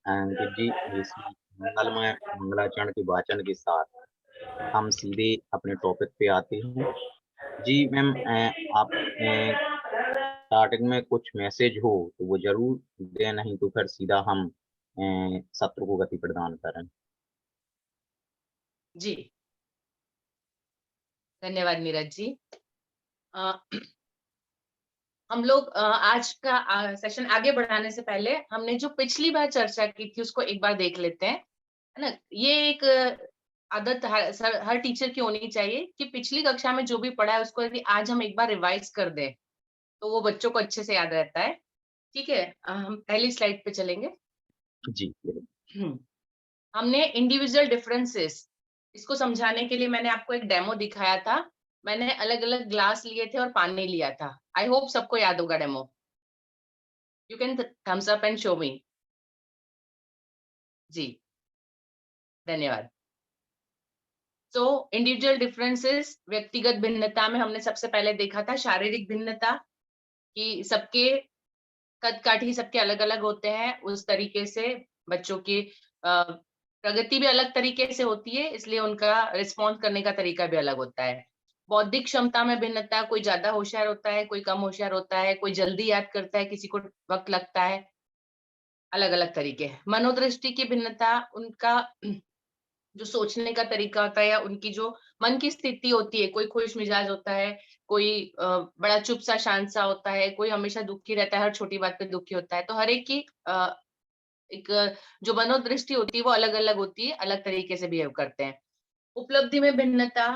अंकित जी, इस मंगलमय मंगलाचरण के वाचन के साथ हम सीधे अपने टॉपिक पे आते हैं। जी मैम, आप स्टार्टिंग में कुछ मैसेज हो तो वो जरूर दें, नहीं तो फिर सीधा हम सत्र को गति प्रदान करें। जी, धन्यवाद नीरज जी। अ, हम लोग आज का सेशन आगे बढ़ाने से पहले हमने जो पिछली बार चर्चा की थी उसको एक बार देख लेते हैं, है ना? ये एक आदत हर टीचर की होनी चाहिए कि पिछली कक्षा में जो भी पढ़ा है उसको यदि आज हम एक बार रिवाइज कर दें, तो वो बच्चों को अच्छे से याद रहता है। ठीक है? हम पहली स्लाइड पे चलेंगे। जी बिल्कुल। हम्म, हमने इंडिविजुअल डिफरेंसेस इसको समझाने के लिए मैंने आपको एक डेमो दिखाया था। मैंने अलग-अलग ग्लास लिए थे और पानी लिया था। आई होप सबको याद होगा demo. You can thumbs up and show me. जी, धन्यवाद। सो इंडिविजुअल डिफरेंसेस व्यक्तिगत भिन्नता में हमने सबसे पहले देखा था शारीरिक भिन्नता, कि सबके कद-काठी सबके अलग-अलग होते हैं। उस तरीके से बच्चों की प्रगति भी अलग तरीके से होती है, इसलिए उनका रिस्पॉन्स करने का तरीका भी अलग होता है। बौद्धिक क्षमता में भिन्नता, कोई ज़्यादा होशियार होता है, कोई कम होशियार होता है, कोई जल्दी याद करता है, किसी को वक़्त लगता है, अलग-अलग तरीके हैं। मनोदृष्टि की भिन्नता, उनका जो सोचने का तरीका होता है या उनकी जो मन की स्थिति होती है, कोई खुश मिजाज होता है, कोई बड़ा चुप सा शांत सा होता है, कोई हमेशा दुखी रहता है, हर छोटी बात पे दुखी होता है। तो हर एक की एक जो मनोदृष्टि होती है वो अलग-अलग होती है, अलग तरीके से बिहेव करते हैं। उपलब्धि में भिन्नता,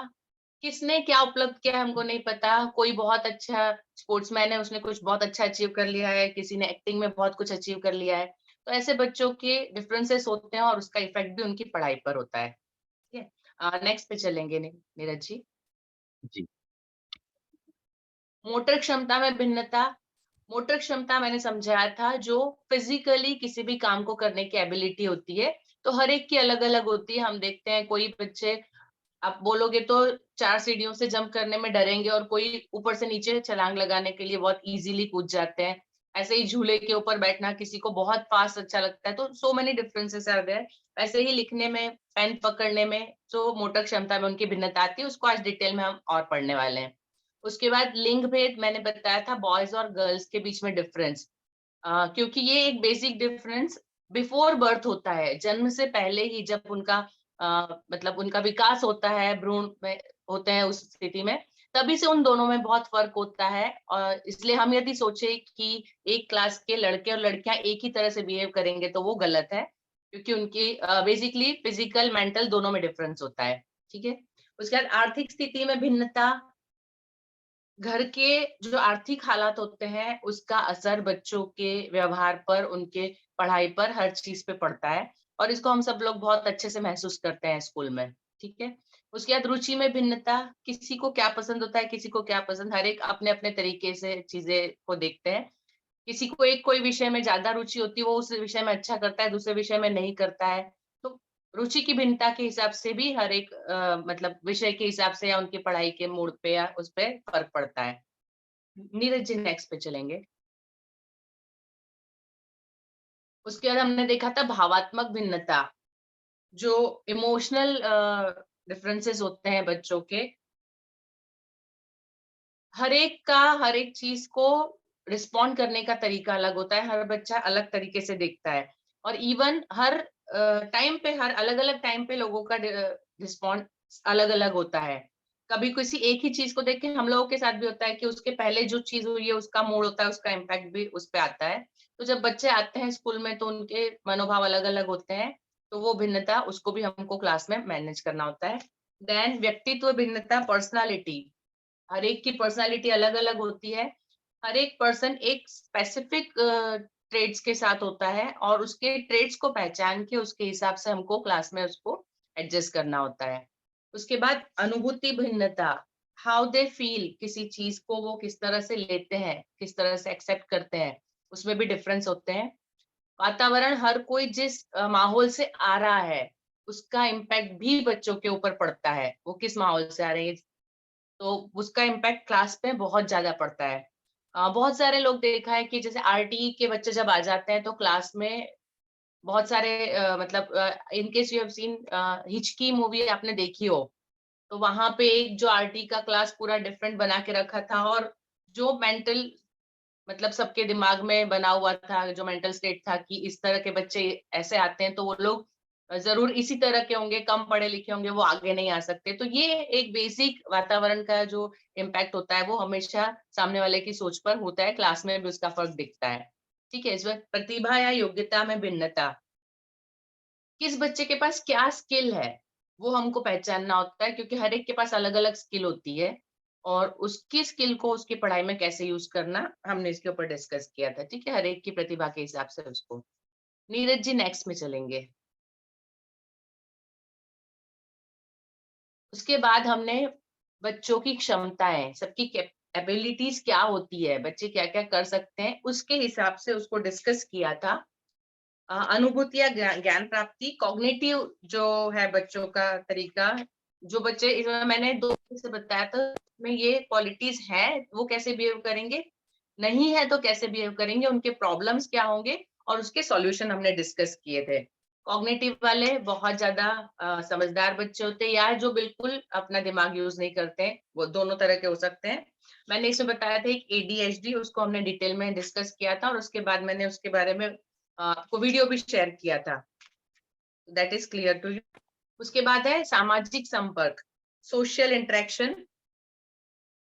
किसने क्या उपलब्ध किया है हमको नहीं पता। कोई बहुत अच्छा स्पोर्ट्समैन है, उसने कुछ बहुत अच्छा अचीव कर लिया है, किसी ने एक्टिंग में बहुत कुछ अचीव कर लिया है। तो ऐसे बच्चों के डिफरेंसेस होते हैं और उसका इफेक्ट भी उनकी पढ़ाई पर होता है। ठीक है? नेक्स्ट पे चलेंगे नीरज जी। जी मोटर क्षमता में भिन्नता, मोटर क्षमता मैंने समझाया था जो फिजिकली किसी भी काम को करने की एबिलिटी होती है। तो हर एक की अलग-अलग होती है। हम देखते हैं कोई बच्चे, आप बोलोगे तो 4 सीढ़ियों से जंप करने में डरेंगे और कोई ऊपर से नीचे छलांग लगाने के लिए बहुत ईज़िली कूद जाते हैं। ऐसे ही झूले के ऊपर बैठना किसी को बहुत फास्ट अच्छा लगता है, तो so many differences are there. वैसे ही लिखने में, पेन पकड़ने में, जो मोटर क्षमता में उनकी भिन्नता आती है, उसको आज डिटेल में हम और पढ़ने वाले हैं। उसके बाद लिंग भेद मैंने बताया था, बॉयज़ और गर्ल्स के बीच में डिफरेंस। क्योंकि ये एक बेसिक डिफरेंस बिफोर बर्थ होता है, जन्म से पहले ही जब उनका मतलब उनका विकास होता है, भ्रूण में होते हैं उस स्थिति में, तभी से उन दोनों में बहुत फ़र्क होता है। और इसलिए हम यदि सोचे कि एक क्लास के लड़के और लड़कियाँ एक ही तरह से बिहेव करेंगे, तो वो गलत है, क्योंकि उनकी बेसिकली फिज़िकल, मेंटल दोनों में डिफरेंस होता है, ठीक है? उसके बाद आर्थिक स्थिति में भिन्नता, घर के जो आर्थिक हालात होते हैं, उसका असर बच्चों के व्यवहार पर, उनके पढ़ाई पर, हर चीज़ पे पड़ता है और इसको हम सब लोग बहुत अच्छे से महसूस करते हैं स्कूल में, ठीक है? उसके बाद रुचि में भिन्नता, किसी को क्या पसंद होता है, किसी को क्या पसंद, हर एक अपने-अपने तरीके से चीज़ें को देखते हैं। किसी को एक कोई विषय में ज़्यादा रुचि होती है, वो उस विषय में अच्छा करता है, दूसरे विषय में नहीं करता है। तो रुचि की भिन्नता के हिसाब से भी हर एक मतलब विषय के हिसाब से या उनकी पढ़ाई के मूड पे या उस पे फ़र्क पड़ता है। नीरज जी नेक्स्ट पे चलेंगे। उसके बाद हमने देखा था भावात्मक भिन्नता, जो इमोशनल डिफरेंसेस होते हैं बच्चों के। हर एक चीज़ को रिस्पॉन्ड करने का तरीका अलग होता है, हर बच्चा अलग तरीके से देखता है और इवन हर टाइम पे, हर अलग-अलग टाइम पे लोगों का रिस्पॉन्स अलग-अलग होता है। कभी किसी एक ही चीज़ को देख के हम लोगों के साथ भी होता है कि उसके पहले जो चीज़ हुई है उसका मूड होता है, उसका इम्पैक्ट भी उस पे आता है। तो जब बच्चे आते हैं स्कूल में तो उनके मनोभाव अलग-अलग होते हैं, तो वो भिन्नता उसको भी हमको क्लास में मैनेज करना होता है। देन व्यक्तित्व भिन्नता, पर्सनैलिटी, हर एक की पर्सनैलिटी अलग-अलग होती है। हर एक पर्सन एक स्पेसिफिक ट्रेड्स के साथ होता है और उसके ट्रेड्स को पहचान के उसके हिसाब से हमको क्लास में उसको एडजस्ट करना होता है। उसके बाद अनुभूति भिन्नता, हाउ दे फील, किसी चीज़ को वो किस तरह से लेते हैं, किस तरह से एक्सेप्ट करते हैं, उसमें भी डिफरेंस होते हैं। वातावरण, हर कोई जिस माहौल से आ रहा है, उसका इम्पैक्ट भी बच्चों के ऊपर पड़ता है। वो किस माहौल से आ रहे हैं, तो उसका इम्पैक्ट क्लास पे बहुत ज़्यादा पड़ता है। बहुत सारे लोग देखा है कि जैसे आरटी के बच्चे जब आ जाते हैं तो क्लास में बहुत सारे मतलब in case you have seen हिचकी मूवी आपने देखी हो, तो वहां पे एक जो आरटी का क्लास पूरा डिफरेंट बना के रखा था, और जो मेंटल मतलब सबके दिमाग में बना हुआ था, जो मेंटल स्टेट था कि इस तरह के बच्चे ऐसे आते हैं तो वो लोग जरूर इसी तरह के होंगे, कम पढ़े लिखे होंगे, वो आगे नहीं आ सकते। तो ये एक बेसिक वातावरण का जो इम्पैक्ट होता है वो हमेशा सामने वाले की सोच पर होता है, क्लास में भी उसका फर्क दिखता है। ठीक है, इसमें प्रतिभा या योग्यता में भिन्नता, किस बच्चे के पास क्या स्किल है वो हमको पहचानना होता है, क्योंकि हर एक के पास अलग अलग स्किल होती है, और उसकी स्किल को उसकी पढ़ाई में कैसे यूज करना हमने इसके ऊपर डिस्कस किया था। ठीक है, हर एक की प्रतिभा के हिसाब से उसको। नीरज जी नेक्स्ट में चलेंगे। उसके बाद हमने बच्चों की क्षमताएं, सबकी एबिलिटीज क्या होती है, बच्चे क्या क्या कर सकते हैं, उसके हिसाब से उसको डिस्कस किया था। अनुभूति या ज्ञान प्राप्ति, कॉग्निटिव जो है बच्चों का तरीका, जो बच्चे इसमें मैंने दो से बताया था, में ये क्वालिटीज है वो कैसे बिहेव करेंगे, नहीं है तो कैसे बिहेव करेंगे, उनके प्रॉब्लम्स क्या होंगे, और उसके सॉल्यूशन हमने डिस्कस किए थे। कॉग्निटिव वाले बहुत ज्यादा समझदार बच्चे होते हैं, या जो बिल्कुल अपना दिमाग यूज नहीं करते हैं, वो दोनों तरह के हो सकते हैं। मैंने इसमें बताया था एक एडीएचडी, उसको हमने डिटेल में डिस्कस किया था, और उसके बाद मैंने उसके बारे में आपको वीडियो भी शेयर किया था। That is clear to you. उसके बाद है सामाजिक संपर्क, सोशल इंटरेक्शन,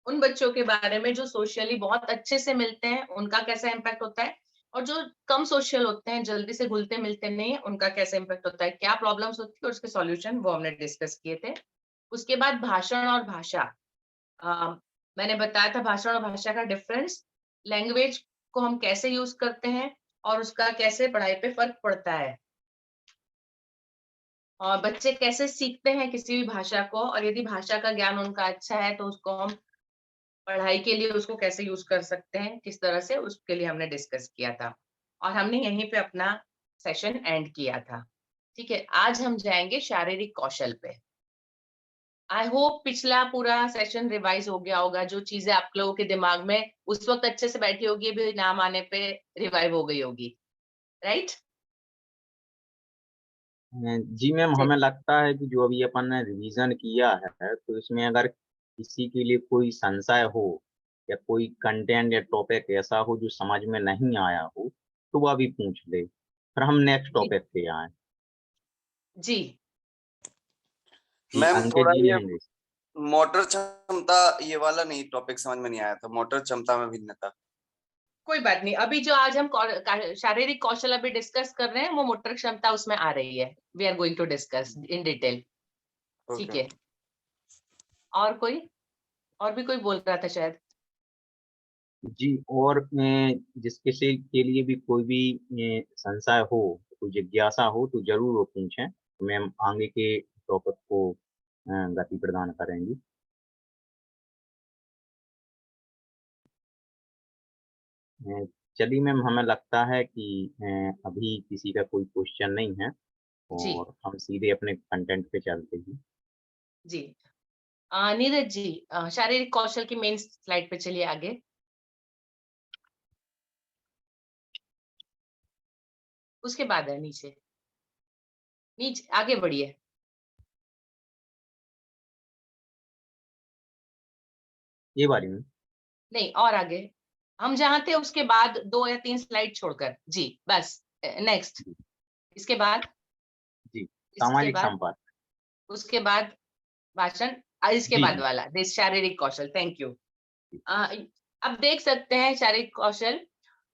उन बच्चों के बारे में जो सोशली बहुत अच्छे से मिलते हैं उनका कैसा इम्पैक्ट होता है, और जो कम सोशल होते हैं, जल्दी से घुलते मिलते नहीं है, उनका कैसा इम्पैक्ट होता है, क्या प्रॉब्लम्स होती है और उसके सॉल्यूशन वो हमने डिस्कस किए थे। उसके बाद भाषण और भाषा, अ, मैंने बताया था भाषण और भाषा का डिफरेंस, लैंग्वेज को हम कैसे यूज करते हैं और उसका कैसे पढ़ाई पे फर्क पड़ता है, और बच्चे कैसे सीखते हैं किसी भी भाषा को, और यदि भाषा का ज्ञान उनका अच्छा है तो उसको हम पढ़ाई के लिए उसको कैसे यूज कर सकते हैं, किस तरह से, उसके लिए हमने डिस्कस किया था, और हमने यहीं पे अपना सेशन एंड किया था। ठीक है, आज हम जाएंगे शारीरिक कौशल पे। आई होप पिछला पूरा सेशन रिवाइज हो गया होगा, जो चीजें आप लोगों के दिमाग में उस वक्त अच्छे से बैठी होगी, अभी नाम आने पे रिवाइव हो गई होगी, राइट? जी मैम, हमें लगता है कि जो अभी अपन ने रिवीजन किया है तो इसमें अगर किसी के लिए कोई संशय हो या कोई कंटेंट या टॉपिक ऐसा हो जो समझ में नहीं आया हो तो वह भी पूछ ले, फिर हम नेक्स्ट जी टॉपिक पे आए। जी। जी मैम अंकित थोड़ा जी ये हैं। मोटर क्षमता, ये वाला नहीं टॉपिक समझ में नहीं आया था, मोटर क्षमता में भिन्नता। कोई बात नहीं, अभी जो आज हम शारीरिक कौशल अभी डिस्कस कर रहे हैं वो मोटर क्षमता उसमें आ रही है, we are going to discuss in detail. ठीक ओके। है, और कोई, और भी कोई बोल रहा था शायद। जी, और जिस किसी के लिए भी कोई भी संशय हो, कोई जिज्ञासा हो तो जरूर वो पूछें, तो मैम आगे के टॉपिक को गति प्रदान करेंगी। अ, चलिए मैम, हमें लगता है कि अभी किसी का कोई क्वेश्चन नहीं है जी और हम सीधे अपने कंटेंट पे चलते हैं। जी। नीरज जी, शारीरिक कौशल की मेन स्लाइड पे चलिए आगे। उसके बाद है नीचे, नीचे आगे बढ़िए। ये बारी में। नहीं, और आगे, हम जहाँ थे उसके बाद 2 या 3 स्लाइड छोड़कर, जी बस। नेक्स्ट, इसके बाद, जी, इसके सामाजिक बाद, संपर्क। उसके बाद भाषण, इसके जी बाद जी। वाला दिस शारीरिक कौशल, थैंक यू। अब देख सकते हैं शारीरिक कौशल,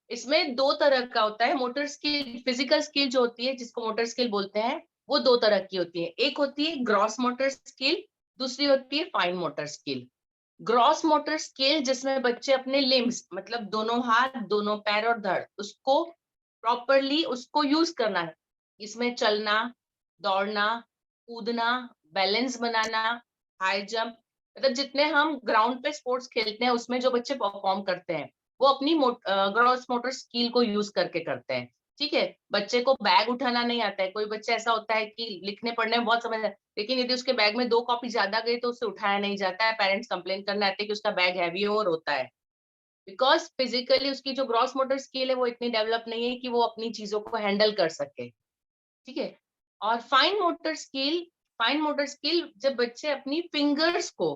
इसमें 2 तरह का होता है। मोटर स्किल, फिजिकल स्किल जो होती है जिसको मोटर स्किल बोलते हैं, वो 2 तरह की होती है। एक होती है ग्रॉस मोटर स्किल, दूसरी होती है fine motor skill. Gross motor skill जिसमें बच्चे अपने लिम्स, मतलब दोनों हाथ, दोनों पैर और धड़, उसको प्रॉपरली उसको यूज करना है। इसमें चलना, दौड़ना, कूदना, बैलेंस बनाना, हाई जंप, मतलब जितने हम ग्राउंड पे स्पोर्ट्स खेलते हैं उसमें जो बच्चे परफॉर्म करते हैं वो अपनी ग्रॉस मोटर स्किल को यूज करके करते हैं। ठीक है, बच्चे को बैग उठाना नहीं आता है, कोई बच्चा ऐसा होता है कि लिखने पढ़ने में बहुत समझ, लेकिन यदि उसके बैग में 2 कॉपी ज्यादा गई तो उसे उठाया नहीं जाता है, पेरेंट्स कंप्लेन करने आते हैं कि उसका बैग हैवी और होता है, बिकॉज फिजिकली उसकी जो ग्रॉस मोटर स्किल है वो इतनी डेवलप नहीं है कि वो अपनी चीजों को हैंडल कर सके। ठीक है। और फाइन मोटर स्किल जब बच्चे अपनी फिंगर्स को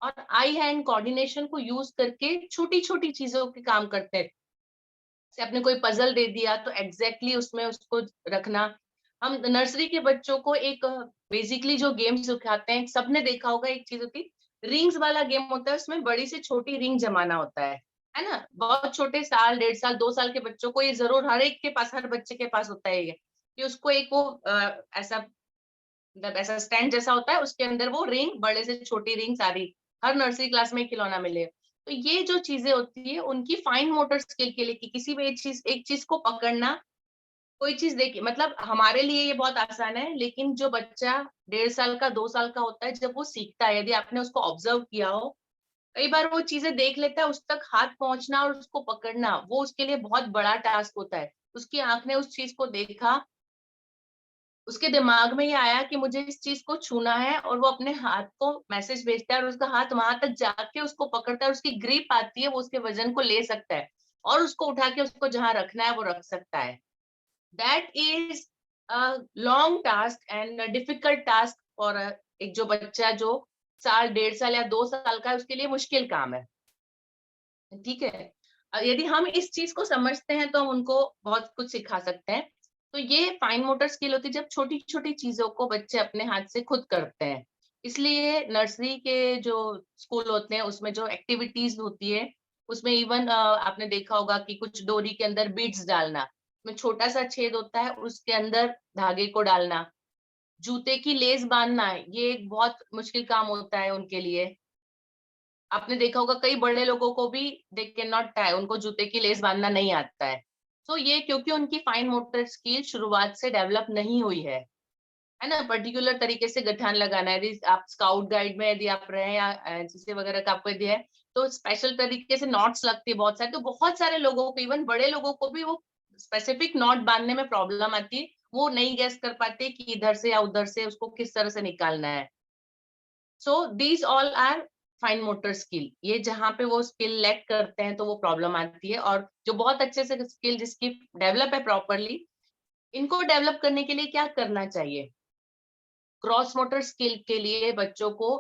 और आई हैंड कोऑर्डिनेशन को यूज करके छोटी छोटी चीजों के काम करते हैं। से आपने कोई पजल दे दिया तो एग्जैक्टली उसमें उसको रखना। हम नर्सरी के बच्चों को एक बेसिकली जो गेम सिखाते हैं, सबने देखा होगा, एक चीज होती रिंग्स वाला गेम होता है, उसमें बड़ी से छोटी रिंग जमाना होता है ना। बहुत छोटे साल, 1.5 साल, 2 साल के बच्चों को ये जरूर हर एक के पास, हर बच्चे के पास होता है ये, कि उसको एक वो ऐसा मतलब ऐसा स्टैंड जैसा होता है, उसके अंदर वो रिंग, बड़े से छोटी रिंग सारी हर नर्सरी क्लास में खिलौना मिले। तो ये जो चीजें होती है उनकी फाइन मोटर स्किल के लिए, कि किसी भी एक चीज को पकड़ना, कोई चीज देखिए, मतलब हमारे लिए ये बहुत आसान है, लेकिन जो बच्चा 1.5 साल का, 2 साल का होता है, जब वो सीखता है, यदि आपने उसको ऑब्जर्व किया हो, कई बार वो चीजें देख लेता है, उस तक हाथ पहुंचना और उसको पकड़ना वो उसके लिए बहुत बड़ा टास्क होता है। उसकी आंख ने उस चीज को देखा, उसके दिमाग में ये आया कि मुझे इस चीज को छूना है, और वो अपने हाथ को मैसेज भेजता है और उसका हाथ वहां तक जाके उसको पकड़ता है, उसकी ग्रिप आती है, वो उसके वजन को ले सकता है और उसको उठा के उसको जहां रखना है वो रख सकता है। That is a long task and difficult task for एक जो बच्चा जो साल, 1.5 साल या 2 साल का है, उसके लिए मुश्किल काम है। ठीक है। यदि हम इस चीज को समझते हैं तो हम उनको बहुत कुछ सिखा सकते हैं। तो ये फाइन मोटर स्किल होती है जब छोटी छोटी चीजों को बच्चे अपने हाथ से खुद करते हैं। इसलिए नर्सरी के जो स्कूल होते हैं उसमें जो एक्टिविटीज होती है, उसमें इवन आपने देखा होगा कि कुछ डोरी के अंदर बीड्स डालना, में छोटा सा छेद होता है, उसके अंदर धागे को डालना, जूते की लेस बांधना, ये एक बहुत मुश्किल काम होता है उनके लिए। आपने देखा होगा कई बड़े लोगों को भी दे कैन नॉट टाई, उनको जूते की लेस बांधना नहीं आता है। तो ये क्योंकि उनकी फाइन मोटर स्किल शुरुआत से डेवलप नहीं हुई है ना। पर्टिकुलर तरीके से गठान लगाना है, यदि आप स्काउट गाइड में यदि आप रहे या एनसीसी वगैरह का आपको दिया है, तो स्पेशल तरीके से नॉट्स लगती है बहुत सारे, तो बहुत सारे लोगों को, इवन बड़े लोगों को भी वो स्पेसिफिक नॉट बांधने में प्रॉब्लम आती है, वो नहीं गैस कर पाते कि इधर से या उधर से उसको किस तरह से निकालना है। So these all are fine motor skill. ये जहाँ पे वो स्किल लैक करते हैं तो वो प्रॉब्लम आती है, और जो बहुत अच्छे से स्किल जिसकी डेवलप है प्रॉपरली, इनको डेवलप करने के लिए क्या करना चाहिए। क्रॉस मोटर स्किल के लिए बच्चों को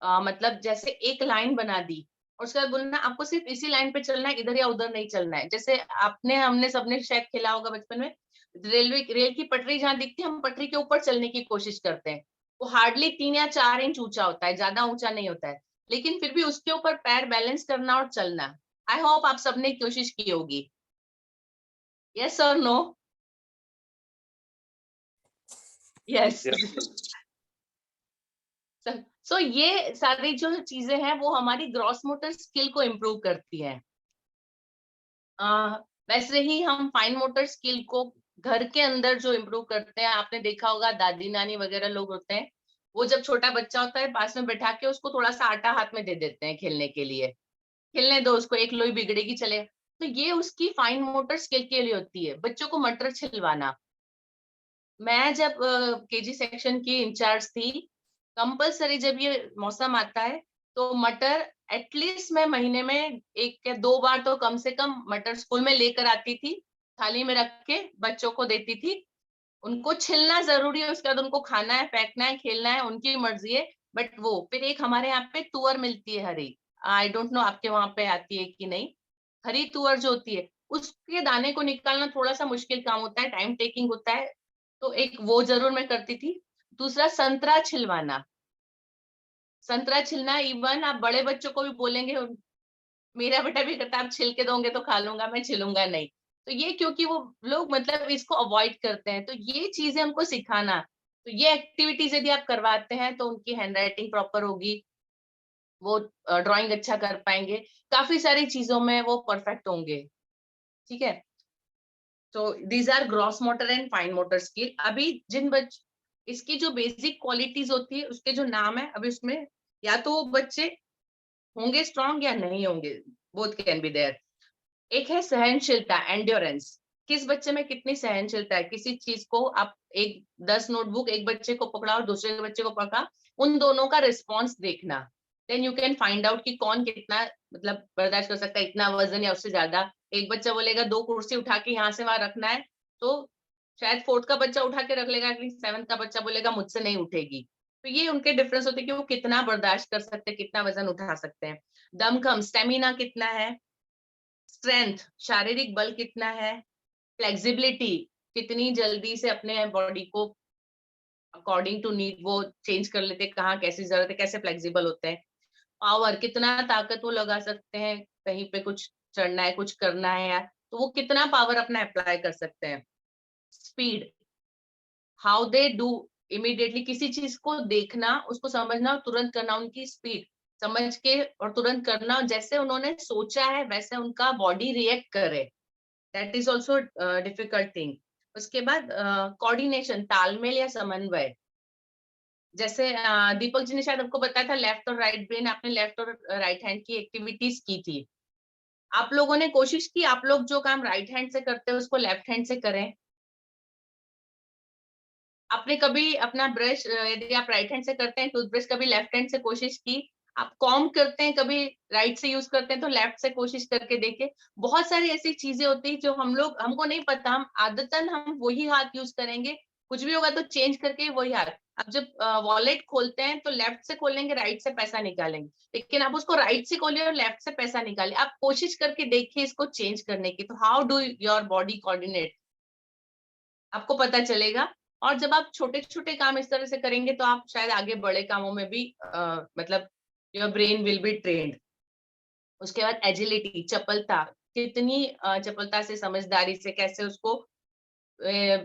मतलब जैसे एक लाइन बना दी और उसके बाद बोलना आपको सिर्फ इसी लाइन पे चलना है, इधर या उधर नहीं चलना है। जैसे आपने, हमने सबने शायद खेला होगा बचपन में, रेल की पटरी जहाँ दिखती है हम पटरी के ऊपर चलने की कोशिश करते हैं। वो हार्डली 3 या 4 इंच ऊंचा होता है, ज्यादा ऊंचा नहीं होता है, लेकिन फिर भी उसके ऊपर पैर बैलेंस करना और चलना। आई होप आप सबने कोशिश की होगी। यस और नो? यस। सो ये सारी जो चीजें हैं वो हमारी ग्रॉस मोटर स्किल को इम्प्रूव करती हैं। वैसे ही हम फाइन मोटर स्किल को घर के अंदर जो इम्प्रूव करते हैं, आपने देखा होगा दादी नानी वगैरह लोग होते हैं, वो जब छोटा बच्चा होता है पास में बैठा के उसको थोड़ा सा आटा हाथ में दे देते हैं खेलने के लिए, खेलने दो उसको, एक लोई बिगड़ेगी चले। तो ये उसकी फाइन मोटर स्किल के लिए होती है। बच्चों को मटर छिलवाना, मैं जब केजी सेक्शन की इंचार्ज थी, कंपलसरी जब ये मौसम आता है तो मटर एटलीस्ट मैं महीने में 1 या 2 बार तो कम से कम मटर स्कूल में लेकर आती थी, थाली में रख के बच्चों को देती थी। उनको छिलना जरूरी है, उसके बाद उनको खाना है, फेंकना है, खेलना है, उनकी मर्जी है। बट वो फिर एक हमारे यहाँ पे तुअर मिलती है हरी, आई डोंट नो आपके वहां पे आती है कि नहीं, हरी तुअर जो होती है, उसके दाने को निकालना थोड़ा सा मुश्किल काम होता है, टाइम टेकिंग होता है, तो एक वो जरूर मैं करती थी। दूसरा संतरा छिलवाना, संतरा छिलना, इवन आप बड़े बच्चों को भी बोलेंगे, मेरा बेटा भी करता है, आप छिल के दोगे तो खा लूंगा, मैं छिलूंगा नहीं। तो ये क्योंकि वो लोग मतलब इसको अवॉइड करते हैं, तो ये चीजें उनको सिखाना, तो ये एक्टिविटीज यदि आप करवाते हैं तो उनकी हैंड राइटिंग प्रॉपर होगी, वो ड्राइंग अच्छा कर पाएंगे, काफी सारी चीजों में वो परफेक्ट होंगे। ठीक है। तो these are gross motor and fine motor skill. अभी इसकी जो बेसिक क्वालिटीज होती है उसके जो नाम है, अभी उसमें या तो वो बच्चे होंगे स्ट्रांग या नहीं होंगे, बोथ कैन बी देयर। एक है सहनशीलता, एंड्योरेंस, किस बच्चे में कितनी सहनशीलता है। किसी चीज को आप 10 नोटबुक एक बच्चे को पकड़ा और दूसरे बच्चे को पकड़ा, उन दोनों का रिस्पॉन्स देखना, then you can find out कि कौन कितना मतलब बर्दाश्त कर सकता है, इतना वजन या उससे ज्यादा। एक बच्चा बोलेगा 2 कुर्सी उठा के यहाँ से वहां रखना है, तो शायद 4th का बच्चा उठा के रख लेगा, एटलीस्ट 7th का बच्चा बोलेगा मुझसे नहीं उठेगी। तो ये उनके डिफरेंस होते हैं कि वो कितना बर्दाश्त कर सकते हैं, कितना वजन उठा सकते हैं। दमखम, स्टेमिना कितना है, स्ट्रेंथ, शारीरिक बल कितना है, फ्लेक्सिबिलिटी, कितनी जल्दी से अपने बॉडी को अकॉर्डिंग टू नीड वो चेंज कर लेते हैं, कहाँ कैसी जरूरत है, कैसे फ्लेक्सिबल होते हैं। पावर, कितना ताकत वो लगा सकते हैं, कहीं पे कुछ चढ़ना है, कुछ करना है यार, तो वो कितना पावर अपना अप्लाई कर सकते हैं। Speed, how they do immediately, किसी चीज को देखना, उसको समझना और तुरंत करना, उनकी स्पीड समझ के और तुरंत करना, जैसे उन्होंने सोचा है वैसे उनका बॉडी रिएक्ट करे, that is also difficult thing. उसके बाद कोऑर्डिनेशन, तालमेल या समन्वय, जैसे दीपक जी ने शायद आपको बताया था लेफ्ट और राइट ब्रेन, आपने लेफ्ट और राइट हैंड की एक्टिविटीज की थी। आप लोगों ने कोशिश की, आप लोग जो काम राइट हैंड से करते हैं उसको लेफ्ट हैंड से करें। आपने कभी अपना ब्रश, यदि आप राइट हैंड से करते हैं टूथब्रश, कभी लेफ्ट हैंड से कोशिश की? आप कॉम्ब करते हैं, कभी राइट से यूज करते हैं तो लेफ्ट से कोशिश करके देखें। बहुत सारी ऐसी चीजें होती है जो हमको नहीं पता, हम आदतन हम वही हाथ यूज करेंगे, कुछ भी होगा तो चेंज करके वही हाथ। अब जब वॉलेट खोलते हैं तो लेफ्ट से खोलेंगे, राइट से पैसा निकालेंगे, लेकिन आप उसको राइट से खोलिए और लेफ्ट से पैसा निकालिए। आप कोशिश करके देखिए इसको चेंज करने की, तो how do your body coordinate, आपको पता चलेगा। और जब आप छोटे-छोटे काम इस तरह से करेंगे तो आप शायद आगे बड़े कामों में भी मतलब your brain will be trained. उसके बाद एजिलिटी, चपलता, कितनी चपलता से, समझदारी से कैसे उसको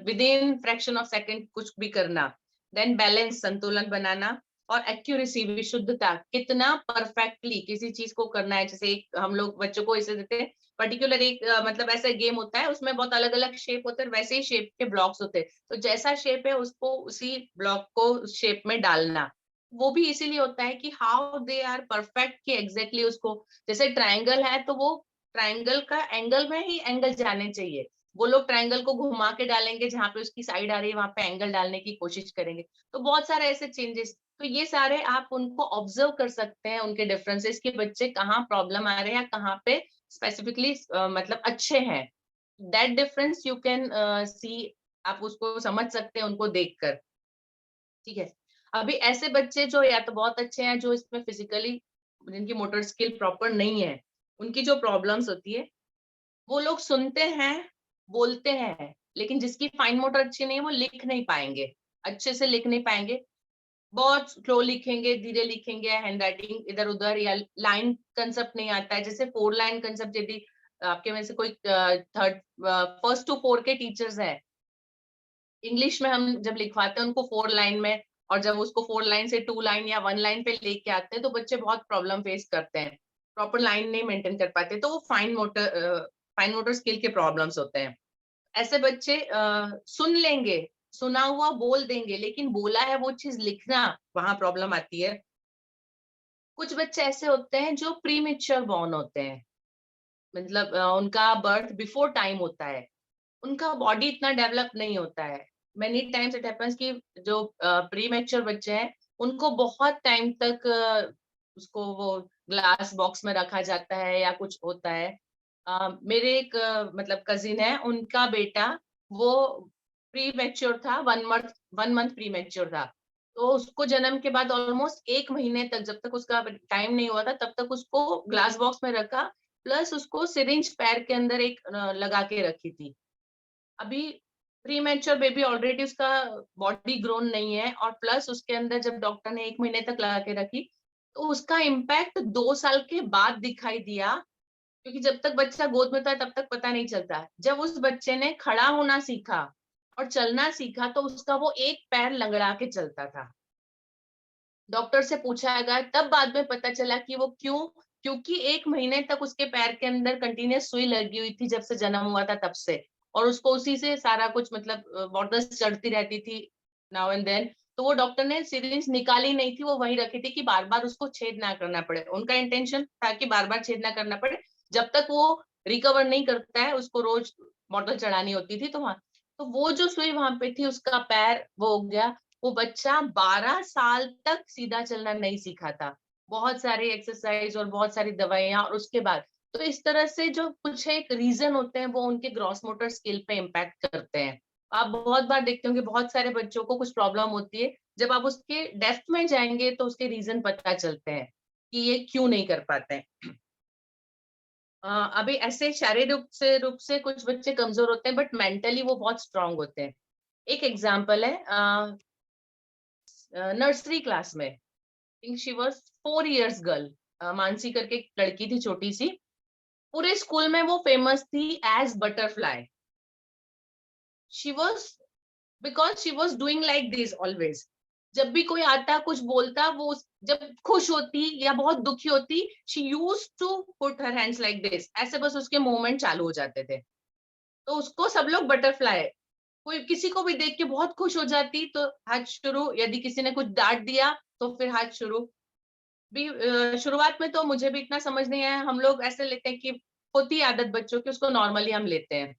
with in fraction of second कुछ भी करना। देन बैलेंस, संतुलन बनाना। और एक्यूरेसी, विशुद्धता, कितना परफेक्टली किसी चीज को करना है। जैसे एक हम लोग बच्चों को इसे देते हैं पर्टिकुलर एक मतलब ऐसा गेम होता है, उसमें बहुत अलग अलग शेप होते हैं, वैसे ही शेप के ब्लॉक्स होते हैं, तो जैसा शेप है उसको उसी ब्लॉक को उस शेप में डालना। वो भी इसीलिए होता है कि हाउ दे आर परफेक्ट, कि एग्जैक्टली उसको, जैसे ट्रायंगल है तो वो ट्रायंगल का एंगल में ही एंगल जाने चाहिए। वो लोग ट्रायंगल को घुमा के डालेंगे, जहां पे उसकी साइड आ रही है वहां पे एंगल डालने की कोशिश करेंगे। तो बहुत सारे ऐसे चेंजेस, तो ये सारे आप उनको ऑब्जर्व कर सकते हैं, उनके डिफरेंसेस के बच्चे कहाँ प्रॉब्लम आ रहे हैं, कहाँ पे स्पेसिफिकली मतलब अच्छे हैं। That difference you can see, आप उसको समझ सकते हैं उनको देखकर। ठीक है। अभी ऐसे बच्चे जो या तो बहुत अच्छे हैं, जो इसमें फिजिकली जिनकी मोटर स्किल प्रॉपर नहीं है, उनकी जो प्रॉब्लम्स होती है, वो लोग सुनते हैं, बोलते हैं, लेकिन जिसकी फाइन मोटर अच्छी नहीं है वो लिख नहीं पाएंगे, अच्छे से लिख नहीं पाएंगे, बहुत स्लो लिखेंगे, धीरे लिखेंगे, हैंडराइटिंग इधर उधर, या लाइन कंसेप्ट नहीं आता है। जैसे 4 लाइन कंसेप्ट, यदि आपके में से कोई थर्ड फर्स्ट टू 4 के टीचर्स हैं, इंग्लिश में हम जब लिखवाते हैं उनको 4 लाइन में, और जब उसको 4 लाइन से 2 लाइन या 1 लाइन पे लेके आते हैं तो बच्चे बहुत प्रॉब्लम फेस करते हैं, प्रॉपर लाइन नहीं मेंटेन कर पाते, तो वो फाइन मोटर स्किल के प्रॉब्लम्स होते हैं। ऐसे बच्चे सुन लेंगे, सुना हुआ बोल देंगे, लेकिन बोला है वो चीज लिखना, वहां प्रॉब्लम आती है। कुछ बच्चे ऐसे होते हैं जो प्री मेच्योर बॉर्न होते हैं, मतलब उनका बर्थ बिफोर टाइम होता है, उनका बॉडी इतना डेवलप नहीं होता है। मेनी टाइम्स इट हैपेंस कि जो प्री मैच्योर बच्चे हैं उनको बहुत टाइम तक उसको वो ग्लास बॉक्स में रखा जाता है या कुछ होता है। मेरे एक मतलब कजिन है, उनका बेटा वो प्री मैच्योर था, 1 मंथ प्री मैच्योर था। तो उसको जन्म के बाद ऑलमोस्ट 1 महीने तक, जब तक उसका टाइम नहीं हुआ था तब तक उसको ग्लास बॉक्स में रखा, प्लस उसको सिरिंज पैर के अंदर एक लगा के रखी थी। अभी प्री मैच्योर बेबी ऑलरेडी उसका बॉडी ग्रोन नहीं है, और प्लस उसके अंदर जब डॉक्टर ने 1 महीने तक लगा के रखी तो उसका इम्पैक्ट 2 साल के बाद दिखाई दिया, क्योंकि जब तक बच्चा गोद में था तब तक पता नहीं चलता। जब उस बच्चे ने खड़ा होना सीखा और चलना सीखा तो उसका वो एक पैर लंगड़ा के चलता था। डॉक्टर से पूछा गया तब बाद में पता चला कि वो क्यों, क्योंकि 1 महीने तक उसके पैर के अंदर कंटिन्यूस सुई लगी हुई थी, जब से जन्म हुआ था तब से, और उसको उसी से सारा कुछ मतलब बॉटल्स चढ़ती रहती थी नाउ एंड देन। तो वो डॉक्टर ने सिरिंज निकाली नहीं थी, वो वहीं रखी थी कि बार बार उसको छेद ना करना पड़े। उनका इंटेंशन था कि बार बार छेद ना करना पड़े, जब तक वो रिकवर नहीं करता है उसको रोज बॉटल चढ़ानी होती थी। तो वहां, तो वो जो सुई वहां पे थी उसका पैर वो हो गया। वो बच्चा 12 साल तक सीधा चलना नहीं सीखा था, बहुत सारी एक्सरसाइज और बहुत सारी दवाइयां, और उसके बाद। तो इस तरह से जो कुछ एक रीजन होते हैं वो उनके ग्रॉस मोटर स्किल पे इम्पैक्ट करते हैं। आप बहुत बार देखते होंगे बहुत सारे बच्चों को कुछ प्रॉब्लम होती है, जब आप उसके डेप्थ में जाएंगे तो उसके रीजन पता चलते हैं कि ये क्यों नहीं कर पाते हैं। अभी ऐसे शारीरिक रूप से कुछ बच्चे कमजोर होते हैं, बट मेंटली वो बहुत स्ट्रांग होते हैं। एक एग्जाम्पल है, नर्सरी क्लास में, think she was 4 years girl, Mansi करके एक लड़की थी छोटी सी, पूरे स्कूल में वो फेमस थी as butterfly. She was, because she was doing like this always. जब भी कोई आता कुछ बोलता, वो जब खुश होती या बहुत दुखी होती, she use to put her hands like this, ऐसे बस उसके मूवमेंट चालू हो जाते थे। तो उसको सब लोग बटरफ्लाई, कोई किसी को भी देख के बहुत खुश हो जाती तो हाथ शुरू, यदि किसी ने कुछ डांट दिया तो फिर हाथ शुरू। भी शुरुआत में तो मुझे भी इतना समझ नहीं आया, हम लोग ऐसे लेते हैं कि होती है आदत बच्चों की, उसको नॉर्मली हम लेते हैं।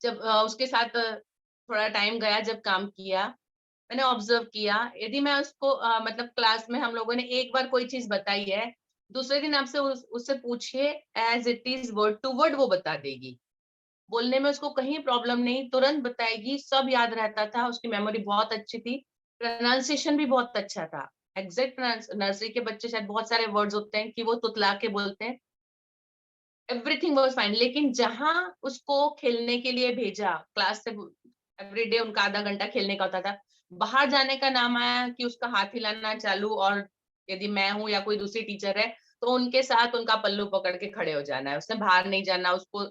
जब उसके साथ थोड़ा टाइम गया, जब काम किया, मैंने ऑब्जर्व किया, यदि मैं उसको मतलब क्लास में हम लोगों ने एक बार कोई चीज बताई है, दूसरे दिन आपसे उससे पूछिए, as it is word to word वो बता देगी। बोलने में उसको कहीं प्रॉब्लम नहीं, तुरंत बताएगी, सब याद रहता था, उसकी मेमोरी बहुत अच्छी थी, प्रोनाउंसिएशन भी बहुत अच्छा था। एग्जैक्ट, नर्सरी के बच्चे शायद बहुत सारे वर्ड्स होते हैं कि वो तुतला के बोलते हैं, एवरीथिंग वाज फाइन। लेकिन जहां उसको खेलने के लिए भेजा, क्लास से एवरीडे उनका आधा घंटा खेलने का होता था, बाहर जाने का नाम आया कि उसका हाथ हिलाना चालू, और यदि मैं हूं या कोई दूसरी टीचर है तो उनके साथ उनका पल्लू पकड़ के खड़े हो जाना है, उसने बाहर नहीं जाना। उसको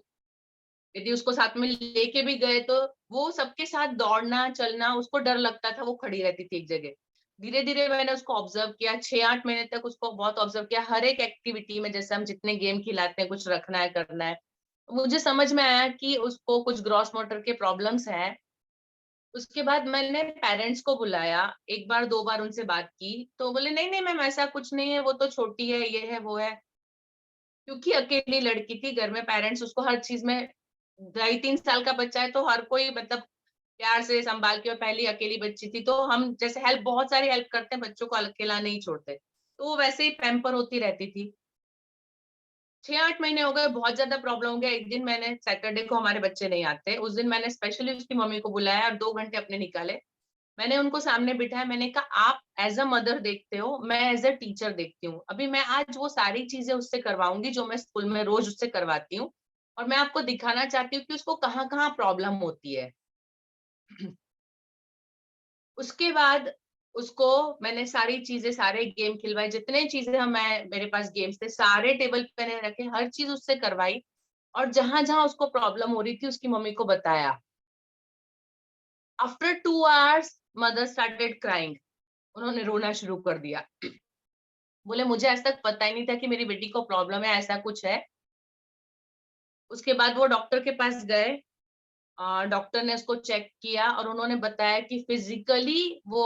यदि उसको साथ में लेके भी गए तो वो सबके साथ दौड़ना चलना, उसको डर लगता था, वो खड़ी रहती थी एक जगह। धीरे धीरे मैंने उसको ऑब्जर्व किया, 6-8 महीने तक उसको बहुत ऑब्जर्व किया, हर एक एक्टिविटी में, जैसे हम जितने गेम खिलाते हैं, कुछ रखना है करना है, मुझे समझ में आया कि उसको कुछ ग्रॉस मोटर के प्रॉब्लम्स हैं। उसके बाद मैंने पेरेंट्स को बुलाया, एक बार 2 बार उनसे बात की, तो बोले नहीं नहीं मैम ऐसा कुछ नहीं है, वो तो छोटी है, ये है वो है। क्योंकि अकेली लड़की थी घर में, पेरेंट्स उसको हर चीज में, 2.5-3 साल का बच्चा है तो हर कोई मतलब प्यार से संभाल के, और पहली अकेली बच्ची थी तो हम जैसे हेल्प, बहुत सारी हेल्प करते हैं, बच्चों को अकेला नहीं छोड़ते, तो वो वैसे ही पैम्पर होती रहती थी। 6-8 महीने हो गए, बहुत ज्यादा प्रॉब्लम हो गया। एक दिन मैंने, सैटरडे को हमारे बच्चे नहीं आते, उस दिन मैंने स्पेशली उसकी मम्मी को बुलाया और 2 घंटे अपने निकाले। मैंने उनको सामने बिठाया, मैंने कहा आप एज अ मदर देखते हो, मैं एज अ टीचर देखती हूँ, अभी मैं आज वो सारी चीजें उससे करवाऊंगी जो मैं स्कूल में रोज उससे करवाती हूँ, और मैं आपको दिखाना चाहती हूँ कि उसको कहाँ कहाँ प्रॉब्लम होती है। उसके बाद उसको मैंने सारी चीजें, सारे गेम खिलवाए, जितने चीजें हम, मैं मेरे पास गेम्स थे सारे टेबल पे मैंने रखे, हर चीज उससे करवाई, और जहां जहां उसको प्रॉब्लम हो रही थी उसकी मम्मी को बताया। After 2 hours mother started crying, उन्होंने रोना शुरू कर दिया। बोले मुझे आज तक पता ही नहीं था कि मेरी बेटी को प्रॉब्लम है, ऐसा कुछ है। उसके बाद वो डॉक्टर के पास गए, डॉक्टर ने उसको चेक किया और उन्होंने बताया कि फिजिकली वो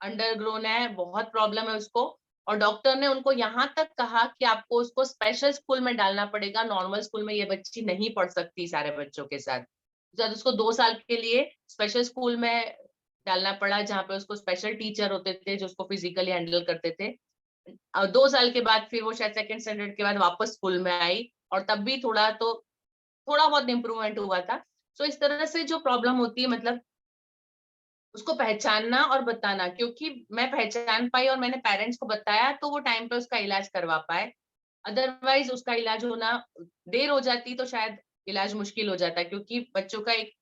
अंडरग्रोन है, बहुत प्रॉब्लम है उसको। और डॉक्टर ने उनको यहाँ तक कहा कि आपको उसको स्पेशल स्कूल में डालना पड़ेगा, नॉर्मल स्कूल में ये बच्ची नहीं पढ़ सकती सारे बच्चों के साथ। जब उसको 2 साल के लिए स्पेशल स्कूल में डालना पड़ा, जहाँ पे उसको स्पेशल टीचर होते थे जो उसको फिजिकली हैंडल करते थे। 2 साल के बाद फिर वो शायद सेकंड स्टैंडर्ड के बाद वापस स्कूल में आई, और तब भी थोड़ा बहुत इम्प्रूवमेंट हुआ था। तो इस तरह से जो प्रॉब्लम होती है, मतलब उसको पहचानना और बताना, क्योंकि मैं पहचान पाई और मैंने पेरेंट्स को बताया तो वो टाइम पे उसका इलाज करवा पाए। अदरवाइज उसका इलाज होना, देर हो जाती तो शायद इलाज मुश्किल हो जाता है, क्योंकि बच्चों का एक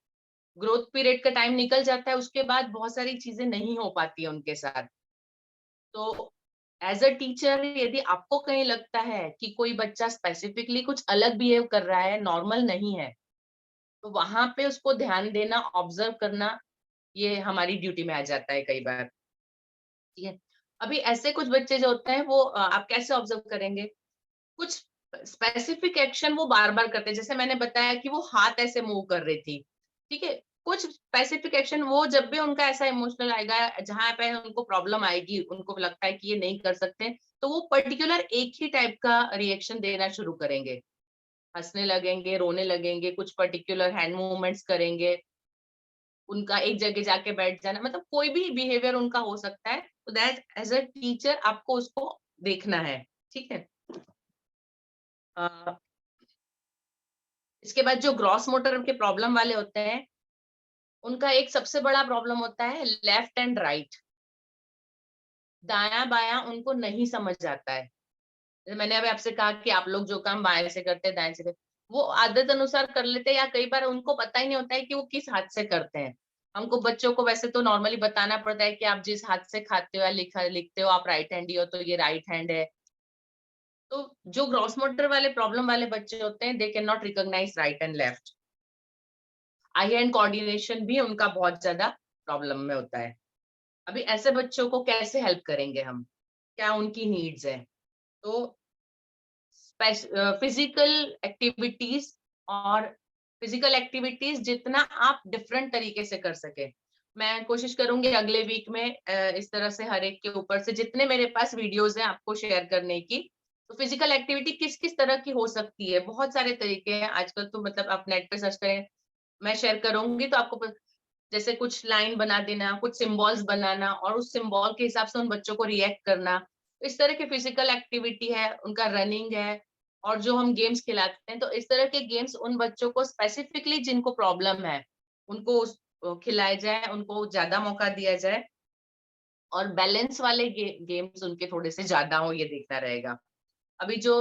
ग्रोथ पीरियड का टाइम निकल जाता है, उसके बाद बहुत सारी चीजें नहीं हो पाती है उनके साथ। तो एज अ टीचर, यदि आपको कहीं लगता है कि कोई बच्चा स्पेसिफिकली कुछ अलग बिहेव कर रहा है, नॉर्मल नहीं है, तो वहां पे उसको ध्यान देना, ऑब्जर्व करना, ये हमारी ड्यूटी में आ जाता है कई बार। ठीक है। अभी ऐसे कुछ बच्चे जो होते हैं वो आप कैसे ऑब्जर्व करेंगे, कुछ स्पेसिफिक एक्शन वो बार बार करते हैं, जैसे मैंने बताया कि वो हाथ ऐसे मूव कर रही थी, ठीक है। कुछ स्पेसिफिक एक्शन वो जब भी उनका ऐसा इमोशनल आएगा, जहां पे उनको प्रॉब्लम आएगी, उनको लगता है कि ये नहीं कर सकते, तो वो पर्टिकुलर एक ही टाइप का रिएक्शन देना शुरू करेंगे, हंसने लगेंगे, रोने लगेंगे, कुछ पर्टिकुलर हैंड मूवमेंट्स करेंगे, उनका एक जगह जाके बैठ जाना, मतलब कोई भी बिहेवियर उनका हो सकता है। तो दैट एज अ टीचर आपको उसको देखना है, ठीक है। इसके बाद जो ग्रॉस मोटर के प्रॉब्लम वाले होते हैं, उनका एक सबसे बड़ा प्रॉब्लम होता है लेफ्ट एंड राइट, दायां बायां उनको नहीं समझ आता है। जैसे मैंने अभी आपसे कहा कि आप लोग जो काम बाएं से करते हैं दाएं से करते हैं, वो आदत अनुसार कर लेते हैं, या कई बार उनको पता ही नहीं होता है कि वो किस हाथ से करते हैं। हमको बच्चों को वैसे तो नॉर्मली बताना पड़ता है कि आप जिस हाथ से खाते हो या लिखते हो, आप राइट हैंडी हो तो ये राइट हैंड है। तो जो ग्रॉस मोटर वाले प्रॉब्लम वाले बच्चे होते हैं, they can not recognise right and left. Eye hand coordination भी उनका बहुत ज्यादा प्रॉब्लम में होता है। अभी ऐसे बच्चों को कैसे हेल्प करेंगे हम, क्या उनकी नीड्स है? तो फिजिकल एक्टिविटीज, और फिजिकल एक्टिविटीज जितना आप डिफरेंट तरीके से कर सके, मैं कोशिश करूंगी अगले वीक में इस तरह से हर एक के ऊपर से जितने मेरे पास वीडियोस हैं आपको शेयर करने की। तो फिजिकल एक्टिविटी किस किस तरह की हो सकती है, बहुत सारे तरीके हैं आजकल, तो मतलब आप नेट पे सर्च करें, मैं शेयर करूंगी तो आपको जैसे कुछ लाइन बना देना, कुछ सिंबल्स बनाना, और उस सिंबल के हिसाब से उन बच्चों को रिएक्ट करना। इस तरह की फिजिकल एक्टिविटी है, उनका रनिंग है, और जो हम गेम्स खिलाते हैं, तो इस तरह के गेम्स उन बच्चों को स्पेसिफिकली जिनको प्रॉब्लम है उनको खिलाए जाए, उनको ज्यादा मौका दिया जाए, और बैलेंस वाले गेम्स उनके थोड़े से ज्यादा हो, ये देखना रहेगा। अभी जो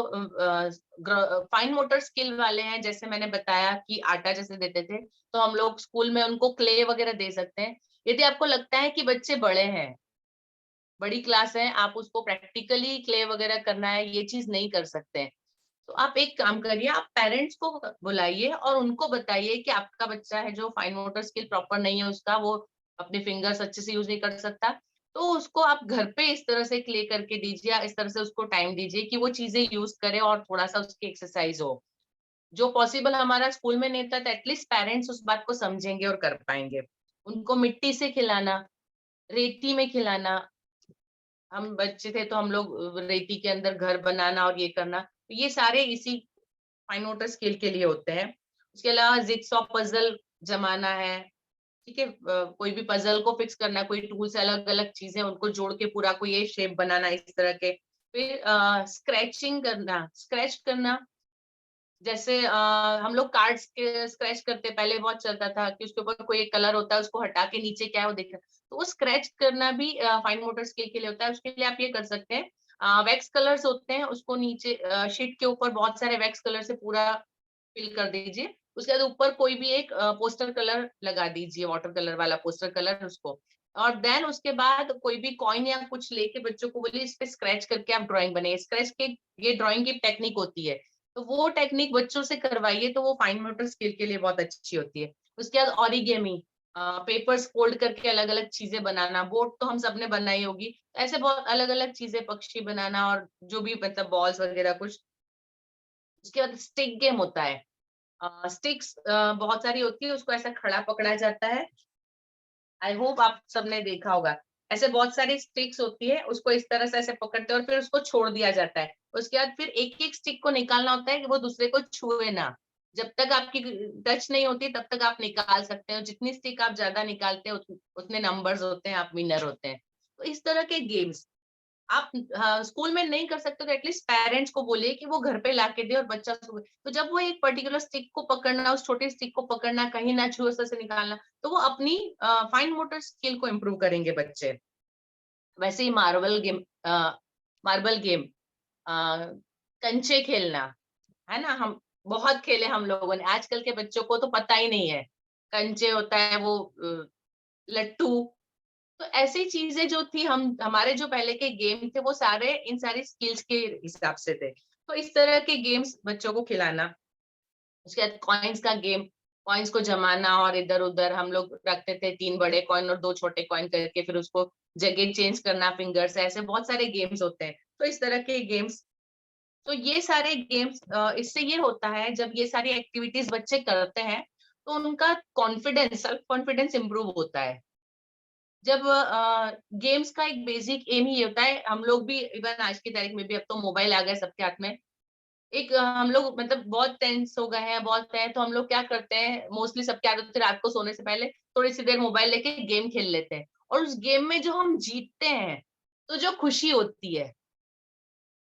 फाइन मोटर स्किल वाले हैं, जैसे मैंने बताया कि आटा जैसे देते थे, तो हम लोग स्कूल में उनको क्ले वगैरह दे सकते हैं। यदि आपको लगता है कि बच्चे बड़े हैं, बड़ी क्लास है, आप उसको प्रैक्टिकली क्ले वगैरह करना है, ये चीज नहीं कर सकते हैं, तो आप एक काम करिए, आप पेरेंट्स को बुलाइए और उनको बताइए कि आपका बच्चा है जो फाइन मोटर स्किल प्रॉपर नहीं है उसका, वो अपने फिंगर्स अच्छे से यूज नहीं कर सकता, तो उसको आप घर पे इस तरह से क्ले करके दीजिए, या इस तरह से उसको टाइम दीजिए कि वो चीजें यूज करे और थोड़ा सा उसकी एक्सरसाइज हो। जो पॉसिबल हमारा स्कूल में नहीं था, तो एटलीस्ट पेरेंट्स उस बात को समझेंगे और कर पाएंगे। उनको मिट्टी से खिलाना, रेती में खिलाना, हम बच्चे थे तो हम लोग रेती के अंदर घर बनाना और ये करना, तो ये सारे इसी फाइन मोटर स्किल के लिए होते हैं। उसके अलावा जिक्सॉ पजल जमाना है, ठीक है, कोई भी पजल को फिक्स करना, कोई टूल से अलग अलग चीजें उनको जोड़ के पूरा कोई ये शेप बनाना, इस तरह के। फिर स्क्रैचिंग करना, स्क्रैच करना, जैसे हम लोग कार्ड्स के स्क्रैच करते, पहले बहुत चलता था कि उसके ऊपर कोई एक कलर होता है, उसको हटा के नीचे क्या है वो देखना, तो वो स्क्रैच करना भी फाइन मोटर स्किल के लिए होता है। उसके लिए आप ये कर सकते हैं, वैक्स कलर्स होते हैं, उसको नीचे शीट के ऊपर बहुत सारे वैक्स कलर से पूरा फिल कर दीजिए। उसके बाद ऊपर कोई भी एक पोस्टर कलर लगा दीजिए, वाटर कलर वाला पोस्टर कलर उसको, और देन उसके बाद कोई भी कॉइन या कुछ लेके बच्चों को बोलिए इस पे स्क्रैच करके आप ड्राइंग बनाइए। स्क्रैच के ये ड्राइंग की टेक्निक होती है, तो वो टेक्निक बच्चों से करवाइए, तो वो फाइन मोटर स्किल के लिए बहुत अच्छी होती है। उसके बाद ऑरिगेमी, पेपर्स फोल्ड करके अलग अलग चीजें बनाना, बोर्ड तो हम सबने बनाई होगी, तो ऐसे बहुत अलग अलग चीजें, पक्षी बनाना और जो भी मतलब बॉल्स वगैरह कुछ। उसके बाद स्टिक गेम होता है, स्टिक्स बहुत सारी होती है, उसको ऐसा खड़ा पकड़ा जाता है, आई होप आप सबने देखा होगा। ऐसे बहुत सारी स्टिक्स होती है, उसको इस तरह से ऐसे पकड़ते हैं और फिर उसको छोड़ दिया जाता है। उसके बाद फिर एक एक स्टिक को निकालना होता है कि वो दूसरे को छुए ना, जब तक आपकी टच नहीं होती तब तक आप निकाल सकते हो, जितनी स्टिक आप ज्यादा निकालते हैं उतने नंबर्स होते हैं, आप विनर होते हैं। तो इस तरह के गेम्स आप स्कूल में नहीं कर सकते तो एटलीस्ट पेरेंट्स को बोलिए कि वो घर पे ला के दे, और बच्चा तो जब वो एक पर्टिकुलर स्टिक को पकड़ना, उस छोटे स्टिक को पकड़ना, कहीं ना छुए से निकालना, तो वो अपनी फाइन मोटर स्किल को इम्प्रूव करेंगे बच्चे। वैसे ही मार्बल गेम, कंचे खेलना, है ना, हम बहुत खेले हम लोगों ने, आजकल के बच्चों को तो पता ही नहीं है। कंचे होता है वो, लट्टू, तो ऐसी चीजें जो थी, हम हमारे जो पहले के गेम थे वो सारे इन सारी स्किल्स के हिसाब से थे। तो इस तरह के गेम्स बच्चों को खिलाना। उसके बाद कॉइन्स का गेम, कॉइन्स को जमाना और इधर उधर हम लोग रखते थे, 3 बड़े कॉइन और 2 छोटे कॉइन करके, फिर उसको जगह चेंज करना फिंगर से, ऐसे बहुत सारे गेम्स होते हैं। तो इस तरह के गेम्स, तो ये सारे गेम्स, इससे ये होता है जब ये सारी एक्टिविटीज बच्चे करते हैं, तो उनका कॉन्फिडेंस, सेल्फ कॉन्फिडेंस इंप्रूव होता है। जब गेम्स का एक बेसिक एम ही होता है, हम लोग भी इवन आज की तारीख में भी, अब तो मोबाइल आ गया सबके हाथ में, एक हम लोग मतलब बहुत टेंस हो गए हैं, बहुत है, तो हम लोग क्या करते हैं, मोस्टली सबके आदत होती है रात को सोने से पहले थोड़ी सी देर मोबाइल लेके गेम खेल लेते हैं, और उस गेम में जो हम जीतते हैं, तो जो खुशी होती है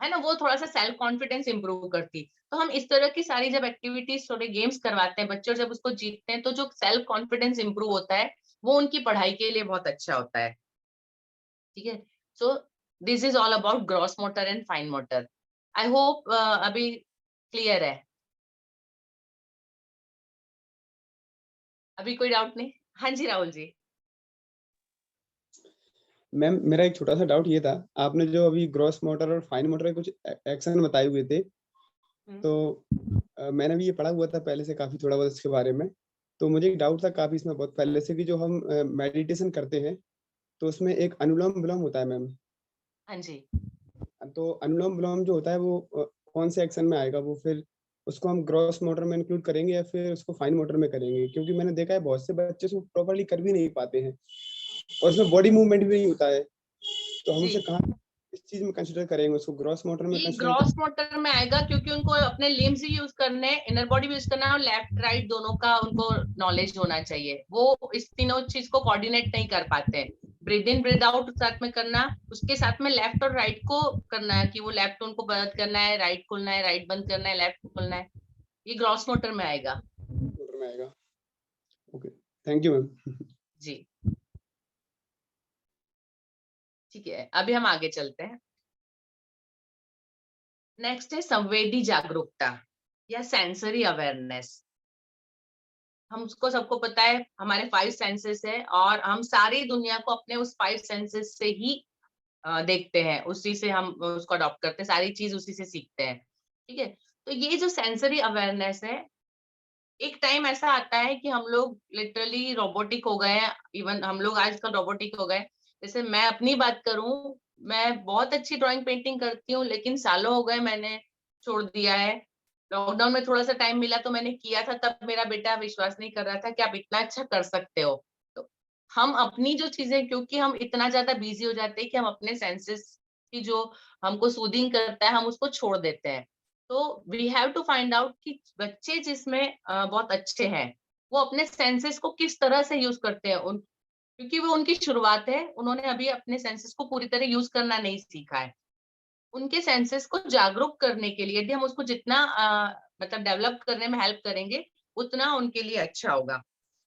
है ना, वो थोड़ा सा सेल्फ कॉन्फिडेंस इंप्रूव करती। तो हम इस तरह की सारी जब एक्टिविटीज थोड़े गेम्स करवाते हैं बच्चे, जब उसको जीतते हैं तो जो सेल्फ कॉन्फिडेंस इंप्रूव होता है वो उनकी पढ़ाई के लिए बहुत अच्छा होता है। ठीक है, so this is all about gross motor and fine motor. I hope अभी क्लियर है, अभी कोई डाउट नहीं? हाँ जी राहुल जी। मैम मेरा एक छोटा सा डाउट ये था, आपने जो अभी ग्रॉस मोटर और फाइन मोटर के कुछ एक्शन बताए हुए थे, तो मैंने भी ये पढ़ा हुआ था पहले से काफी थोड़ा बहुत इसके बारे में। तो मुझे एक डाउट था काफी इसमें बहुत पहले से कि जो हम मेडिटेशन करते हैं तो उसमें एक अनुलोम विलोम होता है मैम। हाँ जी, तो अनुलोम विलोम जो होता है वो कौन से एक्शन में आएगा, वो फिर उसको हम ग्रॉस मोटर में इंक्लूड करेंगे या फिर उसको फाइन मोटर में करेंगे? क्योंकि मैंने देखा है बहुत से बच्चे उसको प्रॉपर्ली कर भी नहीं पाते हैं और उसमें बॉडी मूवमेंट भी नहीं होता है। तो हम जी। उसे कहाँ इस चीज में कंसिडर करेंगे, उसको ग्रॉस मोटर में ये कंसिडर ग्रॉस मोटर में आएगा क्योंकि उनको अपने लिम्स ही यूज करने हैं, इनर बॉडी भी यूज करना है और लेफ्ट राइट दोनों का उनको नॉलेज होना चाहिए। वो इस तीनों चीज को कोऑर्डिनेट नहीं कर पाते हैं। ब्रीद इन ब्रीद आउट साथ में करना, उसके साथ में लेफ्ट और राइट को करना है कि वो लेफ्ट उनको बंद करना है, राइट खोलना है, राइट बंद करना है, लेफ्ट खोलना है। ये ग्रॉस मोटर में आएगा। मोटर में आएगा। Okay, thank you ma'am. जी ठीक है, अभी हम आगे चलते हैं। नेक्स्ट है संवेदी जागरूकता या सेंसरी अवेयरनेस। हमको सबको पता है हमारे 5 सेंसेस है और हम सारी दुनिया को अपने उस 5 सेंसेस से ही देखते हैं, उसी से हम उसको अडॉप्ट करते हैं, सारी चीज उसी से सीखते हैं। ठीक है, तो ये जो सेंसरी अवेयरनेस है, एक टाइम ऐसा आता है कि हम लोग लिटरली रोबोटिक हो गए हैं। इवन हम लोग आजकल रोबोटिक हो गए। जैसे मैं अपनी बात करूं, मैं बहुत अच्छी ड्राइंग पेंटिंग करती हूँ लेकिन सालों हो गए मैंने छोड़ दिया है। लॉकडाउन में थोड़ा सा टाइम मिला तो मैंने किया था, तब मेरा बेटा विश्वास नहीं कर रहा था कि आप इतना अच्छा कर सकते हो। तो हम अपनी जो चीजें, क्योंकि हम इतना ज्यादा बिजी हो जाते हैं कि हम अपने सेंसेस की जो हमको सूदिंग करता है हम उसको छोड़ देते हैं। तो we have to find out कि बच्चे जिसमें बहुत अच्छे हैं वो अपने सेंसेस को किस तरह से यूज करते हैं। क्योंकि वो उनकी शुरुआत है, उन्होंने अभी अपने सेंसेस को पूरी तरह यूज करना नहीं सीखा है। उनके सेंसेस को जागरूक करने के लिए यदि हम उसको जितना मतलब डेवलप करने में हेल्प करेंगे उतना उनके लिए अच्छा होगा।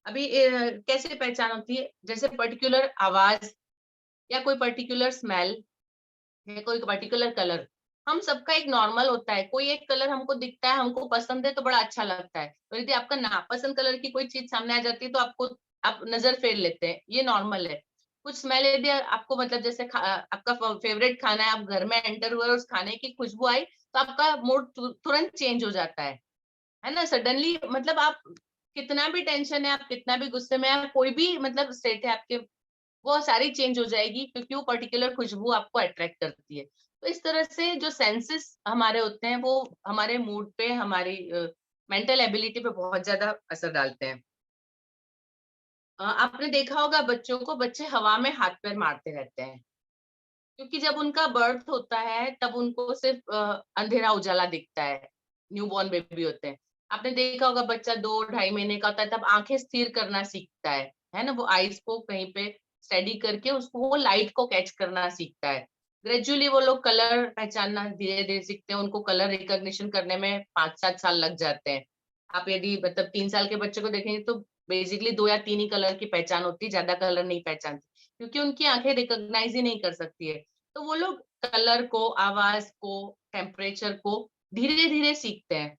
अभी कैसे पहचान होती है, जैसे पर्टिकुलर आवाज या कोई पर्टिकुलर स्मेल है, कोई पर्टिकुलर कलर, हम सबका एक नॉर्मल होता है। कोई एक कलर हमको दिखता है, हमको पसंद है तो बड़ा अच्छा लगता है, और यदि आपका नापसंद कलर की कोई चीज सामने आ जाती है तो आपको आप नजर फेर लेते हैं, ये नॉर्मल है। कुछ स्मेल यदि आपको मतलब जैसे आपका फेवरेट खाना है, आप घर में एंटर हुए और उस खाने की खुशबू आई तो आपका मूड तुरंत चेंज हो जाता है ना, सडनली। मतलब आप कितना भी टेंशन है, आप कितना भी गुस्से में है, कोई भी मतलब स्टेट है आपके, वो सारी चेंज हो जाएगी क्योंकि वो पर्टिकुलर खुशबू आपको अट्रैक्ट करती है। तो इस तरह से जो सेंसेस हमारे होते हैं वो हमारे मूड पे, हमारी मेंटल एबिलिटी पे बहुत ज्यादा असर डालते हैं। आपने देखा होगा बच्चों को, बच्चे हवा में हाथ पैर मारते रहते हैं क्योंकि जब उनका बर्थ होता है तब उनको सिर्फ अंधेरा उजाला दिखता है। न्यूबॉर्न बेबी होते हैं, आपने देखा होगा बच्चा 2-2.5 महीने का होता है तब आंखें स्थिर करना सीखता है ना, वो आईज को कहीं पे स्टडी करके उसको वो लाइट को कैच करना सीखता है। ग्रेजुअली वो लोग कलर पहचानना धीरे धीरे सीखते हैं, उनको कलर रिकॉग्निशन करने में 5-7 साल लग जाते हैं। आप यदि मतलब 3 साल के बच्चे को देखेंगे तो बेसिकली 2 या 3 ही कलर की पहचान होती है, ज्यादा कलर नहीं पहचानती क्योंकि उनकी आंखें रिकॉग्नाइज ही नहीं कर सकती है। तो वो लोग कलर को, आवाज को, टेम्परेचर को धीरे धीरे सीखते हैं।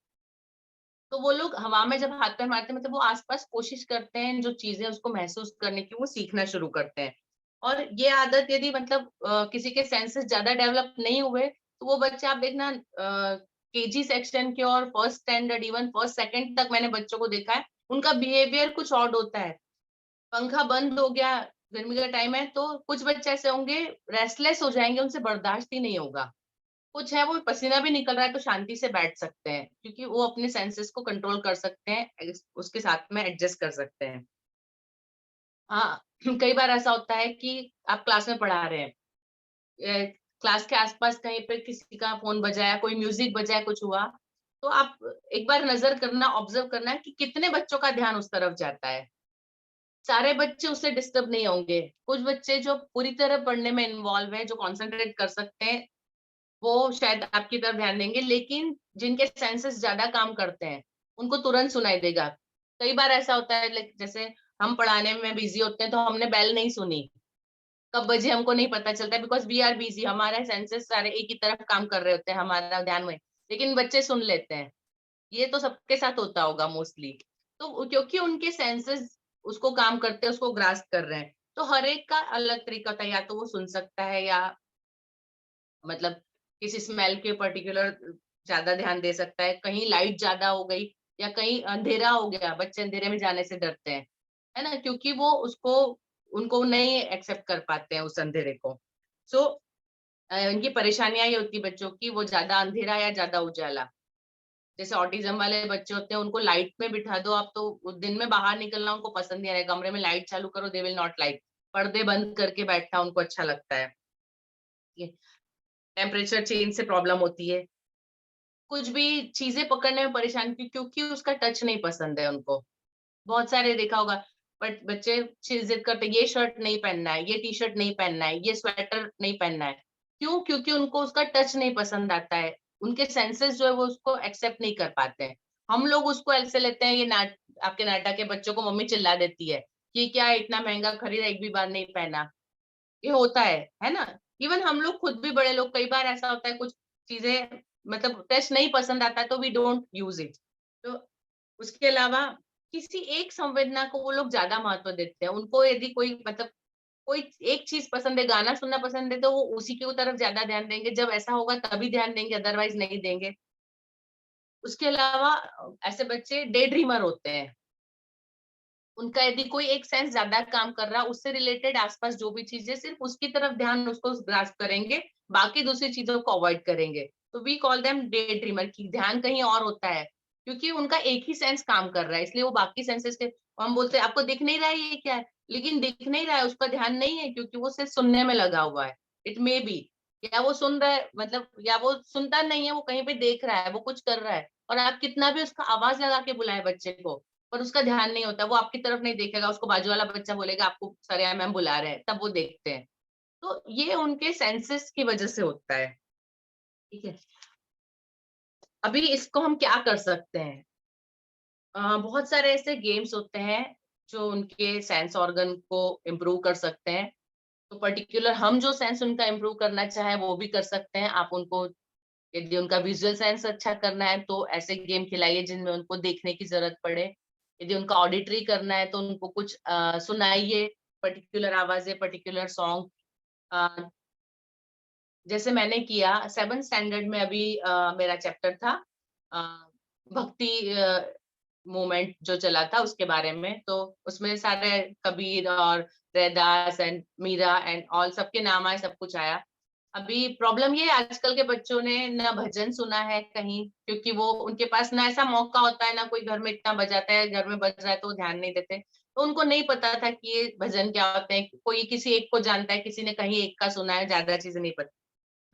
तो वो लोग हवा में जब हाथ पैर मारते हैं मतलब वो आसपास कोशिश करते हैं जो चीजें उसको महसूस करने की, वो सीखना शुरू करते हैं। और ये आदत यदि मतलब किसी के सेंसेस ज्यादा डेवलप नहीं हुए तो वो बच्चे आप देखना केजी सेक्शन के और first standard even first second तक मैंने बच्चों को देखा है, उनका बिहेवियर कुछ ऑड होता है। पंखा बंद हो गया, गर्मी का टाइम है, तो कुछ बच्चे ऐसे होंगे रेस्टलेस हो जाएंगे, उनसे बर्दाश्त ही नहीं होगा। कुछ है वो पसीना भी निकल रहा है तो शांति से बैठ सकते हैं क्योंकि वो अपने सेंसेस को कंट्रोल कर सकते हैं, उसके साथ में एडजस्ट कर सकते हैं। हाँ, कई बार ऐसा होता है कि आप क्लास में पढ़ा रहे हैं, क्लास के आसपास कहीं पे किसी का फोन बजाया, कोई म्यूजिक बजाया, कुछ हुआ, तो आप एक बार नजर करना, ऑब्जर्व करना कि कितने बच्चों का ध्यान उस तरफ जाता है। सारे बच्चे उससे डिस्टर्ब नहीं होंगे, कुछ बच्चे जो पूरी तरह पढ़ने में इन्वॉल्व है, जो कॉन्सेंट्रेट कर सकते हैं, वो शायद आपकी तरफ ध्यान देंगे, लेकिन जिनके सेंसेस ज्यादा काम करते हैं उनको तुरंत सुनाई देगा। कई बार ऐसा होता है जैसे हम पढ़ाने में बिजी होते हैं तो हमने बेल नहीं सुनी, कब बजे हमको नहीं पता चलता, बिकॉज वी आर बिजी, हमारे सेंसेस सारे एक ही तरफ काम कर रहे होते हैं हमारा ध्यान में, लेकिन बच्चे सुन लेते हैं। ये तो सबके साथ होता होगा मोस्टली। तो क्योंकि उनके सेंसेस उसको काम करते हैं, उसको ग्रास्प कर रहे हैं, तो हर एक का अलग तरीका होता है। या तो वो सुन सकता है, या मतलब किसी स्मेल के पर्टिकुलर ज्यादा ध्यान दे सकता है, कहीं लाइट ज्यादा हो गई या कहीं अंधेरा हो गया, बच्चे अंधेरे में जाने से डरते हैं, है ना, क्योंकि वो उसको उनको नहीं एक्सेप्ट कर पाते हैं उस अंधेरे को। सो इनकी परेशानियां ये होती है बच्चों की, वो ज्यादा अंधेरा या ज्यादा उजाला। जैसे ऑटिज्म वाले बच्चे होते हैं, उनको लाइट में बिठा दो आप तो दिन में बाहर निकलना उनको पसंद नहीं आ रहा है, कमरे में लाइट चालू करो, दे विल नॉट लाइक, पर्दे बंद करके बैठना उनको अच्छा लगता है। टेम्परेचर चेंज से प्रॉब्लम होती है, कुछ भी चीजें पकड़ने में परेशान क्योंकि उसका टच नहीं पसंद है उनको। बहुत सारे देखा होगा, बट बच्चे जिद करते ये शर्ट नहीं पहनना है, ये टी शर्ट नहीं पहनना है, ये स्वेटर नहीं पहनना है। क्यों? क्योंकि उनको उसका टच नहीं पसंद आता है, उनके सेंसेस जो है वो उसको एक्सेप्ट नहीं कर पाते हैं। हम लोग उसको ऐसे लेते हैं, ये आपके नाटक के बच्चों को मम्मी चिल्ला देती है, ये क्या है, इतना महंगा खरीदा, एक भी बार नहीं पहना, ये होता है ना। इवन हम लोग खुद भी, बड़े लोग, कई बार ऐसा होता है कुछ चीजें मतलब टेस्ट नहीं पसंद आता है तो वी डोंट यूज इट। तो उसके अलावा किसी एक संवेदना को वो लोग ज्यादा महत्व देते हैं। उनको यदि कोई मतलब कोई एक चीज पसंद है, गाना सुनना पसंद है, तो वो उसी की तरफ ज्यादा ध्यान देंगे, जब ऐसा होगा तभी ध्यान देंगे, अदरवाइज नहीं देंगे। उसके अलावा ऐसे बच्चे डे ड्रीमर होते हैं, उनका यदि कोई एक सेंस ज्यादा काम कर रहा है, उससे रिलेटेड आसपास जो भी चीजें, सिर्फ उसकी तरफ ध्यान उसको ग्रास्प करेंगे, बाकी दूसरी चीजों को अवॉइड करेंगे। तो we call them day dreamer, की ध्यान कहीं और होता है, क्योंकि उनका एक ही सेंस काम कर रहा है, इसलिए वो बाकी सेंसेस के, हम बोलते हैं आपको दिख नहीं रहा है ये क्या है, लेकिन दिख नहीं रहा है, उसका ध्यान नहीं है, क्योंकि वो सिर्फ सुनने में लगा हुआ है। इट मे बी, या वो सुन रहा है मतलब, या वो सुनता नहीं है, वो कहीं पे देख रहा है, वो कुछ कर रहा है, और आप कितना भी उसका आवाज लगा के बुलाए बच्चे को, पर उसका ध्यान नहीं होता, वो आपकी तरफ नहीं देखेगा, उसको बाजू वाला बच्चा बोलेगा आपको सर मैम बुला रहे हैं, तब वो देखते हैं। तो ये उनके सेंसेस की वजह से होता है। ठीक है, अभी इसको हम क्या कर सकते हैं? बहुत सारे ऐसे गेम्स होते हैं जो उनके सेंस ऑर्गन को इम्प्रूव कर सकते हैं। तो पर्टिकुलर हम जो सेंस उनका इम्प्रूव करना चाहे वो भी कर सकते हैं। आप उनको, यदि उनका विजुअल सेंस अच्छा करना है तो ऐसे गेम खिलाइए जिनमें उनको देखने की जरूरत पड़े। यदि उनका ऑडिटरी करना है तो उनको कुछ सुनाइए, पर्टिकुलर आवाजें, पर्टिकुलर सॉन्ग। जैसे मैंने किया 7th स्टैंडर्ड में, अभी मेरा चैप्टर था अ, भक्ति मूवमेंट जो चला था उसके बारे में। तो उसमें सारे कबीर और Raidas and Meera and all सबके नाम आए, सब कुछ आया। अभी प्रॉब्लम ये है, आजकल के बच्चों ने ना भजन सुना है कहीं, क्योंकि वो उनके पास ना ऐसा मौका होता है, ना कोई घर में इतना बजाता है, घर में बज रहा है तो वो ध्यान नहीं देते। तो उनको नहीं पता था कि ये भजन क्या होते हैं, कोई किसी एक को जानता है, किसी ने कहीं एक का सुना है, ज्यादा चीजें नहीं पता।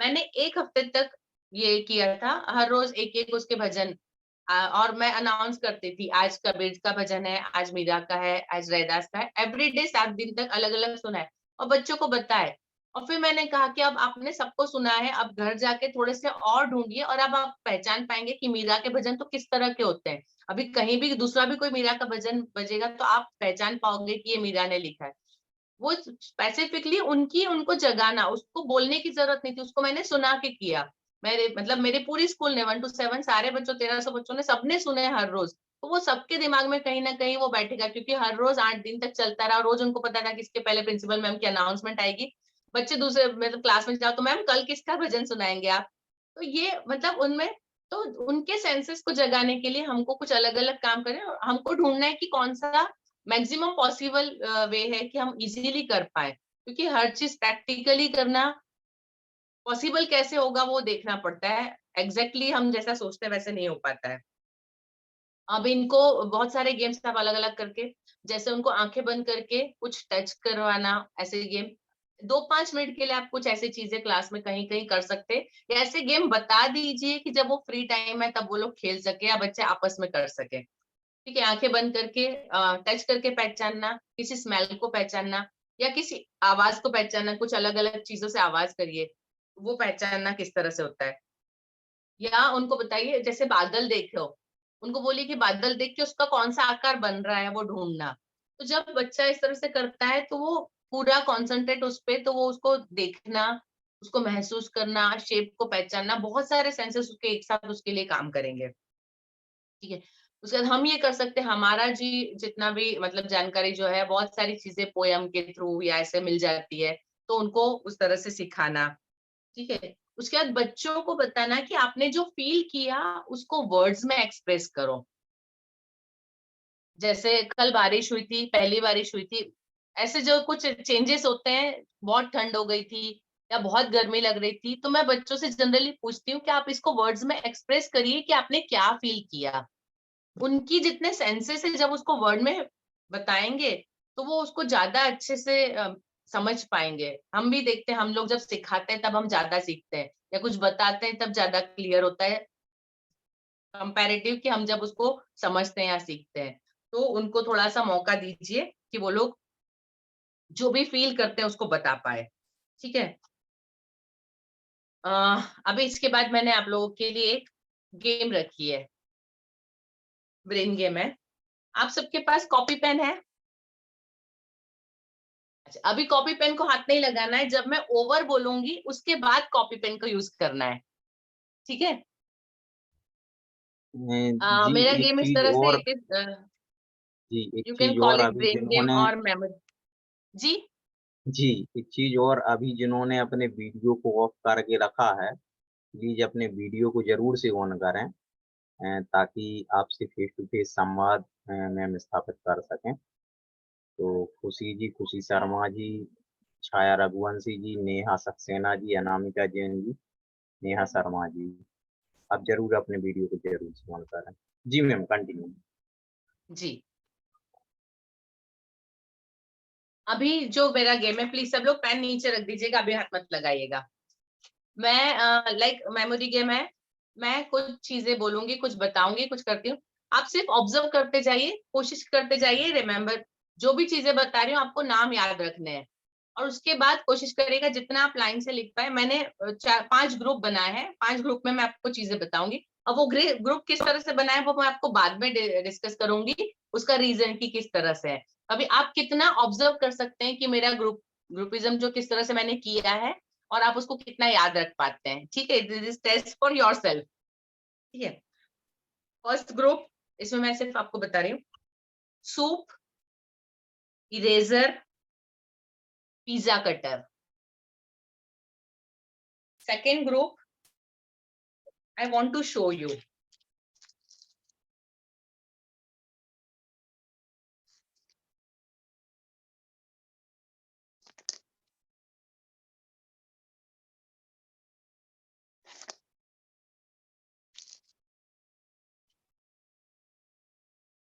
मैंने 1 हफ्ते तक ये किया था, हर रोज एक एक उसके भजन, और मैं अनाउंस करती थी, आज कबीर का भजन है, आज मीरा का है, आज रैदास का है, एवरीडे 7 दिन तक अलग अलग सुना है, और बच्चों को बताए। और फिर मैंने कहा कि अब आपने सबको सुना है, अब घर जाके थोड़े से और ढूंढिए, और अब आप पहचान पाएंगे कि मीरा के भजन तो किस तरह के होते हैं। अभी कहीं भी दूसरा भी कोई मीरा का भजन बजेगा तो आप पहचान पाओगे कि ये मीरा ने लिखा है। वो स्पेसिफिकली उनकी, उनको जगाना, उसको बोलने की जरूरत नहीं थी, उसको मैंने सुना के किया। मेरे मतलब मेरे पूरी स्कूल ने 1 to 7 सारे बच्चों, 1300 बच्चों ने, सबने सुने हर रोज। तो वो सबके दिमाग में कहीं ना कहीं वो बैठेगा, क्योंकि हर रोज 8 दिन तक चलता रहा। रोज उनको पता था कि इसके पहले प्रिंसिपल मैम की अनाउंसमेंट आएगी, बच्चे दूसरे मतलब क्लास में जाओ तो मैम कल किसका भजन सुनाएंगे आप। तो ये मतलब उनमें, तो उनके सेंसेस को जगाने के लिए हमको कुछ अलग अलग काम करें, और हमको ढूंढना है कि कौन सा मैक्सिमम पॉसिबल वे है कि हम इजीली कर पाए, क्योंकि हर चीज प्रैक्टिकली करना पॉसिबल कैसे होगा वो देखना पड़ता है। एग्जैक्टली हम जैसा सोचते हैं वैसे नहीं हो पाता है। अब इनको बहुत सारे गेम्स आप अलग अलग करके, जैसे उनको आंखें बंद करके कुछ टच करवाना, ऐसे गेम 2-5 मिनट के लिए आप कुछ ऐसी चीजें क्लास में कहीं कहीं कर सकते हैं, या ऐसे गेम बता दीजिए कि जब वो फ्री टाइम है तब वो लोग खेल सके या बच्चे आपस में कर सके। ठीक है, आंखें बंद करके टच करके पहचानना, किसी स्मेल को पहचानना, या किसी आवाज को पहचानना, कुछ अलग अलग चीजों से आवाज करिए। वो पहचानना किस तरह से होता है। या उनको बताइए, जैसे बादल देखो, उनको बोलिए कि बादल देख के उसका कौन सा आकार बन रहा है वो ढूंढना। तो जब बच्चा इस तरह से करता है तो वो पूरा कॉन्सेंट्रेट उस पे, तो वो उसको देखना, उसको महसूस करना, शेप को पहचानना, बहुत सारे सेंसेस उसके एक साथ उसके लिए काम करेंगे। ठीक है। उसके बाद हम ये कर सकते हैं, हमारा जी जितना भी मतलब जानकारी जो है, बहुत सारी चीजें पोयम के थ्रू या ऐसे मिल जाती है, तो उनको उस तरह से सिखाना। ठीक है। उसके बाद बच्चों को बताना कि आपने जो फील किया उसको वर्ड्स में एक्सप्रेस करो। जैसे कल बारिश हुई थी, पहली बारिश हुई थी, ऐसे जो कुछ चेंजेस होते हैं, बहुत ठंड हो गई थी या बहुत गर्मी लग रही थी, तो मैं बच्चों से जनरली पूछती हूँ कि आप इसको वर्ड्स में एक्सप्रेस करिए कि आपने क्या फील किया। उनकी जितने सेंसेस है, जब उसको वर्ड में बताएंगे तो वो उसको ज्यादा अच्छे से समझ पाएंगे। हम भी देखते हैं, हम लोग जब सिखाते हैं तब हम ज्यादा सीखते हैं, या कुछ बताते हैं तब ज्यादा क्लियर होता है कंपैरेटिव कि हम जब उसको समझते हैं या सीखते हैं। तो उनको थोड़ा सा मौका दीजिए कि वो लोग जो भी फील करते हैं उसको बता पाए। ठीक है। अभी इसके बाद मैंने आप लोगों के लिए एक गेम रखी है, ब्रेन गेम है। आप सबके पास कॉपी पेन है? अच्छा, अभी कॉपी पेन को हाथ नहीं लगाना है, जब मैं ओवर बोलूंगी उसके बाद कॉपी पेन को यूज करना है। ठीक है। जी मेरा एक गेम इस चीज तरह से, और, इट इज, जी एक यू कैन चीज कॉल और इट अभी ब्रेन गेम जिन्होंने, और मेमोरी। जी। जी एक चीज और अभी जिन्होंने अपने वीडियो को ऑफ करके रखा है, प्लीज अपने वीडियो को जरूर से ऑन करें, ताकि आपसे फेस टू फेस संवाद मैम स्थापित कर सकें। तो खुशी जी, खुशी शर्मा जी, छाया रघुवंशी जी, नेहा सक्सेना जी, अनामिका जैन जी, नेहा शर्मा जी, आप जरूर अपने वीडियो को जरूर से ऑन करें। जी मैम कंटिन्यू। जी। अभी जो मेरा गेम है, प्लीज सब लोग पेन नीचे रख दीजिएगा, अभी हाथ मत लगाइएगा। मैं लाइक मेमोरी गेम है, मैं कुछ चीजें बोलूंगी, कुछ बताऊंगी, कुछ करती हूँ। आप सिर्फ ऑब्जर्व करते जाइए, कोशिश करते जाइए, रिमेम्बर जो भी चीजें बता रही हूँ आपको नाम याद रखने हैं। और उसके बाद कोशिश करिएगा जितना आप लाइन से लिख पाए। मैंने 5 ग्रुप बनाए हैं, 5 ग्रुप में मैं आपको चीजें बताऊंगी। अब वो ग्रुप किस तरह से बनाए वो मैं आपको बाद में डिस्कस करूंगी, उसका रीजन की किस तरह से है। अभी आप कितना ऑब्जर्व कर सकते हैं कि मेरा ग्रुपिज्म जो किस तरह से मैंने किया है, और आप उसको कितना याद रख पाते हैं। ठीक है, this is test for yourself. ठीक है। फर्स्ट ग्रुप, इसमें मैं सिर्फ आपको बता रही हूँ, soup, eraser, pizza cutter. Second group, I want to show you,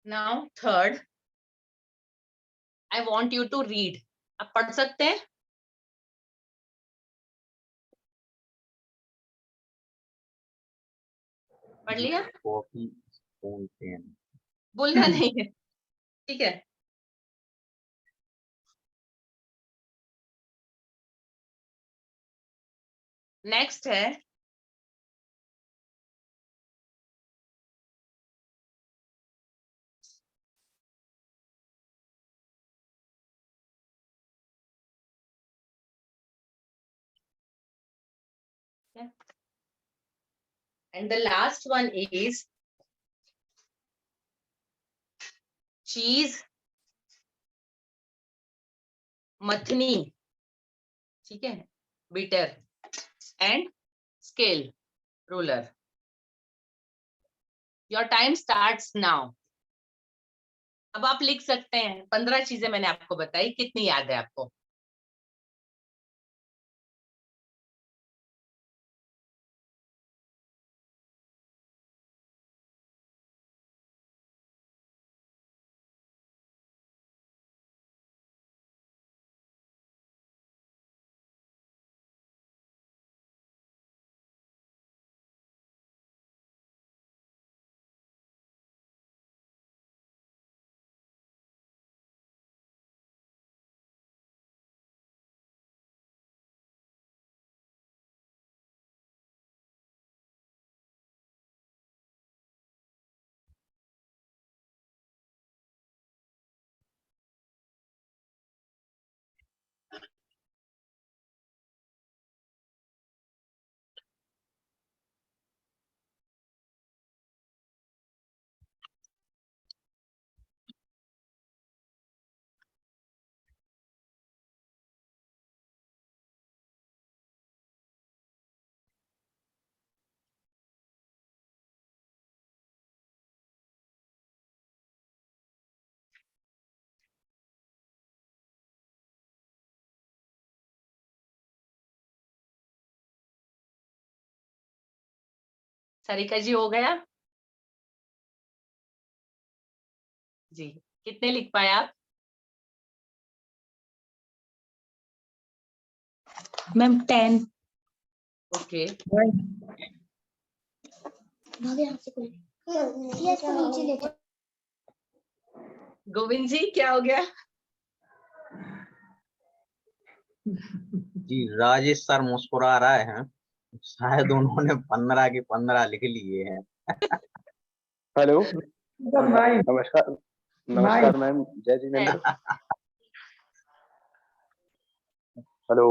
now third, I want you to read. आप पढ़ सकते हैं? पढ़ जी लिया? Coffee spoon pen. बोलना नहीं है। ठीक है। नेक्स्ट है and the last one is cheese, मथनी, ठीक है, beater and scale, ruler. Your time starts now. अब आप लिख सकते हैं, 15 चीजें मैंने आपको बताई, कितनी याद है आपको? सारिका जी हो गया जी? कितने लिख पाए आप? मैम 10। ओके, गोविंद जी क्या हो गया? जी राजेश सर मुस्कुरा रहे हैं, शायद उन्होंने 15 के 15 लिख लिए हैं। हेलो नमस्कार नमस्कार मैम, जय जिनेन्द्र। हेलो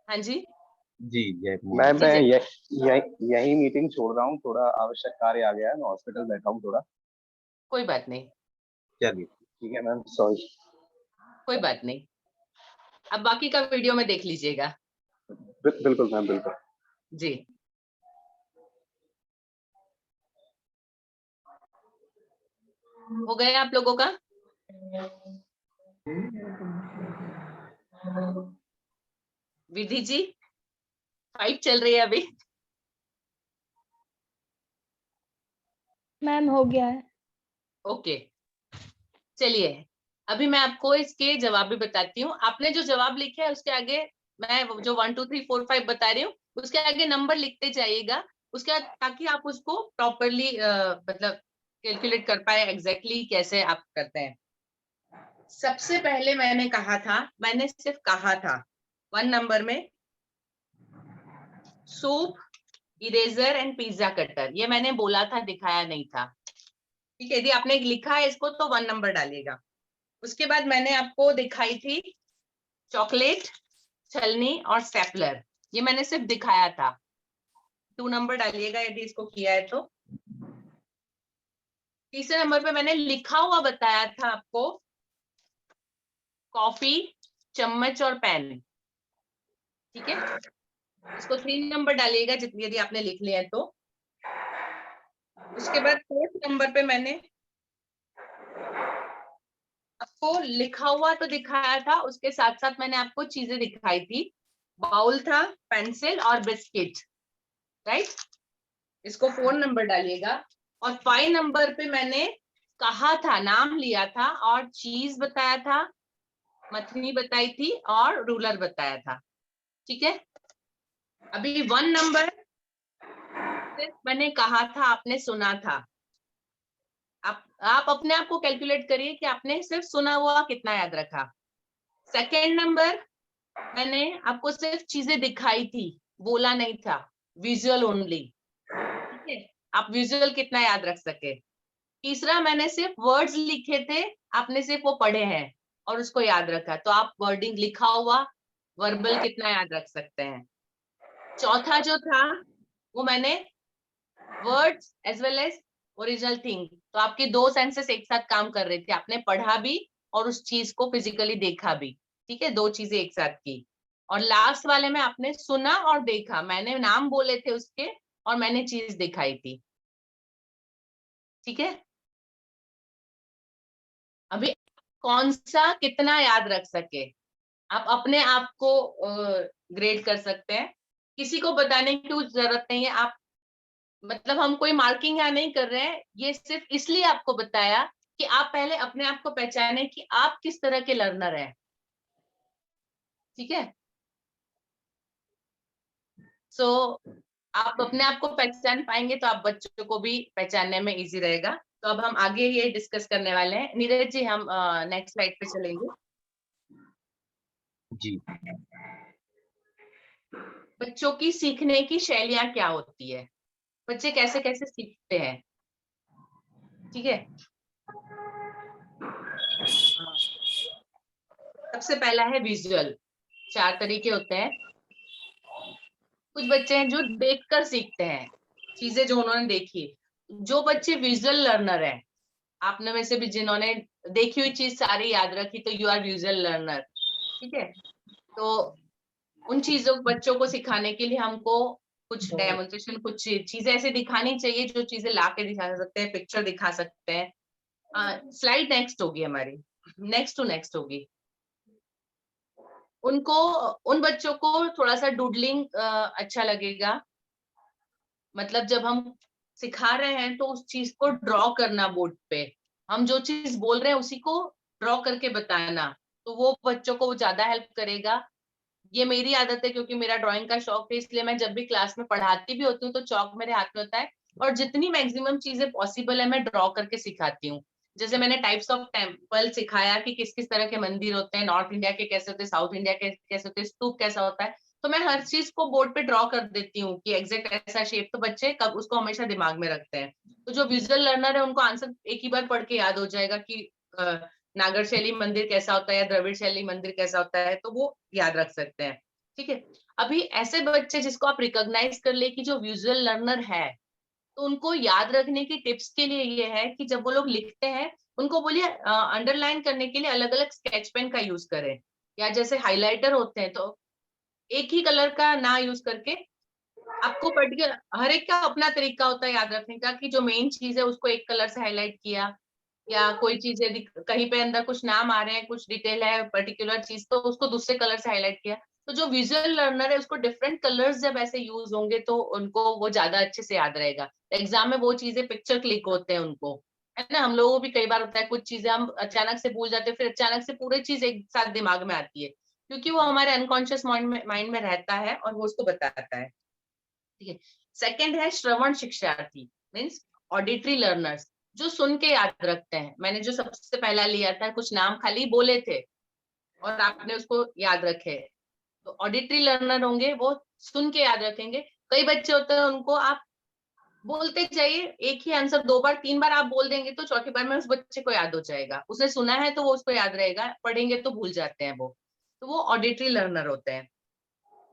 हाँ जी जी जय मैम, कुमार। मैं जी, यही मीटिंग छोड़ रहा हूँ, थोड़ा आवश्यक कार्य आ गया है, मैं हॉस्पिटल बैठा हूँ थोड़ा। कोई बात नहीं, चलिए ठीक है मैम, सॉरी। कोई बात नहीं। अब बाकी का वीडियो में देख लीजिएगा। बिल्कुल मैम, बिल्कुल। जी, हो गया आप लोगों का? विधि जी फाइट चल रही है अभी? मैम हो गया है। ओके, चलिए अभी मैं आपको इसके जवाब भी बताती हूँ। आपने जो जवाब लिखे है उसके आगे मैं जो 1 2 3 4 5 बता रही हूँ उसके आगे नंबर लिखते जाइएगा, उसके बाद ताकि आप उसको प्रॉपरली मतलब कैलकुलेट कर पाए एग्जैक्टली कैसे आप करते हैं। सबसे पहले मैंने कहा था, मैंने सिर्फ कहा था 1 नंबर में soup, eraser and pizza cutter, ये मैंने बोला था, दिखाया नहीं था। ठीक है, यदि आपने लिखा है इसको तो 1 नंबर डालिएगा। उसके बाद मैंने आपको दिखाई थी चॉकलेट, छलनी और स्टेपलर, ये मैंने सिर्फ दिखाया था। 2 नंबर डालिएगा यदि इसको किया है तो। तीसरे नंबर पे मैंने लिखा हुआ बताया था आपको कॉफी, चम्मच और पेन। ठीक है, इसको 3 नंबर डालिएगा जितनी यदि आपने लिख लिया है तो। उसके बाद 4th नंबर पे मैंने आपको लिखा हुआ तो दिखाया था, उसके साथ साथ मैंने आपको चीजें दिखाई थी। बाउल था, पेंसिल और बिस्किट, राइट? इसको 4 नंबर डालिएगा। और 5 नंबर पे मैंने कहा था, नाम लिया था और चीज बताया था, मथनी बताई थी और रूलर बताया था। ठीक है, अभी 1 नंबर सिर्फ मैंने कहा था, आपने सुना था। आप अपने आप को कैलकुलेट करिए कि आपने सिर्फ सुना हुआ कितना याद रखा। सेकेंड नंबर मैंने आपको सिर्फ चीजें दिखाई थी, बोला नहीं था, विजुअल ओनली। ठीक है, आप विजुअल कितना याद रख सके। तीसरा मैंने सिर्फ वर्ड्स लिखे थे, आपने सिर्फ वो पढ़े हैं और उसको याद रखा, तो आप वर्डिंग लिखा हुआ वर्बल कितना याद रख सकते हैं। चौथा जो था वो मैंने words as well as original thing, तो आपके 2 सेंसेस एक साथ काम कर रहे थे, आपने पढ़ा भी और उस चीज को फिजिकली देखा भी। ठीक है, 2 चीजें एक साथ की। और लास्ट वाले में आपने सुना और देखा, मैंने नाम बोले थे उसके और मैंने चीज दिखाई थी। ठीक है, अभी कौन सा कितना याद रख सके आप अपने आप को ग्रेड कर सकते हैं, किसी को बताने की जरूरत नहीं है। आप मतलब हम कोई मार्किंग यहाँ नहीं कर रहे हैं, ये सिर्फ इसलिए आपको बताया कि आप पहले अपने आप को पहचाने कि आप किस तरह के लर्नर हैं। ठीक है, सो आप अपने आप को पहचान पाएंगे तो आप बच्चों को भी पहचानने में इजी रहेगा। तो अब हम आगे ये डिस्कस करने वाले हैं। नीरज जी हम नेक्स्ट स्लाइड पे चलेंगे। जी बच्चों की सीखने की शैलियां क्या होती है, बच्चे कैसे कैसे सीखते हैं। ठीक है, सबसे पहला है विजुअल। 4 तरीके होते हैं। कुछ बच्चे हैं जो देखकर सीखते हैं, चीजें जो उन्होंने देखी। जो बच्चे विजुअल लर्नर हैं, आपने में से भी जिन्होंने देखी हुई चीज सारी याद रखी, तो यू आर विजुअल लर्नर। ठीक है, तो उन चीजों बच्चों को सिखाने के लिए हमको कुछ डेमोन्स्ट्रेशन, कुछ चीजें ऐसे दिखानी चाहिए जो चीजें ला के दिखा सकते हैं, पिक्चर दिखा सकते हैं। स्लाइड नेक्स्ट होगी हमारी, नेक्स्ट टू नेक्स्ट होगी। उनको, उन बच्चों को थोड़ा सा डूडलिंग अच्छा लगेगा, मतलब जब हम सिखा रहे हैं तो उस चीज को ड्रॉ करना बोर्ड पे, हम जो चीज बोल रहे हैं उसी को ड्रॉ करके बताना, तो वो बच्चों को ज्यादा हेल्प करेगा। ये मेरी आदत है क्योंकि मेरा ड्राइंग का शौक है, इसलिए मैं जब भी क्लास में पढ़ाती भी होती हूँ तो चौक मेरे हाथ में होता है, और जितनी मैक्सिमम चीजें पॉसिबल है मैं ड्रॉ करके सिखाती हूँ। जैसे मैंने टाइप्स ऑफ टेम्पल सिखाया कि किस किस तरह के मंदिर होते हैं, नॉर्थ इंडिया के कैसे होते हैं, साउथ इंडिया के कैसे होते हैं, स्तूप कैसा होता है, तो मैं हर चीज को बोर्ड पे ड्रॉ कर देती हूँ कि एग्जैक्ट ऐसा शेप, तो बच्चे कब उसको हमेशा दिमाग में रखते हैं। तो जो विजुअल लर्नर है उनको आंसर एक ही बार पढ़ के याद हो जाएगा कि नागर शैली मंदिर कैसा होता है या द्रविड़ शैली मंदिर कैसा होता है, तो वो याद रख सकते हैं। ठीक है। अभी ऐसे बच्चे जिसको आप रिकॉग्नाइज कर ले कि जो विजुअल लर्नर है, तो उनको याद रखने की टिप्स के लिए ये है कि जब वो लोग लिखते हैं उनको बोलिए अंडरलाइन करने के लिए अलग अलग स्केच पेन का यूज करें, या जैसे हाइलाइटर होते हैं तो एक ही कलर का ना यूज करके, आपको पर्टिकुलर हर एक का अपना तरीका होता है याद रखने का, कि जो मेन चीज है उसको एक कलर से हाईलाइट किया, या कोई चीज यदि कहीं पे अंदर कुछ नाम आ रहे हैं, कुछ डिटेल है पर्टिकुलर चीज, तो उसको दूसरे कलर से हाईलाइट किया। तो जो विजुअल लर्नर है उसको डिफरेंट कलर्स जब ऐसे यूज होंगे तो उनको वो ज्यादा अच्छे से याद रहेगा। एग्जाम में वो चीजें पिक्चर क्लिक होते हैं उनको, है ना। हम लोगों को भी कई बार होता है कुछ चीजें हम अचानक से भूल जाते हैं, फिर अचानक से पूरी चीज एक साथ दिमाग में आती है, क्योंकि वो हमारे अनकॉन्शियस माइंड में रहता है और वो उसको बताता है। ठीक है। सेकंड है श्रवण शिक्षार्थी, मीन्स ऑडिटरी लर्नर्स, जो सुन के याद रखते हैं। मैंने जो सबसे पहला लिया था, कुछ नाम खाली बोले थे और आपने उसको याद रखे, तो ऑडिटरी लर्नर होंगे, वो सुन के याद रखेंगे। कई बच्चे होते हैं उनको आप बोलते जाइए, एक ही आंसर 2 बार 3 बार आप बोल देंगे तो चौथी बार में उस बच्चे को याद हो जाएगा, उसने सुना है तो वो उसको याद रहेगा, पढ़ेंगे तो भूल जाते हैं वो, तो वो ऑडिटरी लर्नर होते हैं।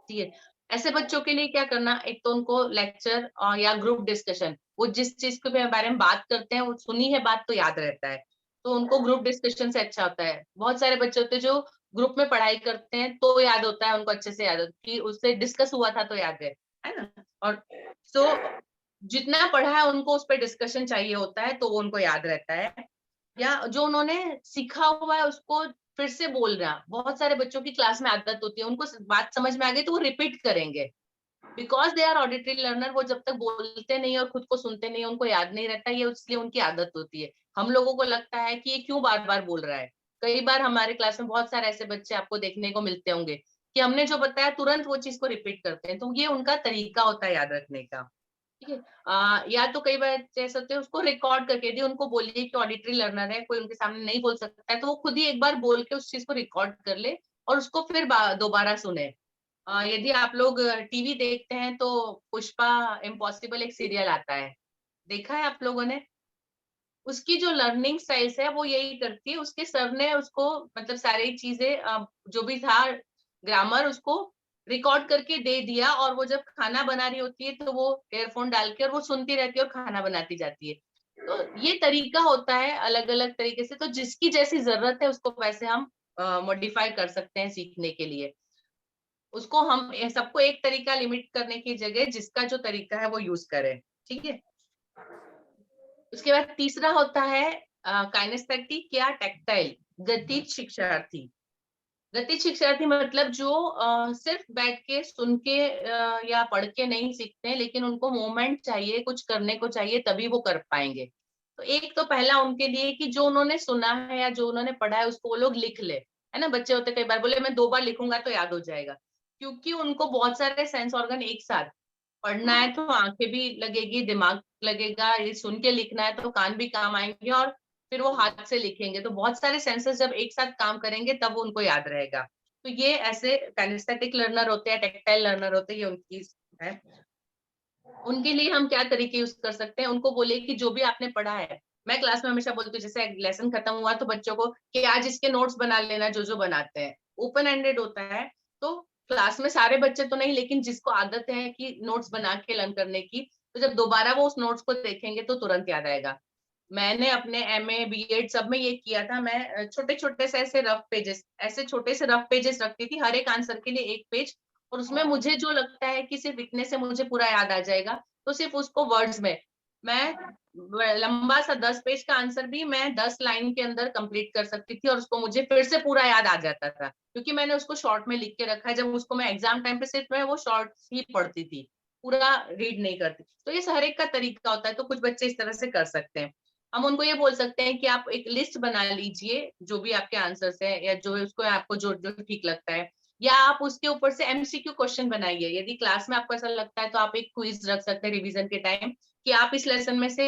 ठीक है। ऐसे बच्चों के लिए क्या करना, एक तो उनको लेक्चर या ग्रुप डिस्कशन, वो जिस चीज के बारे में बात करते हैं वो सुनी है बात तो याद रहता है, तो उनको ग्रुप डिस्कशन से अच्छा होता है। बहुत सारे बच्चे होते हैं जो ग्रुप में पढ़ाई करते हैं तो याद होता है उनको, अच्छे से याद होता है कि उससे डिस्कस हुआ था तो याद है ना। और सो जितना पढ़ा है उनको उस पर डिस्कशन चाहिए होता है तो वो उनको याद रहता है। या जो उन्होंने सीखा हुआ है उसको फिर से बोल रहा, बहुत सारे बच्चों की क्लास में आदत होती है, उनको बात समझ में आ गई तो वो रिपीट करेंगे, because they are auditory learner. वो जब तक बोलते नहीं और खुद को सुनते नहीं उनको याद नहीं रहता, ये इसलिए उनकी आदत होती है। हम लोगों को लगता है कि ये क्यों बार बार बोल रहा है। कई बार हमारे क्लास में बहुत सारे ऐसे बच्चे आपको देखने को मिलते होंगे कि हमने जो बताया तुरंत वो चीज को रिपीट करते हैं, तो ये उनका तरीका होता है याद रखने का। ठीक है। या तो कई बार जैसे होते हैं उसको रिकॉर्ड करके, यदि उनको बोलिए कि ऑडिटरी लर्नर है, कोई उनके सामने नहीं बोल सकता है, तो वो खुद ही एक बार बोल के उस चीज को रिकॉर्ड कर ले और उसको फिर दोबारा सुने। यदि आप लोग टीवी देखते हैं तो पुष्पा इम्पॉसिबल एक सीरियल आता है, देखा है आप लोगों ने। उसकी जो लर्निंग स्टाइल्स है वो यही करती है, उसके सर ने उसको मतलब सारी चीजें जो भी था ग्रामर उसको रिकॉर्ड करके दे दिया, और वो जब खाना बना रही होती है तो वो एयरफोन डाल के और वो सुनती रहती है और खाना बनाती जाती है। तो ये तरीका होता है अलग अलग तरीके से, तो जिसकी जैसी जरूरत है उसको वैसे हम मॉडिफाई कर सकते हैं सीखने के लिए। उसको हम सबको एक तरीका लिमिट करने की जगह जिसका जो तरीका है वो यूज करें। ठीक है। उसके बाद तीसरा होता है काइनेस्थेटिक या टैक्टाइल, गतिज शिक्षार्थी। गतिज शिक्षार्थी मतलब जो सिर्फ बैठ के सुन के या पढ़ के नहीं सीखते, लेकिन उनको मूवमेंट चाहिए, कुछ करने को चाहिए तभी वो कर पाएंगे। तो एक तो पहला उनके लिए कि जो उन्होंने सुना है या जो उन्होंने पढ़ा है उसको वो लोग लिख ले, है ना। बच्चे होते कई बार बोले मैं 2 बार लिखूंगा तो याद हो जाएगा, क्योंकि उनको बहुत सारे सेंस ऑर्गन एक साथ पढ़ना है तो आंखें भी लगेगी, दिमाग लगेगा, ये सुन के लिखना है तो कान भी काम आएंगे, और फिर वो हाथ से लिखेंगे, तो बहुत सारे सेंसेस जब एक साथ काम करेंगे तब वो उनको याद रहेगा। तो ये ऐसे काइनेस्थेटिक लर्नर होते हैं, टैक्टाइल लर्नर होते हैं, ये उनकी है। उनके लिए हम क्या तरीके यूज कर सकते हैं, उनको बोले कि जो भी आपने पढ़ा है, मैं क्लास में हमेशा बोलती हूँ जैसे लेसन खत्म हुआ तो बच्चों को कि आज इसके नोट्स बना लेना, जो जो बनाते हैं ओपन एंडेड होता है। तो क्लास में सारे बच्चे तो नहीं, लेकिन जिसको आदत है कि नोट्स बना के लर्न करने की, तो जब दोबारा वो उस नोट्स को देखेंगे तो तुरंत याद आएगा। मैंने अपने एमए बीएड सब में ये किया था, मैं छोटे छोटे से ऐसे रफ पेजेस, ऐसे छोटे से रफ पेजेस रखती थी, हर एक आंसर के लिए एक पेज, और उसमें मुझे जो लगता है कि सिर्फ इतने से मुझे पूरा याद आ जाएगा, तो सिर्फ उसको वर्ड्स में मैं लंबा सा 10 पेज का आंसर भी मैं 10 लाइन के अंदर कंप्लीट कर सकती थी, और उसको मुझे फिर से पूरा याद आ जाता था, क्योंकि मैंने उसको शॉर्ट में लिख के रखा है। जब उसको मैं एग्जाम टाइम पे सिर्फ मैं वो शॉर्ट ही पढ़ती थी, पूरा रीड नहीं करते। तो ये हर एक का तरीका होता है, तो कुछ बच्चे इस तरह से कर सकते हैं। हम उनको ये बोल सकते हैं कि आप एक लिस्ट बना लीजिए जो भी आपके आंसर्स है या जो उसको आपको जो जो ठीक लगता है, या आप उसके ऊपर से एमसीक्यू क्वेश्चन बनाइए। यदि क्लास में आपको ऐसा लगता है तो आप एक क्विज रख सकते हैं रिवीजन के टाइम कि आप इस लेसन में से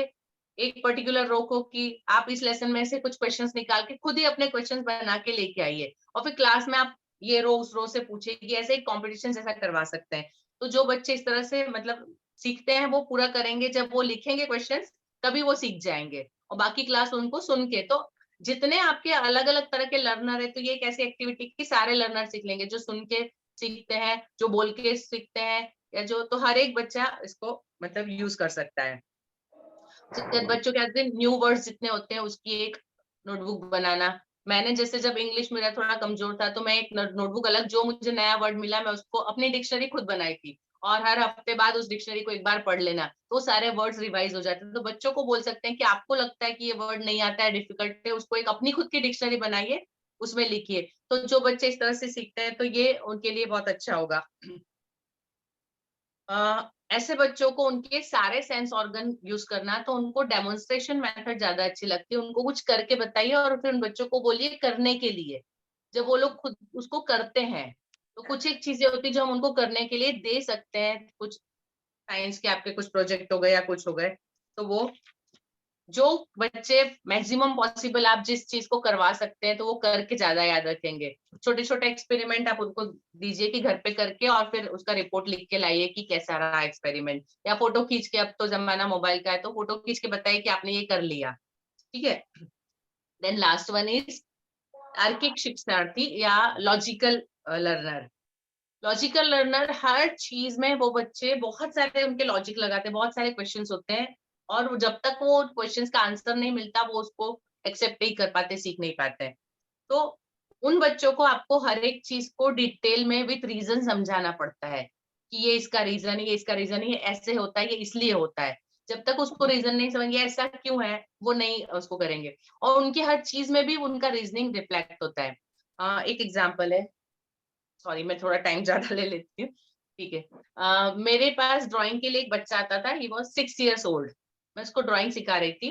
एक पर्टिकुलर रो को कि आप इस लेसन में से कुछ क्वेश्चंस निकाल के खुद ही अपने क्वेश्चंस बना के लेके आइए, और फिर क्लास में आप ये रो उस रो से पूछिए। ऐसे एक कॉम्पिटिशन जैसा करवा सकते हैं। तो जो बच्चे इस तरह से मतलब सीखते हैं वो पूरा करेंगे, जब वो लिखेंगे क्वेश्चंस तभी वो सीख जाएंगे, और बाकी क्लास उनको सुन के। तो जितने आपके अलग अलग तरह के लर्नर है, तो ये एक ऐसी एक्टिविटी की सारे लर्नर सीख लेंगे, जो सुन के सीखते हैं, जो बोल के सीखते हैं, या जो, तो हर एक बच्चा इसको मतलब यूज कर सकता है। बच्चों के न्यू वर्ड्स जितने होते हैं उसकी एक नोटबुक बनाना। मैंने जैसे जब इंग्लिश मेरा थोड़ा कमजोर था तो मैं एक नोटबुक अलग, जो मुझे नया वर्ड मिला मैं उसको अपनी डिक्शनरी खुद बनाई थी, और हर हफ्ते बाद उस डिक्शनरी को एक बार पढ़ लेना, तो सारे वर्ड्स रिवाइज हो जाते हैं। तो बच्चों को बोल सकते हैं कि आपको लगता है कि ये वर्ड नहीं आता है, डिफिकल्ट है, उसको एक अपनी खुद की डिक्शनरी बनाइए, उसमें लिखिए। तो जो बच्चे इस तरह से सीखते हैं तो ये उनके लिए बहुत अच्छा होगा। ऐसे बच्चों को उनके सारे सेंस ऑर्गन यूज करना, तो उनको डेमोन्स्ट्रेशन मेथड ज्यादा अच्छी लगती है। उनको कुछ करके बताइए और फिर उन बच्चों को बोलिए करने के लिए। जब वो लोग खुद उसको करते हैं तो कुछ एक चीजें होती है जो हम उनको करने के लिए दे सकते हैं। कुछ साइंस के आपके कुछ प्रोजेक्ट हो गए या कुछ हो गए, तो वो जो बच्चे मैक्सिमम पॉसिबल आप जिस चीज को करवा सकते हैं तो वो करके ज्यादा याद रखेंगे। छोटे छोटे एक्सपेरिमेंट आप उनको दीजिए कि घर पे करके, और फिर उसका रिपोर्ट लिख के लाइए कि कैसा रहा एक्सपेरिमेंट, या फोटो खींच के, अब तो जमाना मोबाइल का है तो फोटो खींच के बताइए कि आपने ये कर लिया। ठीक है। देन लास्ट वन इज तार्किक शिक्षार्थी या लॉजिकल लर्नर। लॉजिकल लर्नर, हर चीज में वो बच्चे बहुत सारे उनके लॉजिक लगाते हैं, बहुत सारे क्वेश्चंस होते हैं, और जब तक वो क्वेश्चंस का आंसर नहीं मिलता वो उसको एक्सेप्ट नहीं कर पाते, सीख नहीं पाते हैं। तो उन बच्चों को आपको हर एक चीज को डिटेल में विथ रीजन समझाना पड़ता है कि ये इसका रीजन है, ये इसका रीजन है, ये ऐसे होता है, ये इसलिए होता है। जब तक उसको रीजन नहीं समझ गया ऐसा क्यों है, वो नहीं उसको करेंगे। और उनकी हर चीज में भी उनका रीजनिंग रिफ्लेक्ट होता है। एक एग्जाम्पल है, सॉरी मैं थोड़ा टाइम ज्यादा ले लेती हूँ, ठीक है। मेरे पास ड्राइंग के लिए एक बच्चा आता था, ही वाज 6 years old। मैं उसको ड्राइंग सिखा रही थी।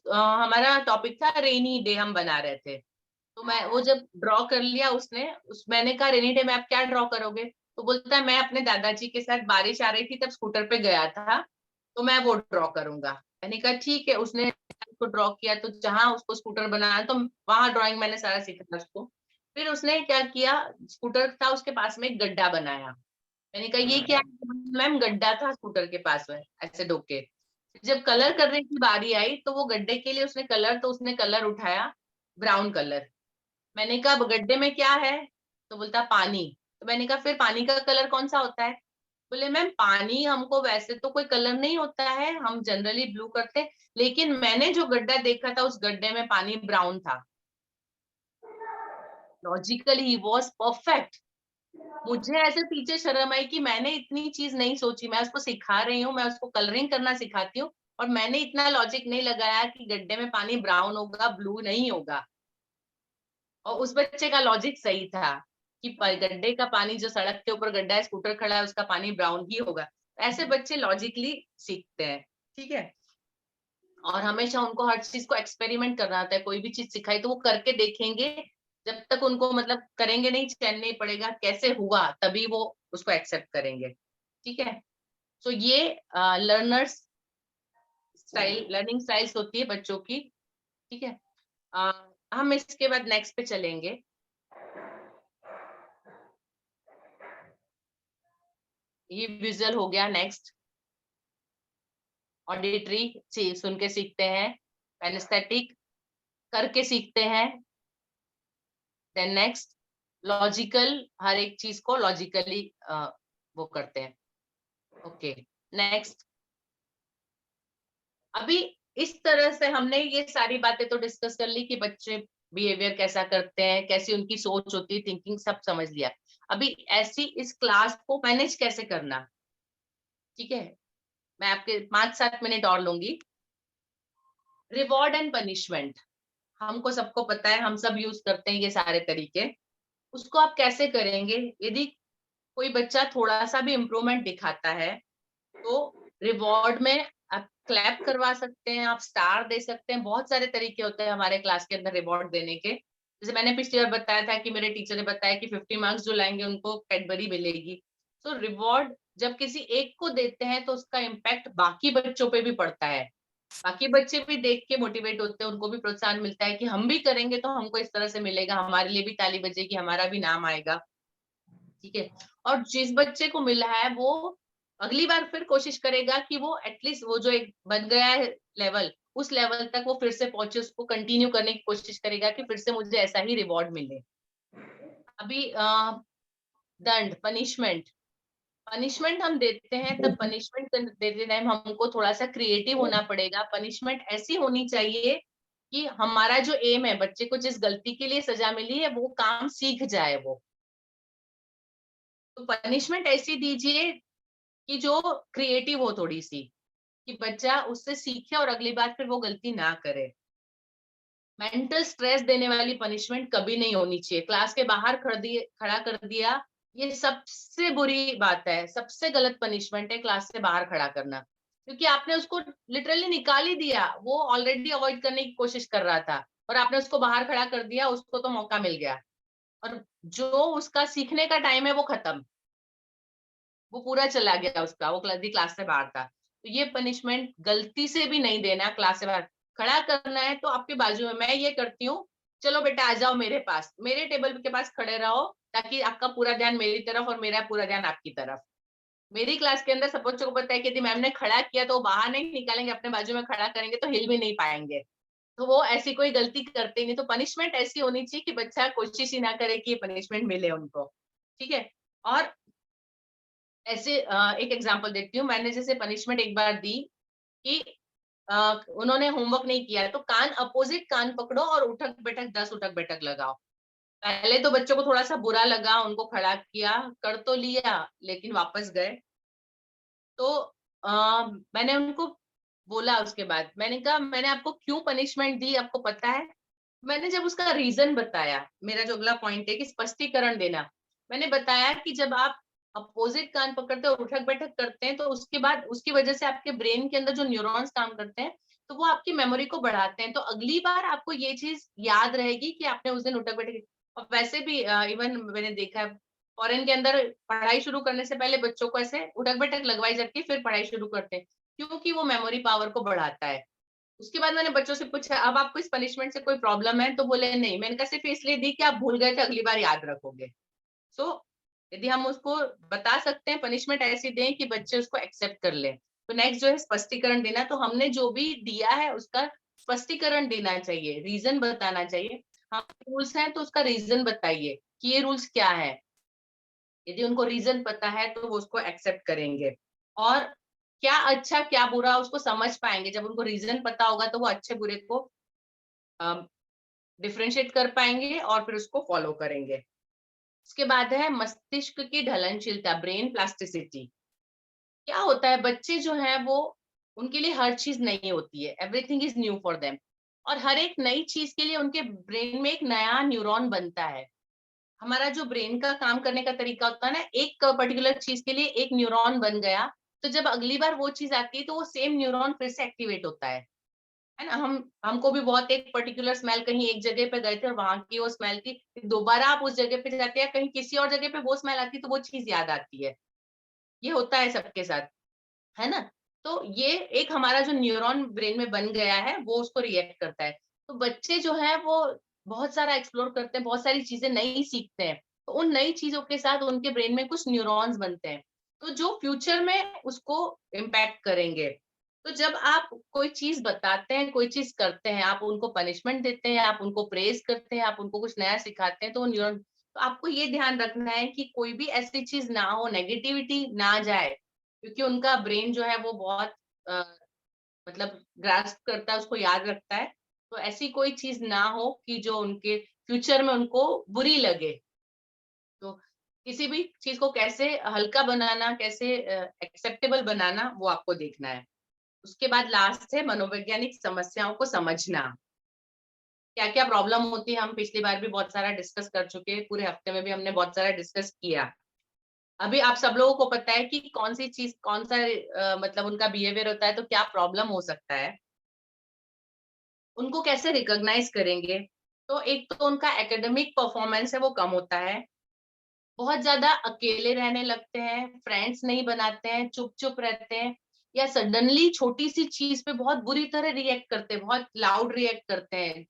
हमारा टॉपिक था रेनी डे, हम बना रहे थे। तो मैं वो जब ड्रॉ कर लिया उसने, मैंने कहा रेनी डे में आप क्या ड्रॉ करोगे? तो बोलता है मैं अपने दादाजी के साथ, बारिश आ रही थी तब स्कूटर पे गया था तो मैं वो ड्रॉ करूंगा। मैंने कहा ठीक है। उसने उसको ड्रॉ किया, तो जहां उसको स्कूटर बनाना तो वहां ड्राइंग मैंने सारा सीखा उसको। फिर उसने क्या किया, स्कूटर था उसके पास में एक गड्ढा बनाया। मैंने कहा ये क्या है? मैम गड्ढा था स्कूटर के पास में, ऐसे डोके। जब कलर करने की बारी आई तो वो गड्ढे के लिए उसने कलर, तो उसने कलर उठाया ब्राउन कलर। मैंने कहा अब गड्ढे में क्या है? तो बोलता पानी। तो मैंने कहा फिर पानी का कलर कौन सा होता है? बोले मैम पानी हमको वैसे तो कोई कलर नहीं होता है, हम जनरली ब्लू करते हैं, लेकिन मैंने जो गड्ढा देखा था उस गड्ढे में पानी ब्राउन था। Logically he was perfect. मुझे ऐसे पीछे शर्म आई कि मैंने इतनी चीज नहीं सोची। मैं उसको सिखा रही हूँ, मैं उसको कलरिंग करना सिखाती हूँ, और मैंने इतना लॉजिक नहीं लगाया कि गड्ढे में पानी ब्राउन होगा, ब्लू नहीं होगा। और उस बच्चे का लॉजिक सही था कि गड्ढे का पानी, जो सड़क के ऊपर गड्ढा है, स्कूटर खड़ा है, उसका पानी ब्राउन ही होगा। ऐसे बच्चे लॉजिकली सीखते हैं। ठीक है। और हमेशा उनको हर चीज को एक्सपेरिमेंट करना होता है। कोई भी चीज सिखाई तो वो करके देखेंगे, जब तक उनको मतलब करेंगे नहीं, चैन नहीं पड़ेगा कैसे हुआ, तभी वो उसको एक्सेप्ट करेंगे। ठीक है। तो ये लर्नर्स स्टाइल, लर्निंग स्टाइल्स होती है बच्चों की। ठीक है। हम इसके बाद नेक्स्ट पे चलेंगे। ये विजुअल हो गया। नेक्स्ट ऑडिटरी, सुन के सीखते हैं। एनेस्थेटिक, करके सीखते हैं। देन नेक्स्ट लॉजिकल, हर एक चीज को लॉजिकली वो करते हैं। ओके। नेक्स्ट, अभी इस तरह से हमने ये सारी बातें तो डिस्कस कर ली कि बच्चे बिहेवियर कैसा करते हैं, कैसी उनकी सोच होती है, थिंकिंग सब समझ लिया। अभी ऐसी इस क्लास को मैनेज कैसे करना। ठीक है। मैं आपके 5-7 मिनट और लूंगी। रिवॉर्ड एंड पनिशमेंट, हमको सबको पता है, हम सब यूज करते हैं ये सारे तरीके। उसको आप कैसे करेंगे? यदि कोई बच्चा थोड़ा सा भी इम्प्रूवमेंट दिखाता है तो रिवॉर्ड में आप क्लैप करवा सकते हैं, आप स्टार दे सकते हैं, बहुत सारे तरीके होते हैं हमारे क्लास के अंदर रिवॉर्ड देने के। जैसे मैंने पिछली बार बताया था कि मेरे टीचर ने बताया कि 50 मार्क्स जो लाएंगे उनको कैडबरी मिलेगी। तो रिवॉर्ड जब किसी एक को देते हैं तो उसका इम्पैक्ट बाकी बच्चों पे भी पड़ता है, बाकी बच्चे भी देख के मोटिवेट होते हैं, उनको भी प्रोत्साहन मिलता है कि हम भी करेंगे तो हमको इस तरह से मिलेगा, हमारे लिए भी ताली बजेगी, हमारा भी नाम आएगा। ठीक है। और जिस बच्चे को मिला है वो अगली बार फिर कोशिश करेगा कि वो एटलीस्ट वो जो एक बन गया है लेवल, उस लेवल तक वो फिर से पहुंचे, उसको कंटिन्यू करने की कोशिश करेगा कि फिर से मुझे ऐसा ही रिवॉर्ड मिले। अभी दंड, पनिशमेंट पनिशमेंट हम देते हैं, तब पनिशमेंट देते टाइम हमको थोड़ा सा क्रिएटिव होना पड़ेगा। पनिशमेंट ऐसी होनी चाहिए कि हमारा जो एम है, बच्चे को जिस गलती के लिए सजा मिली है वो काम सीख जाए वो। तो पनिशमेंट ऐसी दीजिए कि जो क्रिएटिव हो थोड़ी सी, कि बच्चा उससे सीखे और अगली बार फिर वो गलती ना करे। मेंटल स्ट्रेस देने वाली पनिशमेंट कभी नहीं होनी चाहिए। क्लास के बाहर खड़ा कर दिया, ये सबसे बुरी बात है, सबसे गलत पनिशमेंट है क्लास से बाहर खड़ा करना, क्योंकि आपने उसको लिटरली निकाल ही दिया। वो ऑलरेडी अवॉइड करने की कोशिश कर रहा था और आपने उसको बाहर खड़ा कर दिया, उसको तो मौका मिल गया और जो उसका सीखने का टाइम है वो खत्म, वो पूरा चला गया उसका, वो क्लास से बाहर था। तो ये पनिशमेंट गलती से भी नहीं देना। क्लास से बाहर खड़ा करना है तो आपके बाजू में मैं ये करती हूँ, चलो बेटा आ जाओ मेरे पास, मेरे टेबल के पास खड़े रहो, ताकि आपका पूरा ध्यान मेरी तरफ और मेरा पूरा ध्यान आपकी तरफ। मेरी क्लास के अंदर सब बच्चों को पता है कि यदि मैम ने खड़ा किया तो वो बाहर नहीं निकालेंगे, अपने बाजू में खड़ा करेंगे तो हिल भी नहीं पाएंगे। तो वो ऐसी कोई गलती करते ही नहीं। तो पनिशमेंट ऐसी होनी चाहिए कि बच्चा कोशिश ही ना करे कि पनिशमेंट मिले उनको। ठीक है। और ऐसे एक एग्जांपल देती हूँ। मैंने जैसे पनिशमेंट एक बार दी कि उन्होंने होमवर्क नहीं किया तो कान अपोजिट कान पकड़ो और उठक बैठक 10 उठक बैठक लगाओ। पहले तो बच्चों को थोड़ा सा बुरा लगा, उनको खड़ा किया, कर तो लिया लेकिन वापस गए। तो मैंने उनको बोला, उसके बाद मैंने कहा मैंने आपको क्यों पनिशमेंट दी आपको पता है? मैंने जब उसका रीजन बताया, मेरा जो अगला पॉइंट है कि स्पष्टीकरण देना, मैंने बताया कि जब आप अपोजिट कान पकड़ते और उठक बैठक करते हैं तो उसके बाद उसकी वजह से आपके ब्रेन के अंदर जो न्यूरॉन्स काम करते हैं तो वो आपकी मेमोरी को बढ़ाते हैं। तो अगली बार आपको ये चीज याद रहेगी कि आपने उस दिन उठक बैठक। और वैसे भी इवन मैंने देखा है फॉरेन के अंदर पढ़ाई शुरू करने से पहले बच्चों को ऐसे उठक बैठक लगवाई जाती है, फिर पढ़ाई शुरू करते हैं, क्योंकि वो मेमोरी पावर को बढ़ाता है। उसके बाद मैंने बच्चों से पूछा अब आपको इस पनिशमेंट से कोई प्रॉब्लम है? तो बोले नहीं। मैंने कहा सिर्फ इसलिए दी कि आप भूल गए थे, अगली बार याद रखोगे। सो यदि हम उसको बता सकते हैं पनिशमेंट ऐसी दें कि बच्चे उसको एक्सेप्ट कर ले। तो नेक्स्ट जो है स्पष्टीकरण देना। तो हमने जो भी दिया है उसका स्पष्टीकरण देना चाहिए, रीजन बताना चाहिए। हाँ रूल्स हैं तो उसका रीजन बताइए कि ये रूल्स क्या है। यदि उनको रीजन पता है तो वो उसको एक्सेप्ट करेंगे और क्या अच्छा क्या बुरा उसको समझ पाएंगे। जब उनको रीजन पता होगा तो वो अच्छे बुरे को डिफरेंशिएट कर पाएंगे और फिर उसको फॉलो करेंगे। उसके बाद है मस्तिष्क की ढलनशीलता, ब्रेन प्लास्टिसिटी। क्या होता है बच्चे जो हैं वो, उनके लिए हर चीज नई होती है, everything is new for them. और हर एक नई चीज के लिए उनके ब्रेन में एक नया न्यूरॉन बनता है। हमारा जो ब्रेन का काम करने का तरीका होता है ना, एक पर्टिकुलर चीज के लिए एक न्यूरॉन बन गया तो जब अगली बार वो चीज आती है तो वो सेम न्यूरॉन फिर से एक्टिवेट होता है ना। हमको भी बहुत एक पर्टिकुलर स्मेल, कहीं एक जगह पे गए थे और वहां की वो स्मेल थी, दोबारा आप उस जगह पे जाते हैं, कहीं किसी और जगह पे वो स्मेल आती है तो वो चीज याद आती है। ये होता है सबके साथ, है ना। तो ये एक हमारा जो न्यूरॉन ब्रेन में बन गया है वो उसको रिएक्ट करता है। तो बच्चे जो है वो बहुत सारा एक्सप्लोर करते हैं, बहुत सारी चीजें नई सीखते हैं, तो उन नई चीजों के साथ उनके ब्रेन में कुछ न्यूरॉन्स बनते हैं तो जो फ्यूचर में उसको इम्पैक्ट करेंगे। तो जब आप कोई चीज बताते हैं, कोई चीज करते हैं, आप उनको पनिशमेंट देते हैं, आप उनको प्रेज करते हैं, आप उनको कुछ नया सिखाते हैं, तो वो न्यूरॉन, तो आपको ये ध्यान रखना है कि कोई भी ऐसी चीज ना हो, नेगेटिविटी ना जाए, क्योंकि उनका ब्रेन जो है वो बहुत अ, मतलब ग्रास्प करता है, उसको याद रखता है। तो ऐसी कोई चीज ना हो कि जो उनके फ्यूचर में उनको बुरी लगे। तो किसी भी चीज को कैसे हल्का बनाना, कैसे एक्सेप्टेबल बनाना, वो आपको देखना है। उसके बाद लास्ट है मनोवैज्ञानिक समस्याओं को समझना। क्या क्या प्रॉब्लम होती है हम पिछली बार भी बहुत सारा डिस्कस कर चुके हैं, पूरे हफ्ते में भी हमने बहुत सारा डिस्कस किया। अभी आप सब लोगों को पता है कि कौन सी चीज, कौन सा मतलब उनका बिहेवियर होता है तो क्या प्रॉब्लम हो सकता है, उनको कैसे रिकॉग्नाइज करेंगे। तो एक तो उनका एकेडमिक परफॉर्मेंस है वो कम होता है, बहुत ज्यादा अकेले रहने लगते हैं, फ्रेंड्स नहीं बनाते हैं, चुप चुप रहते हैं, या सडनली छोटी सी चीज पे बहुत बुरी तरह रिएक्ट करते हैं, बहुत लाउड रिएक्ट करते हैं,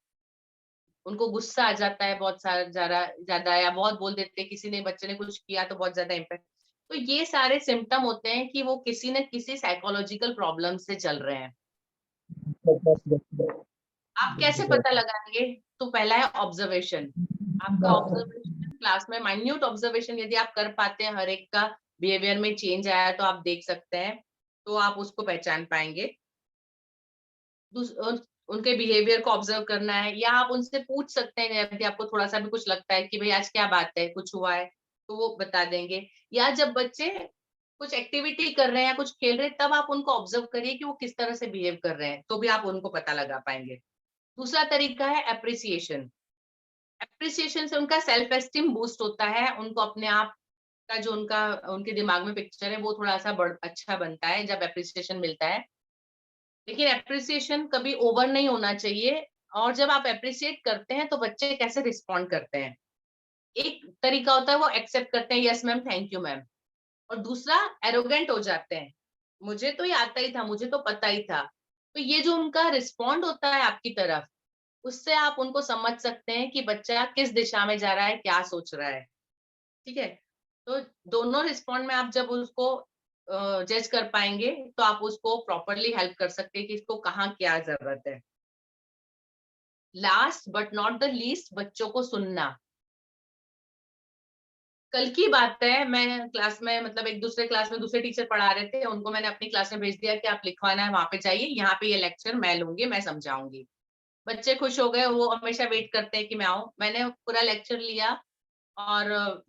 उनको गुस्सा आ जाता है बहुत सारा ज्यादा ज्यादा, या बहुत बोल देते हैं, किसी ने बच्चे ने कुछ किया तो बहुत ज्यादा इम्पैक्ट। तो ये सारे सिम्टम होते हैं कि वो किसी न किसी साइकोलॉजिकल प्रॉब्लम से चल रहे हैं। आप कैसे पता लगाएंगे? तो पहला है ऑब्जर्वेशन। आपका ऑब्जर्वेशन क्लास में माइन्यूट ऑब्जर्वेशन यदि आप कर पाते हैं, हर एक का बिहेवियर में चेंज आया तो आप देख सकते हैं, तो आप उसको पहचान पाएंगे। उनके बिहेवियर को ऑब्जर्व करना है, या आप उनसे पूछ सकते हैं यदि आपको थोड़ा सा भी कुछ लगता है कि भाई आज क्या बात है, कुछ हुआ है, तो वो बता देंगे। या जब बच्चे कुछ एक्टिविटी कर रहे हैं या कुछ खेल रहे हैं, तब आप उनको ऑब्जर्व करिए कि वो किस तरह से बिहेव कर रहे हैं, तो भी आप उनको पता लगा पाएंगे। दूसरा तरीका है एप्रिसिएशन। एप्रिसिएशन से उनका सेल्फ एस्टीम बूस्ट होता है, उनको अपने आप का जो उनका उनके दिमाग में पिक्चर है वो थोड़ा सा अच्छा बनता है जब एप्रिसिएशन मिलता है। लेकिन एप्रिसिएशन कभी ओवर नहीं होना चाहिए, और जब आप एप्रिसिएट करते हैं तो बच्चे कैसे रिस्पॉन्ड करते हैं। एक तरीका होता है वो एक्सेप्ट करते हैं, yes ma'am, thank you ma'am, और दूसरा एरोगेंट हो जाते हैं, मुझे तो ये आता ही था, मुझे तो पता ही था। तो ये जो उनका रिस्पॉन्ड होता है आपकी तरफ, उससे आप उनको समझ सकते हैं कि बच्चा किस दिशा में जा रहा है, क्या सोच रहा है। ठीक है, तो दोनों रिस्पॉन्ड में आप जब उसको जज कर पाएंगे तो आप उसको प्रॉपरली हेल्प कर सकते हैं कि इसको कहाँ क्या जरूरत है। Last but not the least, बच्चों को सुनना। कल की बात है, मैं क्लास में मतलब एक दूसरे क्लास में दूसरे टीचर पढ़ा रहे थे, उनको मैंने अपनी क्लास में भेज दिया कि आप लिखवाना है, वहां पे जाइए, यहाँ पे ये लेक्चर मैं लूंगी, मैं समझाऊंगी। बच्चे खुश हो गए, वो हमेशा वेट करते हैं कि मैं आऊं। मैंने पूरा लेक्चर लिया, और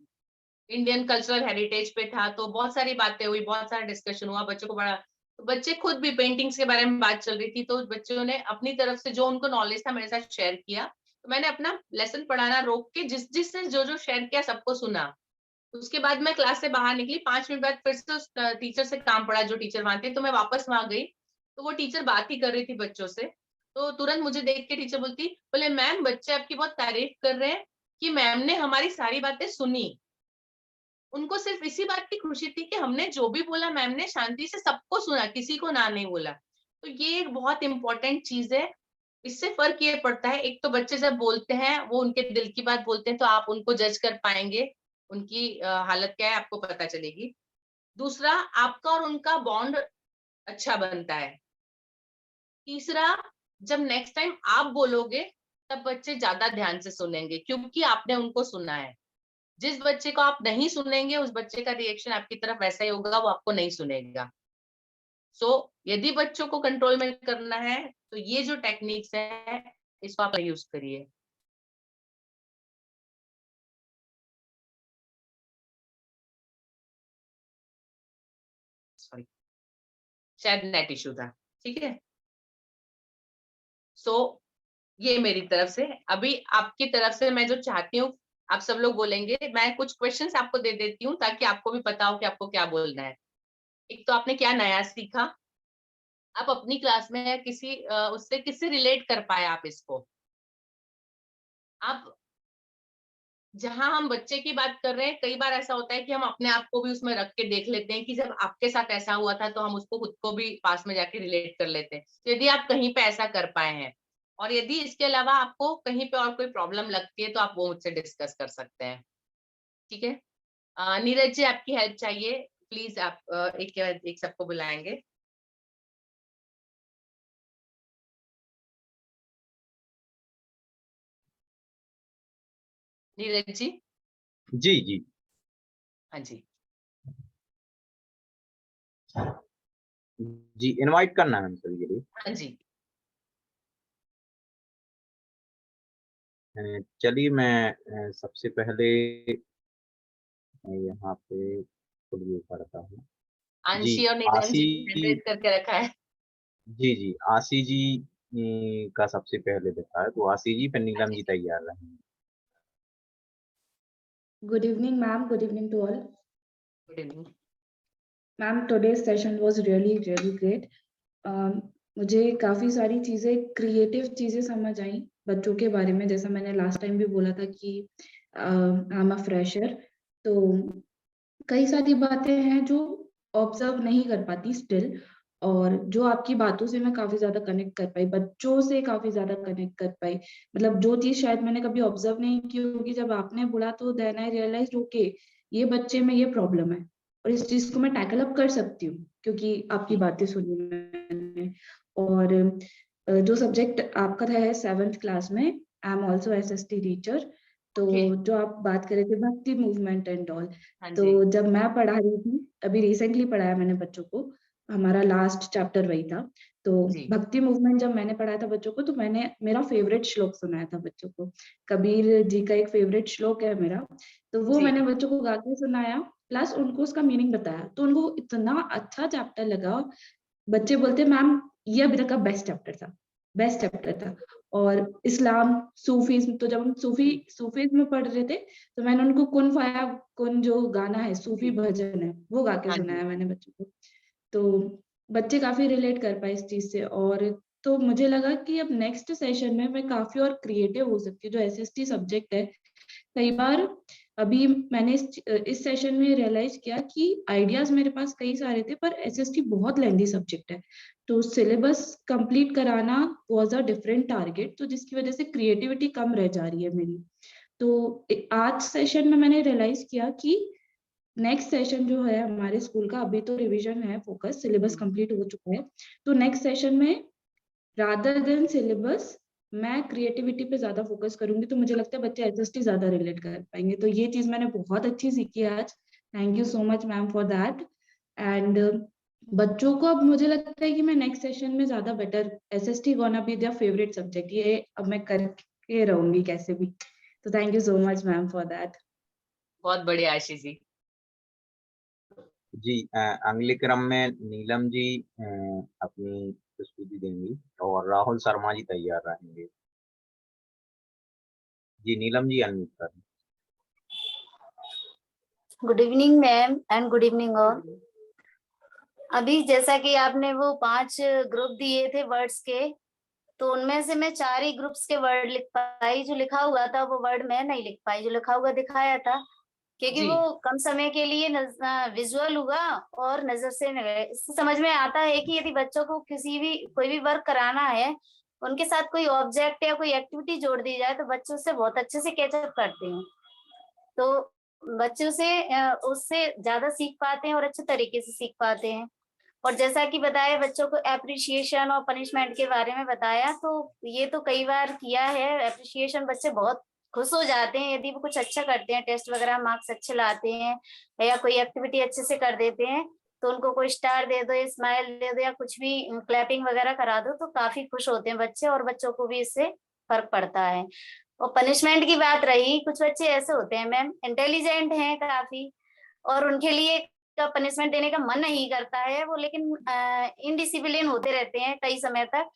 इंडियन कल्चरल हेरिटेज पे था, तो बहुत सारी बातें हुई, बहुत सारा डिस्कशन हुआ, बच्चों को बड़ा, तो बच्चे खुद भी पेंटिंग्स के बारे में बात चल रही थी, तो बच्चों ने अपनी तरफ से जो उनको नॉलेज था मेरे साथ शेयर किया। तो मैंने अपना लेसन पढ़ाना रोक के जिस जिसने जो जो शेयर किया सबको सुना। उसके बाद मैं क्लास से बाहर निकली, 5 मिनट बाद फिर से उस टीचर से काम पड़ा, जो टीचर वहां थे, तो मैं वापस वहां गई, तो वो टीचर बात ही कर रही थी बच्चों से। तो तुरंत मुझे देख के टीचर बोलती, बोले मैम बच्चे आपकी बहुत तारीफ कर रहे हैं कि मैम ने हमारी सारी बातें सुनी। उनको सिर्फ इसी बात की खुशी थी कि हमने जो भी बोला मैम ने शांति से सबको सुना, किसी को ना नहीं बोला। तो ये एक बहुत इंपॉर्टेंट चीज है। इससे फर्क ये पड़ता है, एक तो बच्चे जब बोलते हैं वो उनके दिल की बात बोलते हैं, तो आप उनको जज कर पाएंगे, उनकी हालत क्या है आपको पता चलेगी। दूसरा, आपका और उनका बॉन्ड अच्छा बनता है। तीसरा, जब नेक्स्ट टाइम आप बोलोगे तब बच्चे ज्यादा ध्यान से सुनेंगे, क्योंकि आपने उनको सुना है। जिस बच्चे को आप नहीं सुनेंगे उस बच्चे का रिएक्शन आपकी तरफ वैसा ही होगा, वो आपको नहीं सुनेगा। सो यदि बच्चों को कंट्रोल में करना है तो ये जो टेक्निक्स है इसको आप यूज करिए। सॉरी, शायद नेट इशू था। ठीक है, सो ये मेरी तरफ से। अभी आपकी तरफ से मैं जो चाहती हूँ, आप सब लोग बोलेंगे, मैं कुछ क्वेश्चंस आपको दे देती हूँ ताकि आपको भी पता हो कि आपको क्या बोलना है। एक तो आपने क्या नया सीखा, आप अपनी क्लास में या किसी उससे किससे रिलेट कर पाए आप इसको। आप, जहां हम बच्चे की बात कर रहे हैं, कई बार ऐसा होता है कि हम अपने आप को भी उसमें रख के देख लेते हैं कि जब आपके साथ ऐसा हुआ था तो हम उसको खुद को भी पास में जाके रिलेट कर लेते हैं। तो यदि आप कहीं पे ऐसा कर पाए हैं, और यदि इसके अलावा आपको कहीं पे और कोई प्रॉब्लम लगती है तो आप वो मुझसे डिस्कस कर सकते हैं। ठीक है, नीरज जी आपकी हेल्प चाहिए, प्लीज आप एक के बाद एक सबको बुलाएंगे। नीरज जी। जी जी हाँ जी। जी, इनवाइट करना है हम सभी के लिए। हाँ जी। चलिए मैं सबसे पहले यहाँ पे खुद व्यू करता हूँ। जी, आंशी और नीरज आशी, जी हैंड करके रखा है। जी जी, आशी जी का सबसे पहले दिखा है, तो आशी जी फिर नीलम जी तैयार रहेंगे। Good evening, ma'am. Good evening to all. Good evening. Ma'am today's session was really great. मुझे काफी सारी चीजें क्रिएटिव चीजें समझ आई बच्चों के बारे में, जैसा मैंने लास्ट टाइम भी बोला था कि आई एम अ फ्रेशर, तो कई सारी बातें हैं जो ऑब्जर्व नहीं कर पाती स्टिल, और जो आपकी बातों से मैं काफी ज्यादा कनेक्ट कर पाई, बच्चों से काफी ज्यादा कनेक्ट कर पाई। मतलब जो चीज शायद मैंने कभी ऑब्जर्व नहीं की होगी, जब आपने बोला तो देन आई रियलाइज ओके ये बच्चे में ये प्रॉब्लम है और इस चीज को मैं टैकल अप कर सकती हूँ क्योंकि आपकी बातें सुनी मैंने। और जो सब्जेक्ट आपका था है 7th क्लास में, I am also SST teacher, तो जो आप बात कर रहे थे भक्ति मूवमेंट एंड ऑल, हाँ तो जी। जब मैं पढ़ा रही थी, अभी रिसेंटली पढ़ाया मैंने बच्चों को, हमारा लास्ट चैप्टर वही था, तो जी। भक्ति मूवमेंट जब मैंने पढ़ाया था बच्चों को, तो मैंने मेरा फेवरेट श्लोक सुनाया था बच्चों को। कबीर जी का एक फेवरेट श्लोक है मेरा, तो वो जी। मैंने बच्चों को गा के सुनाया, प्लस उनको उसका मीनिंग बताया, तो उनको इतना अच्छा चैप्टर लगा। बच्चे बोलते मैम ये अभी तक का बेस्ट चैप्टर था, बेस्ट चैप्टर था। और इस्लाम, सूफीज्म, तो जब हम सूफीज्म में पढ़ रहे थे, तो मैंने उनको कुन फाया कुन जो गाना है, सूफी भजन है, वो गा के हाँ जी। सुनाया मैंने बच्चों को। तो बच्चे काफी रिलेट कर पाए इस चीज से, और तो मुझे लगा कि अब नेक्स्ट सेशन में मैं काफी और क्रिएटिव हो सकती हूँ। जो SST सब्जेक्ट है, कई बार अभी मैंने इस सेशन में रियलाइज किया कि आइडियाज मेरे पास कई सारे थे, पर SST बहुत लेंथी सब्जेक्ट है, तो सिलेबस कंप्लीट कराना वाज अ डिफरेंट टारगेट, तो जिसकी वजह से क्रिएटिविटी कम रह जा रही है मेरी। तो आज सेशन में मैंने रियलाइज किया कि नेक्स्ट सेशन जो है हमारे स्कूल का, अभी तो रिवीजन है, फोकस सिलेबस कंप्लीट हो चुका है, तो नेक्स्ट सेशन में रादर देन सिलेबस मैं क्रिएटिविटी पे ज्यादा फोकस करूंगी, तो मुझे लगता है बच्चे SST ज्यादा रिलेट कर पाएंगे। तो ये चीज मैंने बहुत अच्छी सीखी है आज, thank you so much ma'am for that. And बच्चों को अब मुझे लगता है कि मैं नेक्स्ट सेशन में ज्यादा better, SST gonna be their favourite subject, ये अब मैं करके रहूंगी कैसे भी। तो thank you so much ma'am for that. बहुत बढ़िया आशीष जी। जी अगले क्रम में नीलम जी अपनी प्रस्तुति देंगी और राहुल शर्मा जी तैयार रहेंगे। जी नीलम जी अनम्यूट करें। Good evening ma'am and good evening all. अभी जैसा कि आपने वो 5 ग्रुप दिए थे वर्ड्स के, तो उनमें से मैं 4 ही ग्रुप्स के वर्ड लिख पाई। जो लिखा हुआ था वो वर्ड मैं नहीं लिख पाई, जो लिखा हुआ दिखाया था, क्योंकि जी। वो कम समय के लिए विजुअल हुआ और नजर से नहीं गए। इससे समझ में आता है कि यदि बच्चों को कोई भी वर्क कराना है, उनके साथ कोई ऑब्जेक्ट या कोई एक्टिविटी जोड़ दी जाए, तो बच्चे उससे बहुत अच्छे से कैचअप करते हैं। तो बच्चों से उससे ज्यादा सीख पाते हैं और अच्छे तरीके से सीख पाते हैं। और जैसा कि बताया बच्चों को एप्रिसिएशन और पनिशमेंट के बारे में बताया, तो ये तो कई बार किया है। एप्रिसिएशन, बच्चे बहुत खुश हो जाते हैं यदि वो कुछ अच्छा करते हैं, टेस्ट वगैरह मार्क्स अच्छे लाते हैं या कोई एक्टिविटी अच्छे से कर देते हैं, तो उनको कोई स्टार दे दो या स्माइल दे दो या कुछ भी क्लैपिंग वगैरह करा दो, तो काफी खुश होते हैं बच्चे और बच्चों को भी इससे फर्क पड़ता है। और पनिशमेंट की बात रही, कुछ बच्चे ऐसे होते हैं मैम, इंटेलिजेंट हैं काफी, और उनके लिए का पनिशमेंट देने का मन नहीं करता है वो, लेकिन इनडिसिप्लिन होते रहते हैं कई समय तक।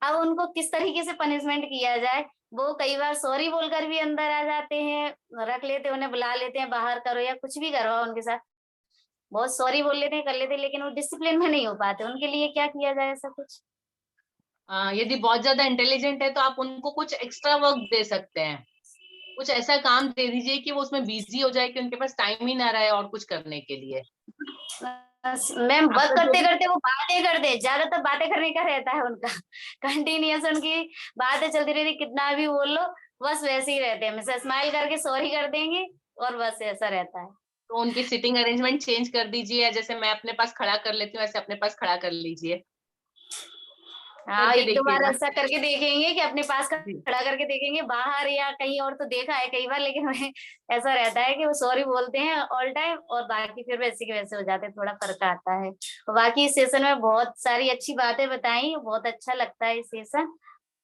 अब उनको किस तरीके से पनिशमेंट किया जाए, वो कई बार सॉरी बोलकर भी अंदर आ जाते हैं, रख लेते हैं, उन्हें बुला लेते हैं, बाहर करो या कुछ भी करवाओ उनके साथ, बहुत सॉरी बोल लेते हैं, कर लेते हैं, लेकिन वो डिसिप्लिन में नहीं हो पाते। उनके लिए क्या किया जाए ऐसा कुछ? यदि बहुत ज्यादा इंटेलिजेंट है तो आप उनको कुछ एक्स्ट्रा वर्क दे सकते हैं, कुछ ऐसा काम दे दीजिए कि वो उसमें बिजी हो जाए कि उनके पास टाइम ही ना रहे और कुछ करने के लिए। मैम वर्क आपका जो करते भी करते वो बातें करते, ज्यादातर बातें करने का रहता है उनका, कंटिन्यूअस उनकी बातें चलती रहती, कितना भी बोल लो बस वैसे ही रहते हैं, हमेशा स्माइल करके सॉरी कर देंगे और बस ऐसा रहता है। तो उनकी सिटिंग अरेंजमेंट चेंज कर दीजिए, या जैसे मैं अपने पास खड़ा कर लेती हूँ ऐसे अपने पास खड़ा कर लीजिए, हाँ, करके 1-2 बार देखिएगा। ऐसा करके देखेंगे कि अपने पास जी। खड़ा करके देखेंगे, बाहर या कहीं और तो देखा है कई बार, लेकिन ऐसा रहता है कि वो सॉरी बोलते हैं ऑल टाइम और बाकी फिर वैसे के वैसे हो जाते हैं, थोड़ा फर्क आता है। बाकी इस सेशन में बहुत सारी अच्छी बातें बताई, बहुत अच्छा लगता है इस सेशन,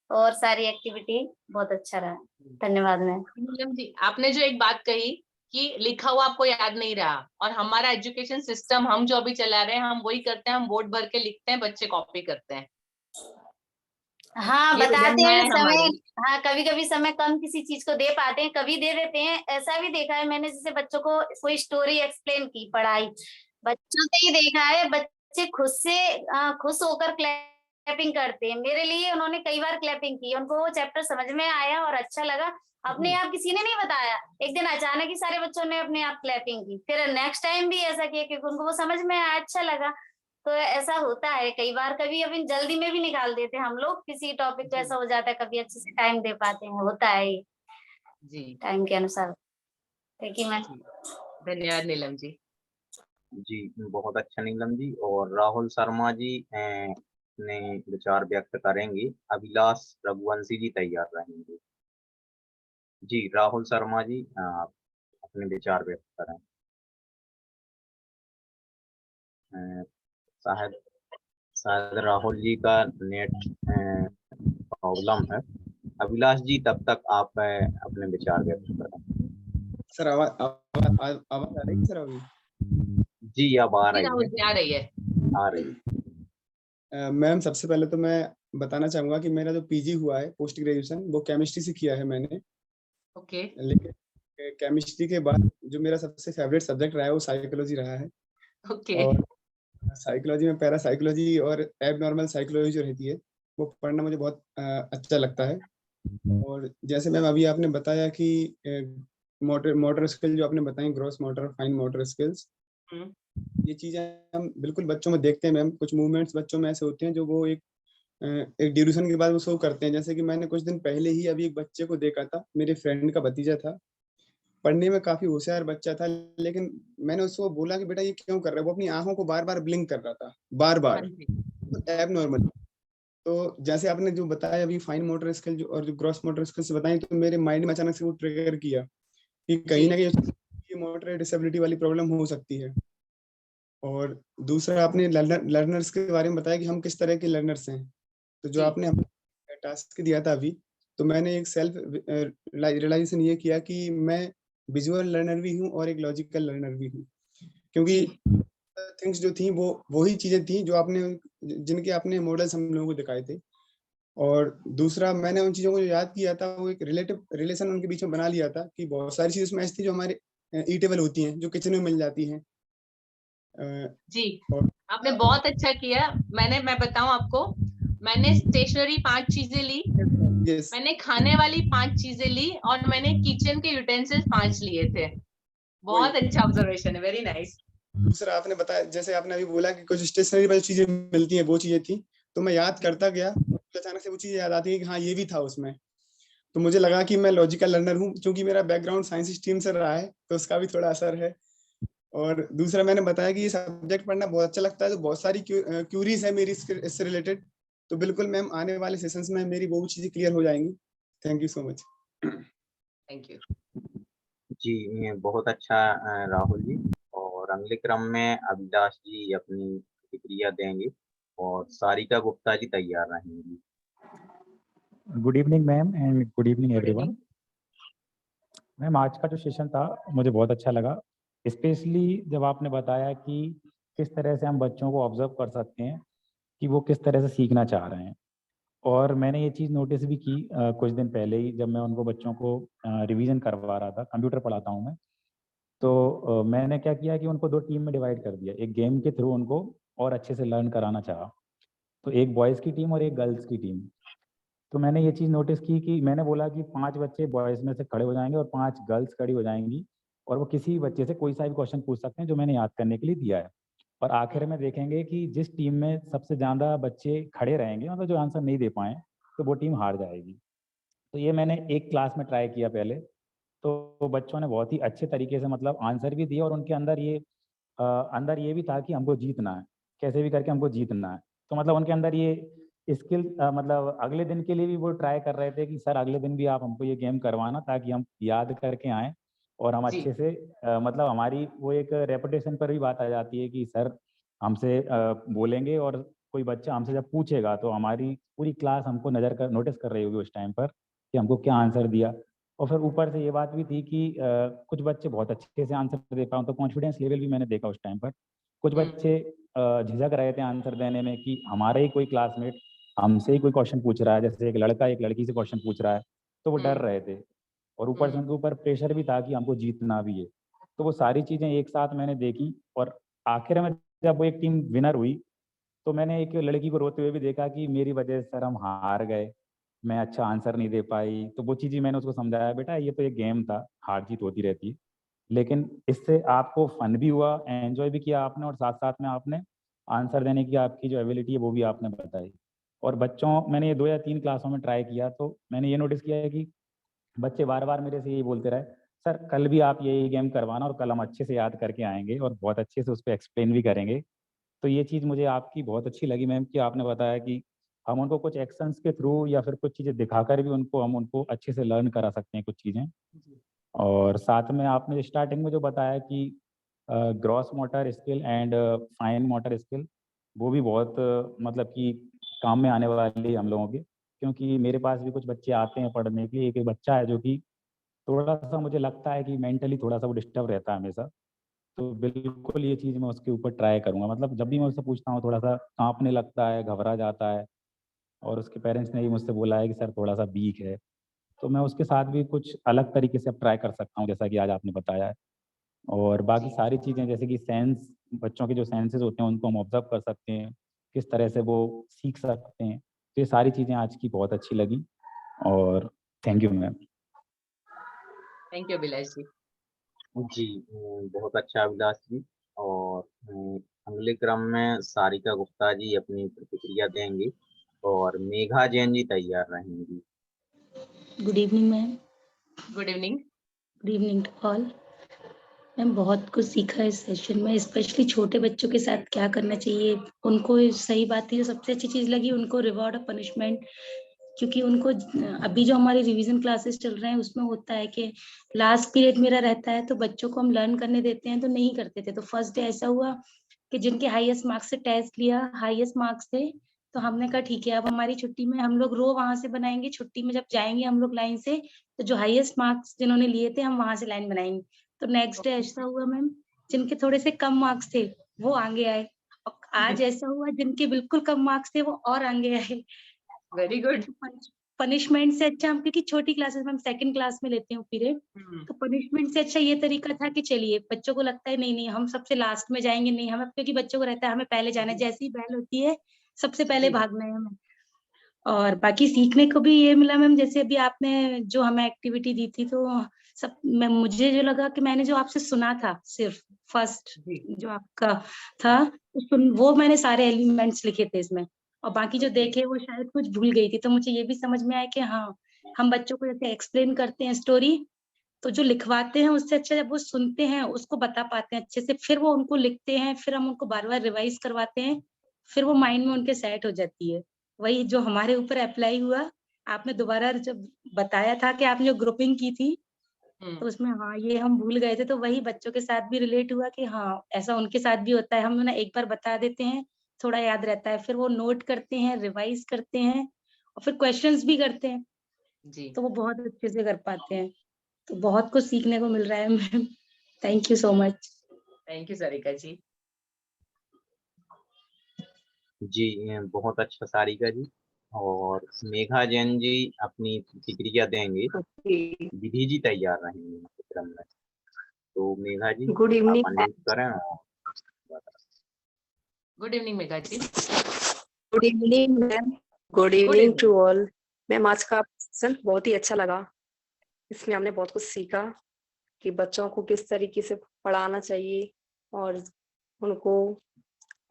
और सारी एक्टिविटी बहुत अच्छा रहा। धन्यवाद मैम। नीलम जी, आपने जो एक बात कही कि लिखा हुआ आपको याद नहीं रहा, और हमारा एजुकेशन सिस्टम हम जो अभी चला रहे हैं हम वही करते हैं, हम बोर्ड भर के लिखते हैं, बच्चे कॉपी करते हैं। हाँ ये बताते वजह हैं है समय। हमारी। हाँ कभी कभी समय कम किसी चीज को दे पाते हैं, कभी दे देते हैं। ऐसा भी देखा है मैंने, जैसे बच्चों को कोई स्टोरी एक्सप्लेन की, पढ़ाई, बच्चों से ही देखा है, बच्चे खुद से खुश होकर क्लैपिंग करते हैं। मेरे लिए उन्होंने कई बार क्लैपिंग की, उनको वो चैप्टर समझ में आया और अच्छा लगा। अपने आप किसी ने नहीं बताया, एक दिन अचानक ही सारे बच्चों ने अपने आप क्लैपिंग की, फिर नेक्स्ट टाइम भी ऐसा किया क्योंकि उनको वो समझ में आया, अच्छा लगा। तो ऐसा होता है कई बार, कभी अभी जल्दी में भी निकाल देते हैं हम लोग, किसी टॉपिक को जी। ऐसा हो जाता है, कभी अच्छे से टाइम दे पाते हैं, होता है ये जी टाइम के अनुसार। Thank you ma'am. जी, धन्यवाद नीलम जी। जी, बहुत अच्छा नीलम जी। और राहुल शर्मा जी ने विचार व्यक्त करेंगे। अभिलाष रघुवंशी जी तैयार रहेंगे। जी, राहुल शर्मा जी आप अपने विचार व्यक्त करें। शायद शायद राहुल जी का नेट प्रॉब्लम है। अभिलाष जी तब तक आप अपने विचार व्यक्त करें। सर आवाज आ रही है सर अभी? जी, अब आ जी रही राहुल है, जी आ रही है। आ रही है। मैम सबसे पहले तो मैं बताना चाहूंगा कि मेरा जो पीजी हुआ है पोस्ट ग्रेजुएशन वो केमिस्ट्री से किया है मैंने। ओके। लेकिन केमिस्ट्री के बाद जो मेरा सबसे फेवरेट सब्जेक्ट रहा है वो साइकोलॉजी रहा है। ओके। और साइकोलॉजी में पैरा साइकोलॉजी और एबनॉर्मल साइकोलॉजी जो रहती है वो पढ़ना मुझे बहुत अच्छा लगता है। और जैसे मैम अभी आपने बताया कि मोटर मोटर स्किल जो आपने बताई, gross motor fine motor skills, ये चीजें हम बिल्कुल बच्चों में देखते हैं मैम। कुछ मूवमेंट्स बच्चों में ऐसे होते हैं जो वो एक ड्यूरेशन के बाद वो शो करते हैं। जैसे कि मैंने कुछ दिन पहले ही अभी एक बच्चे को देखा था, मेरे फ्रेंड का भतीजा था, पढ़ने में काफी होशियार बच्चा था, लेकिन मैंने उसको बोला कि बेटा ये क्यों कर रहा है, वो अपनी आंखों को बार बार ब्लिंक कर रहा था, बार हाँ बार, जी। एबनॉर्मल। तो जैसे आपने जो बताया अभी फाइन मोटर स्किल जो और जो ग्रॉस मोटर स्किल्स बताई, तो मेरे माइंड में अचानक से वो ट्रिगर किया कि कहीं ना कहीं ये मोटर डिसेबिलिटी वाली प्रॉब्लम हो सकती है। और दूसरा आपने लर्नर्स के बारे में बताया कि हम किस तरह के लर्नर्स हैं। तो जो जी। आपने हमें टास्क दिया था अभी, तो मैंने एक सेल्फ रियलाइजेशन ये किया कि मैं विजुअल लर्नर भी हूँ और एक लॉजिकल लर्नर भी हूँ। क्योंकि जी। थिंग्स जो थी वो वही चीजें थी जो आपने जिनके आपने मॉडल्स हम लोगों को दिखाए थे। और दूसरा मैंने उन चीजों को जो याद किया था वो एक रिलेशन उनके बीच में बना लिया था कि बहुत सारी चीजें उसमें ऐसी थी जो हमारे ईटेबल होती हैं, जो किचन में मिल जाती हैं। जी और आपने बहुत अच्छा किया। मैं बताऊं आपको, मैंने स्टेशनरी 5 चीजें ली, यस, मैंने खाने वाली 5 चीजें ली और मैंने किचन के यूटेंसिल्स 5 लिए थे। बहुत अच्छा ऑब्जर्वेशन है, वेरी नाइस। दूसरा आपने बताया, जैसे आपने अभी बोला कि कुछ स्टेशनरी पर चीजें मिलती हैं, वो चीजें थी, तो मैं याद करता गया, तो अचानक से वो चीजें याद आती है कि हाँ ये भी था उसमें। तो मुझे लगा कि मैं लॉजिकल लर्नर हूँ, क्योंकि मेरा बैकग्राउंड साइंस स्ट्रीम से रहा है, तो उसका भी थोड़ा असर है। और दूसरा मैंने बताया कि ये सब्जेक्ट पढ़ना बहुत अच्छा लगता है, तो बहुत सारी क्यूरीज है मेरी इससे रिलेटेड। तो बिल्कुल मैम आने वाले सेशंस में मेरी वो चीजें क्लियर हो जाएंगी। Thank you so much. Thank you. जी, ये बहुत अच्छा राहुल जी। और अगले क्रम में अभिलाष जी अपनी प्रतिक्रिया देंगे और सारिका गुप्ता जी तैयार रहेंगी। Good evening ma'am and good evening good everyone. Evening. Ma'am आज का जो सेशन था मुझे बहुत अच्छा लगा, स्पेशली जब आपने बताया कि किस तरह से हम बच्चों को ऑब्जर्व कर सकते हैं कि वो किस तरह से सीखना चाह रहे हैं। और मैंने ये चीज़ नोटिस भी की कुछ दिन पहले ही, जब मैं उनको बच्चों को रिवीजन करवा रहा था, कंप्यूटर पढ़ाता हूँ मैं। तो मैंने क्या किया कि उनको 2 टीम में डिवाइड कर दिया, एक गेम के थ्रू उनको और अच्छे से लर्न कराना चाहा। तो एक बॉयज़ की टीम और एक गर्ल्स की टीम। तो मैंने ये चीज़ नोटिस की कि मैंने बोला कि 5 बच्चे बॉयज़ में से खड़े हो जाएंगे और 5 गर्ल्स खड़ी हो जाएंगी, और वो किसी भी बच्चे से कोई सा भी क्वेश्चन पूछ सकते हैं जो मैंने याद करने के लिए दिया है। और आखिर में देखेंगे कि जिस टीम में सबसे ज़्यादा बच्चे खड़े रहेंगे, मतलब जो आंसर नहीं दे पाएँ, तो वो टीम हार जाएगी। तो ये मैंने एक क्लास में ट्राई किया पहले, तो बच्चों ने बहुत ही अच्छे तरीके से मतलब आंसर भी दिए, और उनके अंदर ये भी था कि हमको जीतना है, कैसे भी करके हमको जीतना है। तो मतलब उनके अंदर ये स्किल मतलब अगले दिन के लिए भी वो ट्राई कर रहे थे कि सर अगले दिन भी आप हमको ये गेम करवाना, ताकि हम याद करके आएँ और हम जी। अच्छे से मतलब हमारी वो एक रेपुटेशन पर भी बात आ जाती है कि सर हमसे बोलेंगे, और कोई बच्चा हमसे जब पूछेगा तो हमारी पूरी क्लास हमको नोटिस कर रही होगी उस टाइम पर कि हमको क्या आंसर दिया। और फिर ऊपर से ये बात भी थी कि कुछ बच्चे बहुत अच्छे से आंसर दे पाए, तो कॉन्फिडेंस लेवल भी मैंने देखा उस टाइम पर। कुछ बच्चे झिझक रहे थे आंसर देने में कि हमारे ही कोई क्लासमेट हमसे ही कोई क्वेश्चन पूछ रहा है, जैसे एक लड़का एक लड़की से क्वेश्चन पूछ रहा है, तो वो डर रहे थे और ऊपर से उनके ऊपर प्रेशर भी था कि हमको जीतना भी है। तो वो सारी चीज़ें एक साथ मैंने देखी और आखिर में जब वो एक टीम विनर हुई, तो मैंने एक लड़की को रोते हुए भी देखा कि मेरी वजह से सर हम हार गए, मैं अच्छा आंसर नहीं दे पाई। तो वो चीज़ ही मैंने उसको समझाया, बेटा ये तो एक गेम था, हार जीत होती रहती है, लेकिन इससे आपको फन भी हुआ, एंजॉय भी किया आपने और साथ साथ में आपने आंसर देने की आपकी जो एबिलिटी है वो भी आपने बताई। और बच्चों, मैंने ये 2 या 3 क्लासों में ट्राई किया, तो मैंने ये नोटिस किया है कि बच्चे बार बार मेरे से यही बोलते रहे, सर कल भी आप यही गेम करवाना और कल हम अच्छे से याद करके आएंगे और बहुत अच्छे से उस पर एक्सप्लेन भी करेंगे। तो ये चीज़ मुझे आपकी बहुत अच्छी लगी मैम कि आपने बताया कि हम उनको कुछ एक्शंस के थ्रू या फिर कुछ चीज़ें दिखाकर भी उनको अच्छे से लर्न करा सकते हैं कुछ चीज़ें। और साथ में आपने स्टार्टिंग में जो बताया कि gross motor skill and fine motor skill, वो भी बहुत मतलब कि काम में आने वाली है हम लोगों के, क्योंकि मेरे पास भी कुछ बच्चे आते हैं पढ़ने के लिए। एक बच्चा है जो कि थोड़ा-सा मुझे लगता है कि मेंटली थोड़ा-सा वो डिस्टर्ब रहता है हमेशा। तो बिल्कुल ये चीज़ मैं उसके ऊपर ट्राई करूँगा। मतलब जब भी मैं उससे पूछता हूँ थोड़ा-सा काँपने लगता है, घबरा जाता है और उसके पेरेंट्स ने भी मुझसे बोला है कि सर थोड़ा-सा वीक है। तो मैं उसके साथ भी कुछ अलग तरीके से अब ट्राई कर सकता हूँ, जैसा कि आज आपने बताया है। और बाकी सारी चीज़ें जैसे कि सेंस, बच्चों के जो सेंसेस होते हैं उनको हम ऑब्ज़र्व कर सकते हैं, किस तरह से वो सीख सकते हैं। तो ये सारी चीज़ें आज की बहुत अच्छी लगी और thank you ma'am. Thank you Abhilash ji. जी, बहुत अच्छा अभिलाष जी। और अगले क्रम में सारिका गुप्ता जी अपनी प्रतिक्रिया देंगी और मेघा जैन जी तैयार रहेंगी। Good evening ma'am. Good evening. Good evening to all. Ma'am बहुत कुछ सीखा इस सेशन में, स्पेशली छोटे बच्चों के साथ क्या करना चाहिए उनको। सही बात है, जो सबसे अच्छी चीज लगी उनको रिवॉर्ड और पनिशमेंट, क्योंकि उनको अभी जो हमारे रिवीजन क्लासेस चल रहे हैं उसमें होता है कि लास्ट पीरियड मेरा रहता है तो बच्चों को हम लर्न करने देते हैं तो नहीं करते थे। तो फर्स्ट डे ऐसा हुआ कि जिनके हाईएस्ट मार्क्स से टेस्ट लिया, हाईएस्ट मार्क्स थे, तो हमने कहा ठीक है अब हमारी छुट्टी में हम लोग रो वहां से बनाएंगे, छुट्टी में जब जाएंगे हम लोग लाइन से, तो जो हाईएस्ट मार्क्स जिन्होंने लिए थे हम वहां से लाइन बनाएंगे। तो नेक्स्ट डे ऐसा हुआ मैम, जिनके थोड़े से कम मार्क्स थे वो आगे आए, और आज ऐसा हुआ जिनके बिल्कुल कम मार्क्स थे वो और आगे आए। Very good. पनिशमेंट से अच्छा हम, क्योंकि छोटी क्लासेस में हम सेकंड क्लास में लेते हैं पीरियड, तो पनिशमेंट से अच्छा ये तरीका था कि चलिए बच्चों को लगता है नहीं नहीं हम सबसे लास्ट में जाएंगे, नहीं हमें, क्योंकि बच्चों को रहता है हमें पहले जाना है, जैसी बेल होती है सबसे पहले भागना है हमें। और बाकी सीखने को भी ये मिला मैम, जैसे अभी आपने जो हमें एक्टिविटी दी थी, तो सब मैं, मुझे जो लगा कि मैंने जो आपसे सुना था सिर्फ फर्स्ट जो आपका था वो मैंने सारे एलिमेंट्स लिखे थे इसमें, और बाकी जो देखे वो शायद कुछ भूल गई थी। तो मुझे ये भी समझ में आया कि हाँ, हम बच्चों को जैसे एक्सप्लेन करते हैं स्टोरी, तो जो लिखवाते हैं उससे अच्छा जब वो सुनते हैं उसको बता पाते हैं अच्छे से, फिर वो उनको लिखते हैं, फिर हम उनको बार बार रिवाइज करवाते हैं, फिर वो माइंड में उनके सेट हो जाती है। वही जो हमारे ऊपर अप्लाई हुआ, आपने दोबारा जब बताया था कि आपने जो ग्रुपिंग की थी, तो उसमें हाँ ये हम भूल गए थे, तो वही बच्चों के साथ भी रिलेट हुआ कि हाँ ऐसा उनके साथ भी होता है। हम ना एक बार बता देते हैं, थोड़ा याद रहता है, फिर वो नोट करते हैं, रिवाइज करते हैं और फिर क्वेश्चंस भी करते हैं, जी, तो वो बहुत अच्छे से कर पाते हैं। तो बहुत कुछ सीखने को मिल रहा है ma'am. Thank you so much. Thank you Sarika ji. जी, बहुत अच्छा सारिका जी। और मेघा जैन जी अपनी प्रतिक्रिया देंगे। विधि जी तैयार रहेंगे इस क्रम में। तो मेघा जी गुड आप इवनिंग। अनम्यूट करें और good evening Megha ji. Good evening ma'am. Good evening to all. Ma'am आज का सेशन बहुत ही अच्छा लगा। इसमें हमने बहुत कुछ सीखा कि बच्चों को किस तरीके से पढ़ाना चाहिए और उनको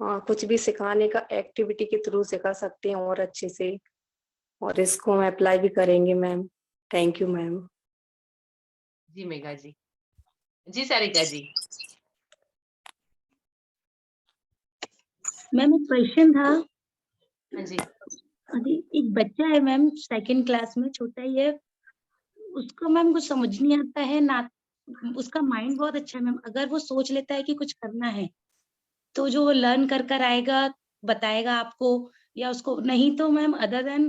कुछ भी सिखाने का एक्टिविटी के थ्रू सिखा सकते हैं और अच्छे से, और इसको हम अप्लाई भी करेंगे मैम। Thank you ma'am. जी मेघा जी। जी सारिका जी। मैम एक क्वेश्चन था। हाँ जी। अभी एक बच्चा है मैम, सेकंड क्लास में, छोटा ही है, उसको मैम कुछ समझ नहीं आता है ना, उसका माइंड बहुत अच्छा है मैम, अगर वो सोच लेता है कि कुछ करना है तो जो वो लर्न कर कर आएगा, बताएगा आपको, या उसको नहीं तो मैम अदर देन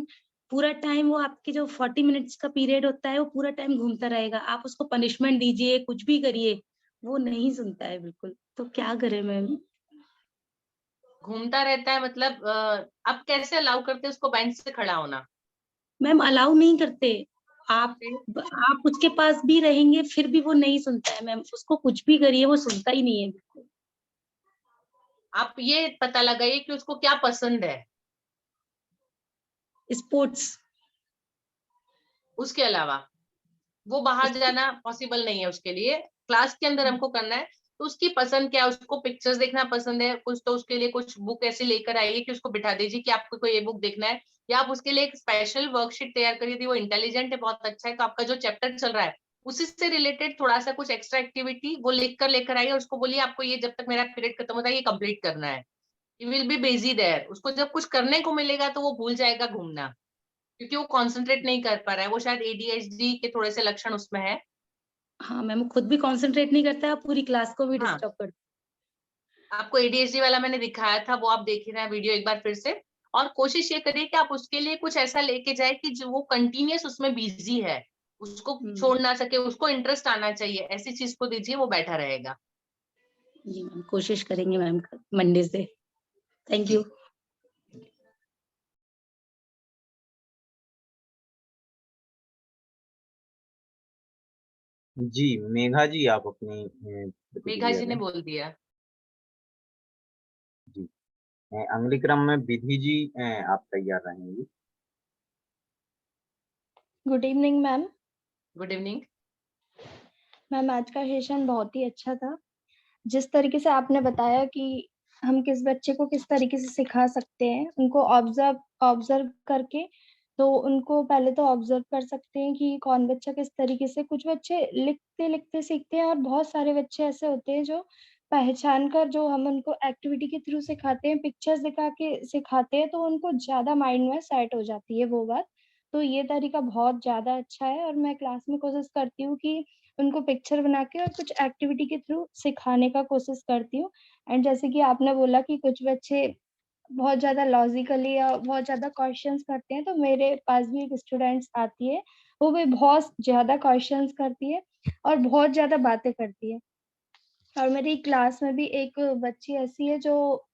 पूरा टाइम वो आपके जो 40 मिनट्स का पीरियड होता है वो पूरा टाइम घूमता रहेगा, आप उसको पनिशमेंट दीजिए कुछ भी करिए वो नहीं सुनता है बिल्कुल। तो क्या करे मैम? घूमता रहता है मतलब आप कैसे अलाउ करते हैं उसको बेंच से खड़ा होना? मैम अलाउ नहीं करते। आप उसके पास भी रहेंगे फिर भी वो नहीं सुनता है मैम, उसको कुछ भी करिए वो सुनता ही नहीं है बिल्कुल। आप ये पता लगाइए कि उसको क्या पसंद है। स्पोर्ट्स। उसके अलावा वो बाहर जाना पॉसिबल नहीं है उसके लिए, क्लास के अंदर हमको करना है। तो उसकी पसंद क्या है, उसको पिक्चर्स देखना पसंद है कुछ, तो उसके लिए कुछ बुक ऐसी लेकर आइए कि उसको बिठा दीजिए कि आपको कोई ये बुक देखना है, या आप उसके लिए एक स्पेशल वर्कशीट तैयार करिए थी। वो इंटेलिजेंट है, बहुत अच्छा है, तो आपका जो चैप्टर चल रहा है उसी से रिलेटेड थोड़ा सा कुछ एक्स्ट्रा एक्टिविटी वो लिख कर लेकर आइए और उसको बोलिए आपको ये जब तक मेरा पीरियड खत्म होता है ये कंप्लीट करना है। You will be busy there. उसको जब कुछ करने को मिलेगा तो वो भूल जाएगा घूमना, क्योंकि वो कॉन्सेंट्रेट नहीं कर पा रहा है। वो शायद एडीएचडी के थोड़े से लक्षण उसमें है। हाँ मैम, खुद भी कंसंट्रेट नहीं करता है, पूरी क्लास को भी हाँ। डिस्टर्ब करता है। आपको एडीएचडी वाला मैंने दिखाया था, वो आप देख लेना वीडियो एक बार फिर से। और कोशिश ये करिए कि आप उसके लिए कुछ ऐसा लेके जाए कि जो वो कंटिन्यूअस उसमें बिजी है, उसको छोड़ ना सके, उसको इंटरेस्ट आना चाहिए, ऐसी चीज को दीजिए, वो बैठा रहेगा। जी मैम, कोशिश करेंगे मैम मंडे से। Thank you. जी मेघा जी, आप अपनी मेघा प्रतिक्रिया जी ने दें। बोल दिया। जी अगले क्रम में विधि जी आप तैयार रहेंगी। Good evening ma'am. Good evening. Ma'am आज का सेशन बहुत ही अच्छा था। जिस तरीके से आपने बताया कि हम किस बच्चे को किस तरीके से सिखा सकते हैं, उनको ऑब्जर्व करके, तो उनको पहले तो ऑब्जर्व कर सकते हैं कि कौन बच्चा किस तरीके से, कुछ बच्चे लिखते लिखते सीखते हैं और बहुत सारे बच्चे ऐसे होते हैं जो पहचान कर, जो हम उनको एक्टिविटी के थ्रू सिखाते हैं, पिक्चर्स दिखा के सिखाते हैं, तो उनको ज्यादा माइंड में सेट हो जाती है वो बात। तो ये तरीका बहुत ज्यादा अच्छा है और मैं क्लास में कोशिश करती हूँ कि उनको पिक्चर बना के और कुछ एक्टिविटी के थ्रू सिखाने का कोशिश करती हूँ। एंड जैसे कि आपने बोला कि कुछ बच्चे बहुत ज्यादा लॉजिकली या बहुत ज्यादा क्वेश्चंस करते हैं, तो मेरे पास भी एक स्टूडेंट्स आती है, वो भी बहुत ज्यादा क्वेश्चंस करती है और बहुत ज्यादा बातें करती है। और मेरी क्लास में भी एक बच्ची ऐसी है जो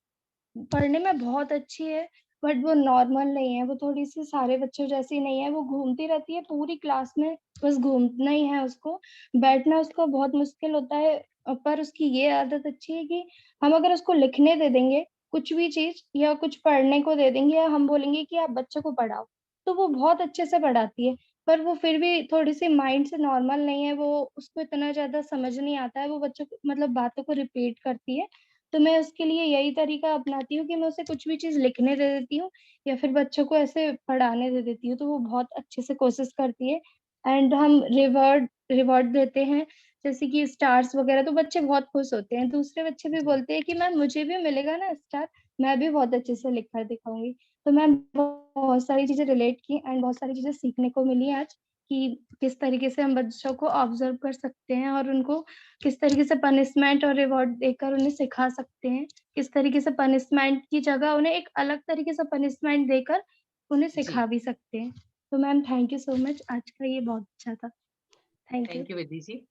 पढ़ने में बहुत अच्छी है, बट वो नॉर्मल नहीं है, वो थोड़ी सी सारे बच्चों जैसी नहीं है, वो घूमती रहती है पूरी क्लास में, बस घूमना ही है उसको, बैठना उसको बहुत मुश्किल होता है। पर उसकी ये आदत अच्छी है कि हम अगर उसको लिखने दे देंगे कुछ भी चीज या कुछ पढ़ने को दे देंगे या हम बोलेंगे कि आप बच्चों को पढ़ाओ, तो वो बहुत अच्छे से पढ़ाती है। पर वो फिर भी थोड़ी सी माइंड से नॉर्मल नहीं है, वो उसको इतना ज्यादा समझ नहीं आता है, वो बच्चों को मतलब बातों को रिपीट करती है। तो मैं उसके लिए यही तरीका अपनाती हूँ कि मैं उसे कुछ भी चीज लिखने दे देती हूँ या फिर बच्चों को ऐसे पढ़ाने दे देती हूँ, तो वो बहुत अच्छे से कोशिश करती है। एंड हम रिवॉर्ड देते हैं, जैसे कि स्टार्स वगैरह, तो बच्चे बहुत खुश होते हैं। दूसरे बच्चे भी बोलते हैं कि मैम मुझे भी मिलेगा ना स्टार, मैं भी बहुत अच्छे से लिख कर दिखाऊंगी। तो मैम बहुत सारी चीजें रिलेट की एंड बहुत सारी चीजें सीखने को मिली आज कि किस तरीके से हम बच्चों को ऑब्जर्व कर सकते हैं और उनको किस तरीके से पनिशमेंट और रिवॉर्ड देकर उन्हें सिखा सकते हैं, किस तरीके से पनिशमेंट की जगह उन्हें एक अलग तरीके से पनिशमेंट देकर उन्हें सिखा भी सकते हैं। तो ma'am thank you so much, आज का ये बहुत अच्छा था। Thank you. थैंक यू विधि जी।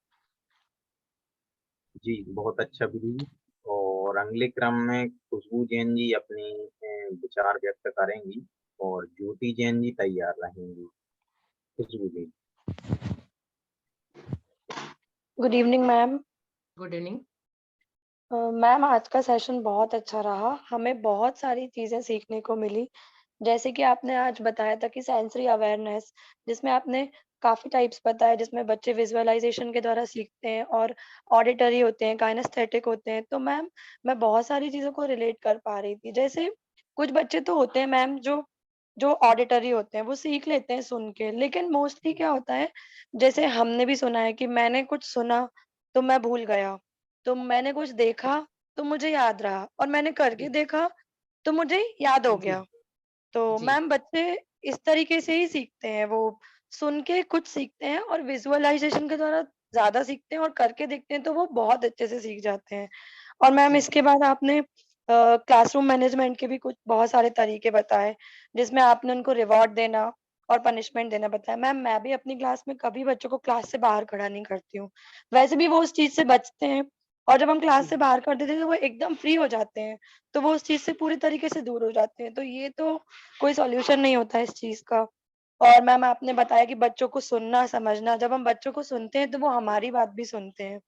जी बहुत अच्छा विधि जी। और अगले क्रम में खुशबू जैन जी अपनी विचार व्यक्त करेंगी और ज्योति जैन जी तैयार रहेंगी। Khushboo ji. Good evening ma'am. Good evening. Ma'am आज का सेशन बहुत अच्छा रहा, हमें बहुत सारी चीजें सीखने को मिली। जैसे कि आपने आज बताया था कि सेंसरी अवेयरनेस, जिसमें आपने काफी टाइप्स बताए, जिसमें बच्चे विजुअलाइजेशन के द्वारा सीखते हैं और ऑडिटरी होते हैं, काइनेस्थेटिक होते हैं। तो मैम मैं बहुत सारी चीजों को रिलेट कर पा रही थी। जैसे कुछ बच्चे तो होते हैं मैम जो जो ऑडिटरी होते हैं, वो सीख लेते हैं सुन के, लेकिन मोस्टली क्या होता है, जैसे हमने भी सुना है कि मैंने कुछ सुना तो मैं भूल गया, तो मैंने कुछ देखा तो मुझे याद रहा, और मैंने करके देखा तो मुझे याद हो गया। तो जी। मैम बच्चे इस तरीके से ही सीखते हैं, वो सुन के कुछ सीखते हैं और विजुअलाइजेशन के द्वारा ज्यादा सीखते हैं, और करके देखते हैं तो वो बहुत अच्छे से सीख जाते हैं। और मैम जी। इसके बाद आपने क्लासरूम मैनेजमेंट के भी कुछ बहुत सारे तरीके बताए, जिसमें आपने उनको रिवॉर्ड देना और पनिशमेंट देना बताया। मैम मैं भी अपनी क्लास में कभी बच्चों को क्लास से बाहर खड़ा नहीं करती हूँ, वैसे भी वो उस चीज से बचते हैं और जब हम क्लास से बाहर कर देते हैं तो वो एकदम फ्री हो जाते हैं, तो वो उस चीज से पूरी तरीके से दूर हो जाते हैं। तो ये तो कोई सॉल्यूशन नहीं होता है इस चीज का। और मैम आपने बताया कि बच्चों को सुनना समझना, जब हम बच्चों को सुनते हैं तो वो हमारी बात भी सुनते हैं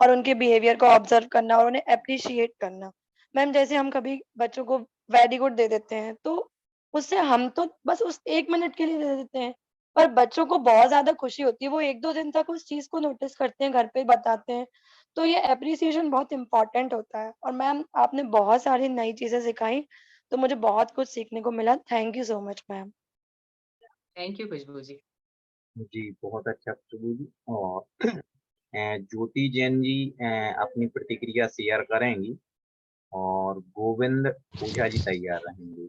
और उनके बिहेवियर को ऑब्जर्व करना और उन्हें अप्रिशिएट करना। मैम जैसे हम कभी बच्चों को वेरी गुड दे देते हैं, तो उससे हम तो बस उस 1 मिनट के लिए दे देते हैं, पर बच्चों को बहुत ज़्यादा खुशी होती है। वो 1-2 दिन तक उस चीज़ को नोटिस करते हैं, घर पे बताते हैं। तो ये एप्रिसिएशन बहुत इम्पोर्टेंट होता है। और मैम आपने बहुत सारी नई चीज़ें सिखाई, तो मुझे बहुत कुछ सीखने को मिला। Thank you so much ma'am. Thank you Khushboo ji. जी, बहुत अच्छा खुशबू जी। और ज्योति जैन जी अपनी प्रतिक्रिया शेयर करेंगी और गोविंद ओझा जी तैयार रहेंगे।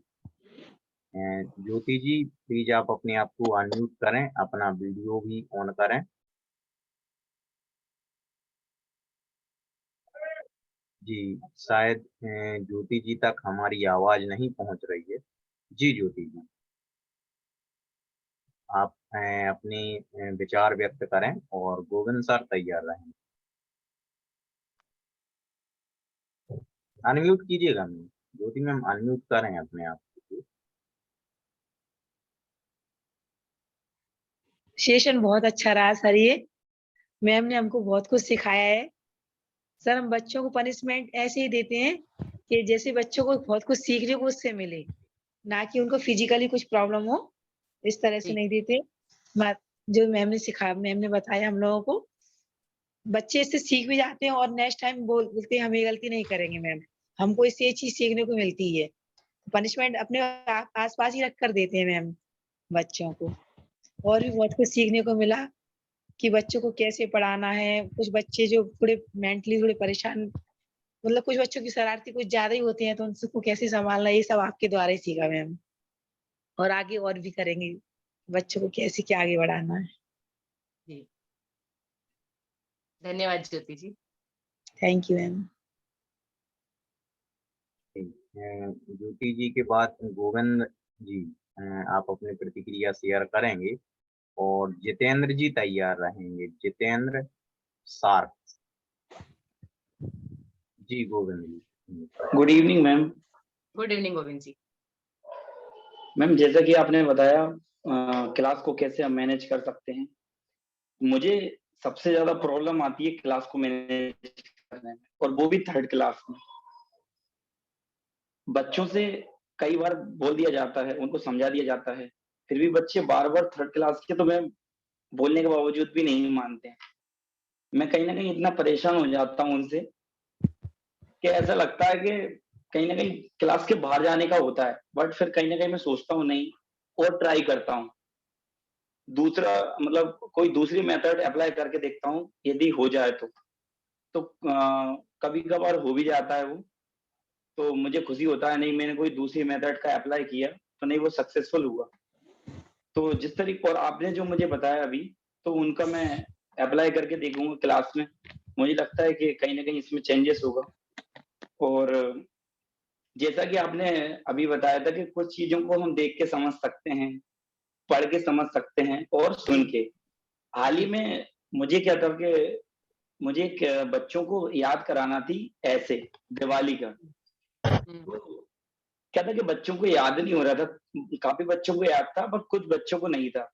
ज्योति जी प्लीज आप अपने आप को अनम्यूट करें, अपना वीडियो भी ऑन करें। जी शायद ज्योति जी तक हमारी आवाज नहीं पहुंच रही है। जी ज्योति जी, आप अपने विचार व्यक्त करें और गोविंद सर तैयार रहें। अनम्यूट कीजिएगा मैम, ज्योति मैम अनम्यूट करें अपने आप को। सेशन बहुत अच्छा रहा सर। ये मैम ने हमको बहुत कुछ सिखाया है सर। हम बच्चों को पनिशमेंट ऐसे ही देते हैं कि जैसे बच्चों को बहुत कुछ सीखने को उससे मिले, ना कि उनको फिजिकली कुछ प्रॉब्लम हो। इस तरह से नहीं देते। जो मैम ने सिखाया, मैम ने बताया हम लोगों को, बच्चे इससे सीख भी जाते हैं और नेक्स्ट टाइम बोलते हैं हम ये गलती नहीं करेंगे मैम। हमको इससे ये चीज सीखने को मिलती है। पनिशमेंट अपने आस पास ही रख कर देते हैं मैम बच्चों को। और भी बहुत कुछ सीखने को मिला कि बच्चों को कैसे पढ़ाना है। कुछ बच्चे जो थोड़े मेंटली थोड़े परेशान, मतलब कुछ बच्चों की शरारती कुछ ज्यादा ही होते हैं, तो उनको कैसे संभालना, ये सब आपके द्वारा ही सीखा मैम। और आगे और भी करेंगे, बच्चों को कैसे क्या आगे बढ़ाना है। जी धन्यवाद Jyoti ji. Thank you ma'am. Jyoti ji के बाद गोविंद जी आप अपनी प्रतिक्रिया शेयर करेंगे और जितेंद्र जी तैयार रहेंगे। जितेंद्र सार्क। जी Govind ji. Good evening ma'am. Good evening Govind ji. Ma'am जैसा कि आपने बताया क्लास को कैसे हम मैनेज कर सकते हैं, मुझे सबसे ज्यादा प्रॉब्लम आती है क्लास को मैनेज करने में, और वो भी 3rd क्लास में। बच्चों से कई बार बोल दिया जाता है, उनको समझा दिया जाता है, फिर भी बच्चे बार बार 3rd क्लास के तो मैं बोलने के बावजूद भी नहीं मानते हैं। मैं कहीं ना कहीं इतना परेशान हो जाता हूँ उनसे कि ऐसा लगता है कि कहीं ना कहीं क्लास के बाहर जाने का होता है, बट फिर कहीं ना कहीं मैं सोचता हूँ नहीं, और ट्राई करता हूँ दूसरा, मतलब कोई दूसरी मेथड अप्लाई करके देखता हूँ, यदि हो जाए तो कभी कभार हो भी जाता है वो, तो मुझे खुशी होता है, नहीं मैंने कोई दूसरी मेथड का अप्लाई किया तो नहीं वो सक्सेसफुल हुआ। तो जिस तरीके और आपने जो मुझे बताया अभी, तो उनका मैं अप्लाई करके देखूंगा क्लास में। मुझे लगता है कि कहीं ना कहीं इसमें चेंजेस होगा। और जैसा कि आपने अभी बताया था कि कुछ चीजों को हम देख के समझ सकते हैं, पढ़ के समझ सकते हैं और सुन के। हाल ही में मुझे क्या था कि मुझे एक बच्चों को याद कराना थी ऐसे दिवाली का। क्या था कि बच्चों को याद नहीं हो रहा था, काफी बच्चों को याद था पर कुछ बच्चों को नहीं था।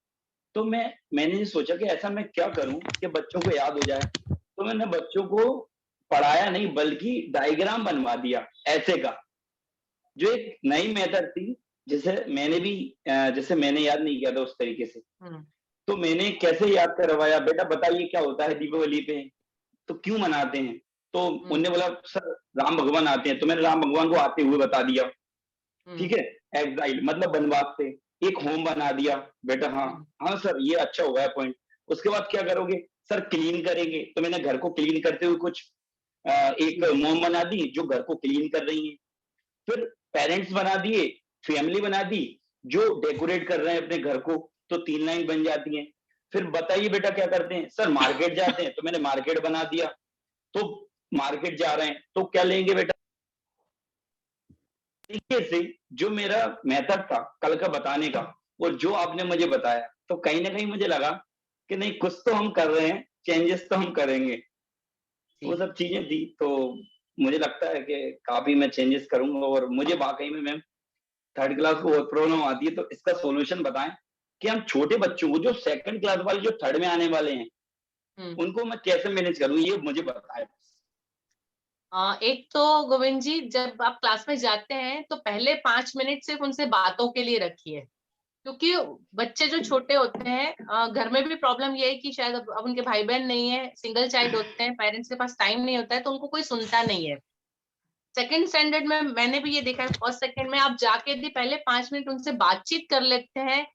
तो मैंने ये सोचा कि ऐसा मैं क्या करूं कि बच्चों को याद हो जाए। तो मैंने बच्चों को पढ़ाया नहीं बल्कि डायग्राम बनवा दिया ऐसे का, जो एक नई मेथड थी जिसे मैंने याद नहीं किया था उस तरीके से। तो मैंने कैसे याद करवाया, बेटा बताइए क्या होता है दीपावली पे, तो क्यों मनाते हैं। तो उन्होंने बोला सर राम भगवान आते हैं, तो मैंने राम भगवान को आते हुए बता दिया। ठीक है, एग्जाइल मतलब वनवास से एक होम बना दिया। बेटा हाँ सर ये अच्छा होगा पॉइंट। उसके बाद क्या करोगे सर, क्लीन करेंगे। तो मैंने घर को क्लीन करते हुए कुछ एक मोम बना दी जो घर को क्लीन कर रही है। फिर पेरेंट्स बना दिए, फैमिली बना दी जो डेकोरेट कर रहे हैं अपने घर को, तो 3 लाइन बन जाती हैं। फिर बताइए बेटा क्या करते हैं, सर मार्केट जाते हैं, तो मैंने मार्केट बना दिया। तो मार्केट जा रहे हैं तो क्या लेंगे बेटा, तरीके से जो मेरा मेथड था कल का बताने का और जो आपने मुझे बताया, तो कहीं ना कहीं मुझे लगा कि नहीं कुछ तो हम कर रहे हैं, चेंजेस तो हम करेंगे। वो सब चीजें थी। तो मुझे लगता है कि काफी मैं चेंजेस करूंगा, और मुझे वाकई में मैम थर्ड क्लास को बहुत प्रॉब्लम आती है, तो इसका सॉल्यूशन बताएं कि हम छोटे बच्चों को जो सेकंड क्लास वाले जो थर्ड में आने वाले हैं उनको मैं कैसे मैनेज करूं, ये मुझे बताएं। एक तो गोविंद जी, जब आप क्लास में जाते हैं तो पहले 5 मिनट सिर्फ उनसे बातों के लिए रखिए, क्योंकि बच्चे जो छोटे होते हैं, घर में भी प्रॉब्लम ये है कि शायद अब उनके भाई बहन नहीं है, सिंगल चाइल्ड होते हैं, पेरेंट्स के पास टाइम नहीं होता है, तो उनको कोई सुनता नहीं है। सेकंड स्टैंडर्ड में मैंने भी ये देखा है, फर्स्ट सेकंड में आप जाके यदि पहले 5 मिनट उनसे बातचीत कर लेते हैं,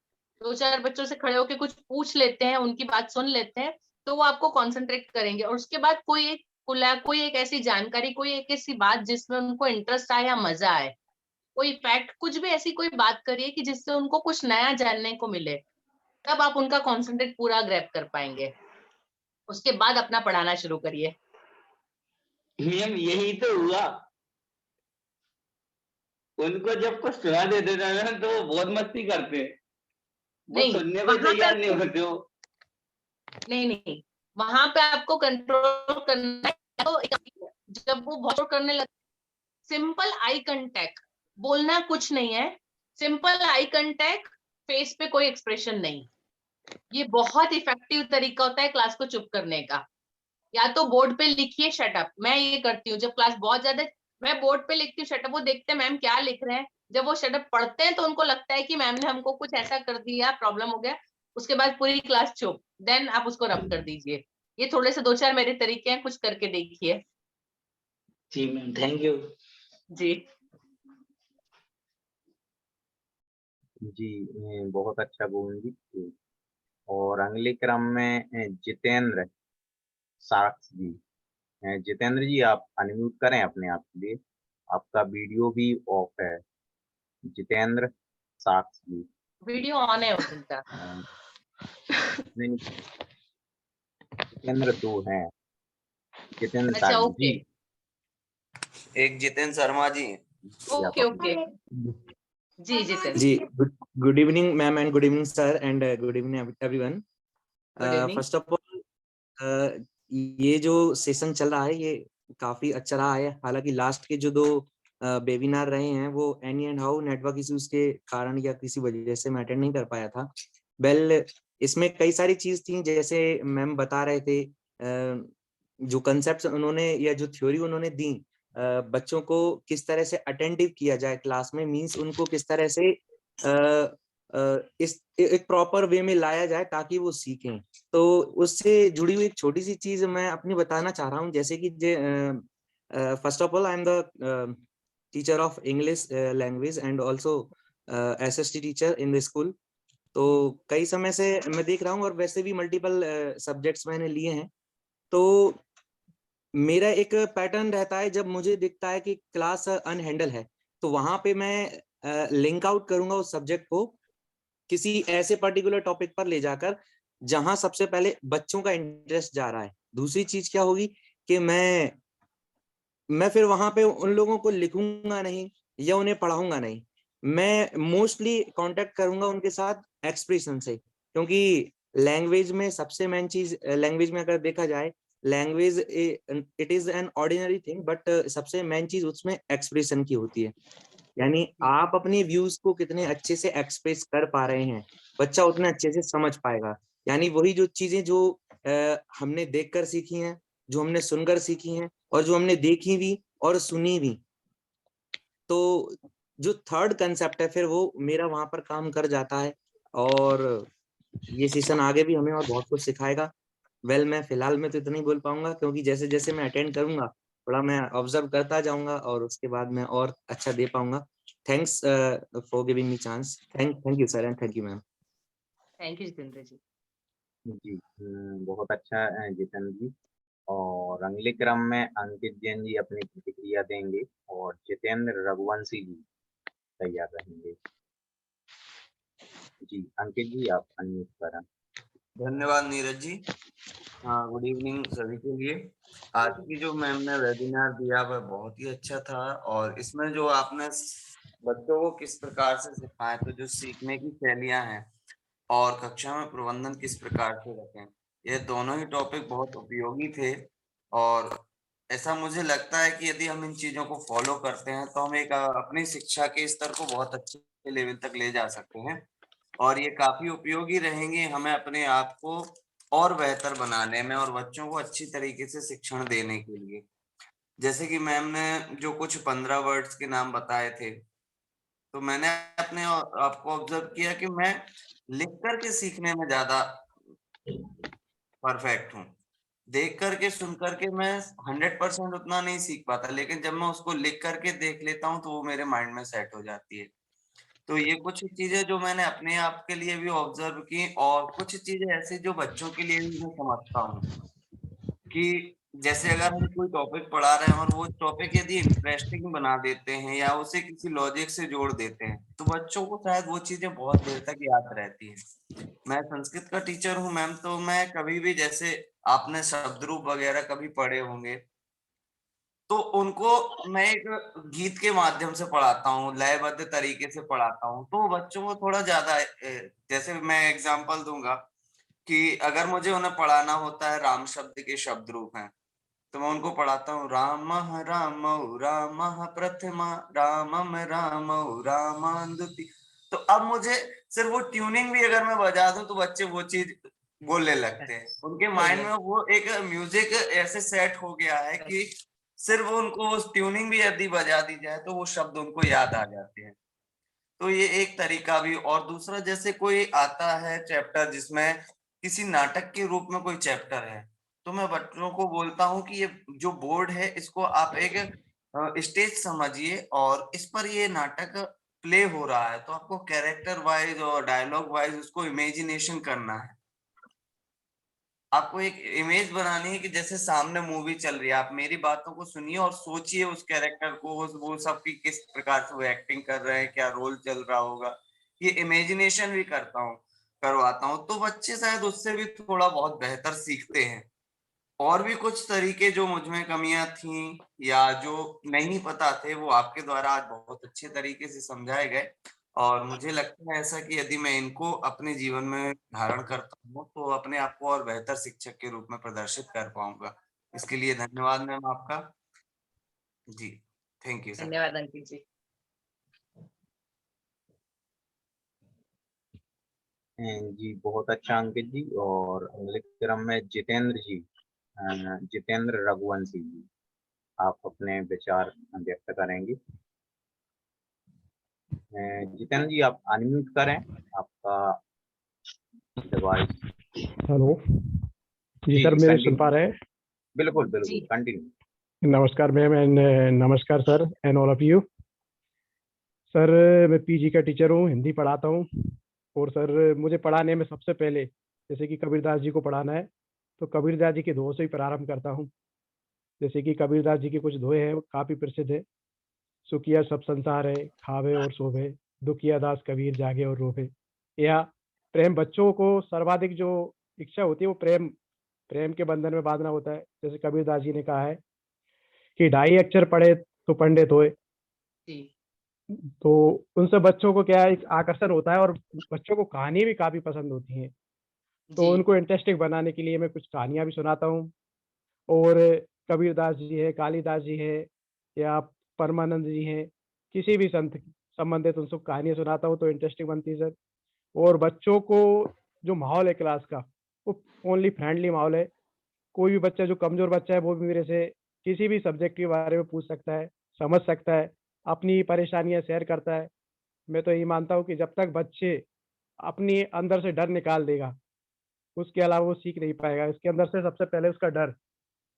2-4 बच्चों से खड़े होकर कुछ पूछ लेते हैं, उनकी बात सुन लेते हैं, तो वो आपको कॉन्सेंट्रेट करेंगे। और उसके बाद कोई एक ऐसी जानकारी, कोई एक ऐसी बात जिसमें उनको इंटरेस्ट आए या मजा आए, कोई फैक्ट, कुछ भी ऐसी कोई बात करिए कि जिससे उनको कुछ नया जानने को मिले, तब आप उनका कॉन्सेंट्रेट पूरा ग्रैब कर पाएंगे। उसके बाद अपना पढ़ाना शुरू करिए। मैम यही तो हुआ, उनको जब कुछ सुना देते थे ना तो वो बहुत मस्ती करते, वो नहीं, सुनने को वहां पे तैयार नहीं होते हो। नहीं, वहां पे आपको कंट्रोल करना है। तो जब वो बहुत करने लगते, सिंपल आई कांटेक्ट, बोलना कुछ नहीं है, सिंपल आई कांटेक्ट, फेस पे कोई एक्सप्रेशन नहीं, ये बहुत इफेक्टिव तरीका होता है क्लास को चुप करने का। या तो बोर्ड पे लिखिए शट अप, मैं ये करती हूँ जब क्लास बहुत ज्यादा, मैं बोर्ड पे लिखती हूँ शट अप, वो देखते हैं मैम क्या लिख रहे हैं, जब वो शट अप पढ़ते हैं तो उनको लगता है कि मैम ने हमको कुछ ऐसा कर दिया, प्रॉब्लम हो गया, उसके बाद पूरी क्लास चुप, देन आप उसको रब कर दीजिए। ये थोड़े से 2-4 मेरे तरीके हैं, कुछ करके देखिए। जी मैम, थैंक यू। जी जी बहुत अच्छा गोविंद जी। और अगले क्रम में जितेंद्र साक्ष जी। जितेंद्र जी आप अनम्यूट करें अपने आप के लिए, आपका वीडियो भी ऑफ है। जितेंद्र साक्ष जी। वीडियो ऑन है उनका। नहीं, जितेंद्र 2 हैं, जितेंद्र अच्छा साक्ष ओके जी। एक Jitendra Sharma ji. Okay okay, ji Jitendra. Ji, good evening ma'am and good evening sir and good evening everyone. Good evening. First of all ये जो सेशन चल रहा है ये काफी अच्छा रहा है। हालांकि लास्ट के जो 2 वेबिनार रहे हैं वो any and how network issues के कारण या किसी वजह से मैं अटेंड नहीं कर पाया था। वेल इसमें कई सारी चीज थी, जैसे मैम बता रहे थे जो कंसेप्ट उन्होंने या जो थ्योरी उन्होंने दी, बच्चों को किस तरह से अटेंटिव किया जाए क्लास में, मींस उनको किस तरह से इस एक प्रॉपर वे में लाया जाए ताकि वो सीखें। तो उससे जुड़ी हुई एक छोटी सी चीज मैं अपनी बताना चाह रहा हूँ, जैसे कि first of all I am the teacher of English language and also SST teacher in the school. तो कई समय से मैं देख रहा हूँ, और वैसे भी मल्टीपल सब्जेक्ट्स मैंने लिए हैं, तो मेरा एक पैटर्न रहता है, जब मुझे दिखता है कि क्लास अनहैंडल है तो वहां पे मैं लिंक आउट करूंगा उस सब्जेक्ट को किसी ऐसे पर्टिकुलर टॉपिक पर ले जाकर जहां सबसे पहले बच्चों का इंटरेस्ट जा रहा है। दूसरी चीज क्या होगी कि मैं फिर वहां पे उन लोगों को लिखूंगा नहीं या उन्हें पढ़ाऊंगा नहीं, मैं मोस्टली कांटेक्ट करूंगा उनके साथ एक्सप्रेशन से, क्योंकि लैंग्वेज में सबसे मेन चीज, लैंग्वेज में अगर देखा जाए, language it is an ordinary thing, but सबसे मेन चीज उसमें एक्सप्रेशन की होती है। यानी आप अपने व्यूज को कितने अच्छे से एक्सप्रेस कर पा रहे हैं, बच्चा उतने अच्छे से समझ पाएगा। यानी वही जो चीजें जो हमने देखकर सीखी हैं, जो हमने सुनकर सीखी हैं, और जो हमने देखी भी और सुनी भी, तो जो थर्ड कंसेप्ट है फिर वो मेरा वहां पर काम कर जाता है। और ये सेशन आगे भी हमें और बहुत कुछ सिखाएगा। वेल मैं फिलहाल में तो इतना ही बोल पाऊंगा, क्योंकि जैसे जैसे मैं अटेंड करूंगा थोड़ा मैं ऑब्जर्व करता जाऊंगा और उसके बाद मैं और अच्छा दे पाऊंगा। Thanks for giving me chance. Thank you sir and thank you ma'am. Thank you Jitendra ji. जी बहुत अच्छा जितेंद्र जी। और अगले क्रम में अंकित जैन जी अपनी प्रतिक्रिया देंगे और जितेंद्र रघुवंशी जी तैयार रहेंगे। जी अंकित जी आप अनम्यूट करें। धन्यवाद नीरज जी। हाँ, गुड इवनिंग सभी के लिए। आज की जो मैम ने वेबिनार दिया वह बहुत ही अच्छा था, और इसमें जो आपने बच्चों को किस प्रकार से सिखाएं, तो जो सीखने की शैलियां हैं और कक्षा में प्रबंधन किस प्रकार से रखें, ये दोनों ही टॉपिक बहुत उपयोगी थे। और ऐसा मुझे लगता है कि यदि हम इन चीजों को फॉलो करते हैं तो हम एक अपनी शिक्षा के स्तर को बहुत अच्छे लेवल तक ले जा सकते हैं और ये काफी उपयोगी रहेंगे हमें अपने आप को और बेहतर बनाने में और बच्चों को अच्छी तरीके से शिक्षण देने के लिए। जैसे कि मैम ने जो कुछ 15 वर्ड्स के नाम बताए थे, तो मैंने अपने आपको ऑब्जर्व किया कि मैं लिख करके सीखने में ज्यादा परफेक्ट हूँ। देख करके सुन करके मैं 100% उतना नहीं सीख पाता, लेकिन जब मैं उसको लिख करके देख लेता हूँ तो वो मेरे माइंड में सेट हो जाती है। तो ये कुछ चीजें जो मैंने अपने आप के लिए भी ऑब्जर्व की और कुछ चीजें ऐसी जो बच्चों के लिए भी मैं समझता हूँ कि जैसे अगर हम कोई टॉपिक पढ़ा रहे हैं और वो टॉपिक यदि इंटरेस्टिंग बना देते हैं या उसे किसी लॉजिक से जोड़ देते हैं तो बच्चों को शायद वो चीजें बहुत देर तक याद रहती है। मैं संस्कृत का टीचर हूँ मैम, तो मैं कभी भी जैसे आपने शब्द रूप वगैरह कभी पढ़े होंगे तो उनको मैं एक गीत के माध्यम से पढ़ाता हूँ, लयबद्ध तरीके से पढ़ाता हूँ, तो बच्चों को थोड़ा ज्यादा जैसे मैं एग्जांपल दूंगा कि अगर मुझे उन्हें पढ़ाना होता है राम शब्द के शब्द रूप हैं तो मैं उनको पढ़ाता हूँ रामः रामौ रामः प्रथमा रामम रामौ रामांदुति। तो अब मुझे सिर्फ वो ट्यूनिंग भी अगर मैं बजा दूं तो बच्चे वो चीज बोलने लगते हैं, उनके माइंड में वो एक म्यूजिक ऐसे सेट हो गया है कि सिर्फ उनको उस ट्यूनिंग भी यदि बजा दी जाए तो वो शब्द उनको याद आ जाते हैं। तो ये एक तरीका भी। और दूसरा जैसे कोई आता है चैप्टर जिसमें किसी नाटक के रूप में कोई चैप्टर है तो मैं बच्चों को बोलता हूँ कि ये जो बोर्ड है इसको आप एक स्टेज समझिए और इस पर ये नाटक प्ले हो रहा है तो आपको कैरेक्टर वाइज और डायलॉग वाइज उसको इमेजिनेशन करना है। आपको एक इमेज बनानी है कि जैसे सामने मूवी चल रही है, आप मेरी बातों को सुनिए और सोचिए उस कैरेक्टर को, वो सब की किस प्रकार से वो एक्टिंग कर रहे हैं, क्या रोल चल रहा होगा। ये इमेजिनेशन भी करवाता हूँ तो बच्चे शायद उससे भी थोड़ा बहुत बेहतर सीखते हैं। और भी कुछ तरीके जो मुझ में कमियां थी या जो नहीं पता थे वो आपके द्वारा आज बहुत अच्छे तरीके से समझाए गए और मुझे लगता है ऐसा कि यदि मैं इनको अपने जीवन में धारण करता हूँ तो अपने आप को और बेहतर शिक्षक के रूप में प्रदर्शित कर पाऊंगा। इसके लिए धन्यवाद मैम आपका। जी थैंक यू सर। धन्यवाद अंकित जी। जी बहुत अच्छा अंकित जी। और अगले क्रम में जितेंद्र जी, जितेंद्र रघुवंशी जी, आप अपने विचार व्यक्त करेंगे। जितेंद्र जी आप अनम्यूट करें आपका डिवाइस। हेलो जी सर, मेरे सुन पा रहे हैं? बिल्कुल बिल्कुल कंटिन्यू। नमस्कार मैम एंड नमस्कार sir and all of you. Sir मैं पीजी का टीचर हूँ, हिंदी पढ़ाता हूँ और सर मुझे पढ़ाने में सबसे पहले जैसे कि कबीरदास जी को पढ़ाना है तो कबीरदास जी के दोहों से ही प्रारंभ करता हूँ। जैसे कि कबीरदास जी के कुछ दोहे हैं वो काफ़ी प्रसिद्ध है। सुखिया सब संसार है, खावे और शोभे, दुखिया दास कबीर जागे और रोवे। या प्रेम, बच्चों को सर्वाधिक जो इच्छा होती है वो प्रेम के बंधन में बांधना होता है। जैसे कबीरदास जी ने कहा है कि ढाई अक्षर पढ़े तो पंडित होए। तो उनसे बच्चों को क्या एक आकर्षण होता है और बच्चों को कहानी भी काफी पसंद होती है। तो उनको इंटरेस्टिंग बनाने के लिए मैं कुछ कहानियां भी सुनाता हूँ। और कबीरदास जी है, कालिदास जी है या परमानंद जी हैं, किसी भी संत संबंधित उनको कहानियां सुनाता हूँ तो इंटरेस्टिंग बनती है सर। और बच्चों को जो माहौल है क्लास का वो ओनली फ्रेंडली माहौल है। कोई भी बच्चा जो कमजोर बच्चा है वो भी मेरे से किसी भी सब्जेक्ट के बारे में पूछ सकता है, समझ सकता है, अपनी परेशानियां शेयर करता है। मैं तो यही मानता हूँ कि जब तक बच्चे अपनी अंदर से डर निकाल देगा उसके अलावा वो सीख नहीं पाएगा। इसके अंदर से सबसे पहले उसका डर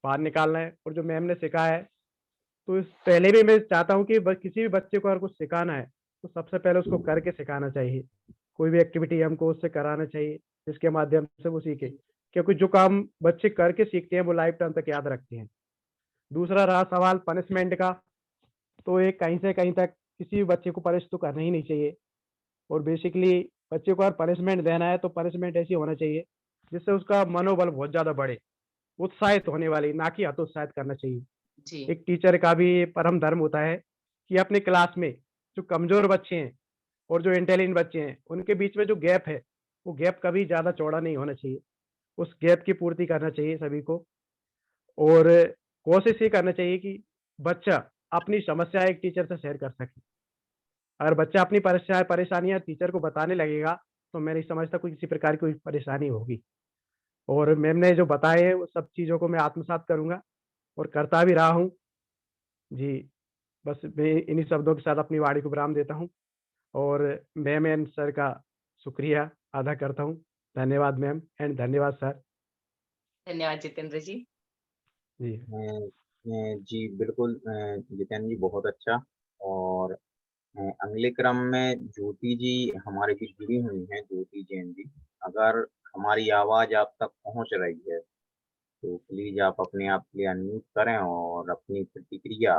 बाहर निकालना है। और जो मैम ने सिखाया है तो इस पहले भी मैं चाहता हूँ कि किसी भी बच्चे को अगर कुछ सिखाना है तो सबसे पहले उसको करके सिखाना चाहिए। कोई भी एक्टिविटी हमको उससे कराना चाहिए जिसके माध्यम से वो सीखे, क्योंकि जो काम बच्चे करके सीखते हैं वो लाइफ टाइम तक याद रखते हैं। दूसरा रहा सवाल पनिशमेंट का, तो ये कहीं से कहीं तक किसी भी बच्चे को पनिश तो करना ही नहीं चाहिए। और बेसिकली बच्चे को अगर पनिशमेंट देना है तो पनिशमेंट ऐसी होना चाहिए जिससे उसका मनोबल बहुत ज्यादा बढ़े, उत्साहित होने वाली, ना कि हतोत्साहित करना चाहिए। एक टीचर का भी परम धर्म होता है कि अपने क्लास में जो कमजोर बच्चे हैं और जो इंटेलिजेंट बच्चे हैं उनके बीच में जो गैप है वो गैप कभी ज्यादा चौड़ा नहीं होना चाहिए, उस गैप की पूर्ति करना चाहिए सभी को। और कोशिश ये करना चाहिए कि बच्चा अपनी समस्या एक टीचर से शेयर कर सके। अगर बच्चा अपनी परेशानियां टीचर को बताने लगेगा तो मैं नहीं समझता कोई किसी प्रकार की कोई परेशानी होगी। और मैम ने जो बताए हैं वो सब चीज़ों को मैं आत्मसात करूँगा और करता भी रहा हूँ। जी, बस मैं इन्हीं शब्दों के साथ अपनी वाणी को विराम देता हूँ और मैम एंड सर का शुक्रिया अदा करता हूँ। धन्यवाद मैम एंड धन्यवाद सर। धन्यवाद जितेंद्र जी। जी। जी बिल्कुल जितेंद्र जी बहुत अच्छा। और अगले क्रम में ज्योति जी हमारे बीच जुड़ी हुई हैं, ज्योति जैन जी। अगर हमारी आवाज़ आप तक पहुँच रही है तो प्लीज़ आप अपने आप के लिए अनम्यूट करें और अपनी प्रतिक्रिया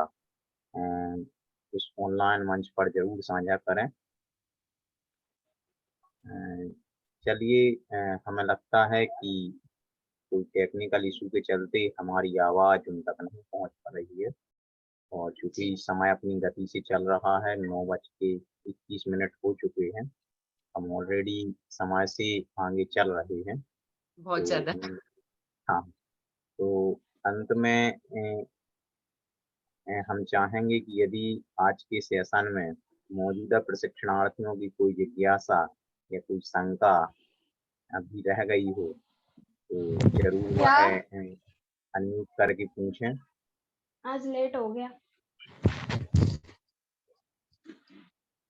इस ऑनलाइन मंच पर ज़रूर साझा करें। चलिए हमें लगता है कि कोई टेक्निकल इशू के चलते हमारी आवाज़ उन तक नहीं पहुँच पा रही है और चूँकि समय अपनी गति से चल रहा है, 9:21 हो चुके हैं। हम ऑलरेडी समय से आगे चल रहे हैं। बहुत तो ज्यादा। हाँ, तो अंत में हम चाहेंगे कि यदि आज के सेशन में मौजूदा प्रशिक्षणार्थियों की कोई जिज्ञासा या कोई शंका अभी रह गई हो तो ज़रूर क्या? वह अनम्यूट करके पूछें। आज लेट हो गया।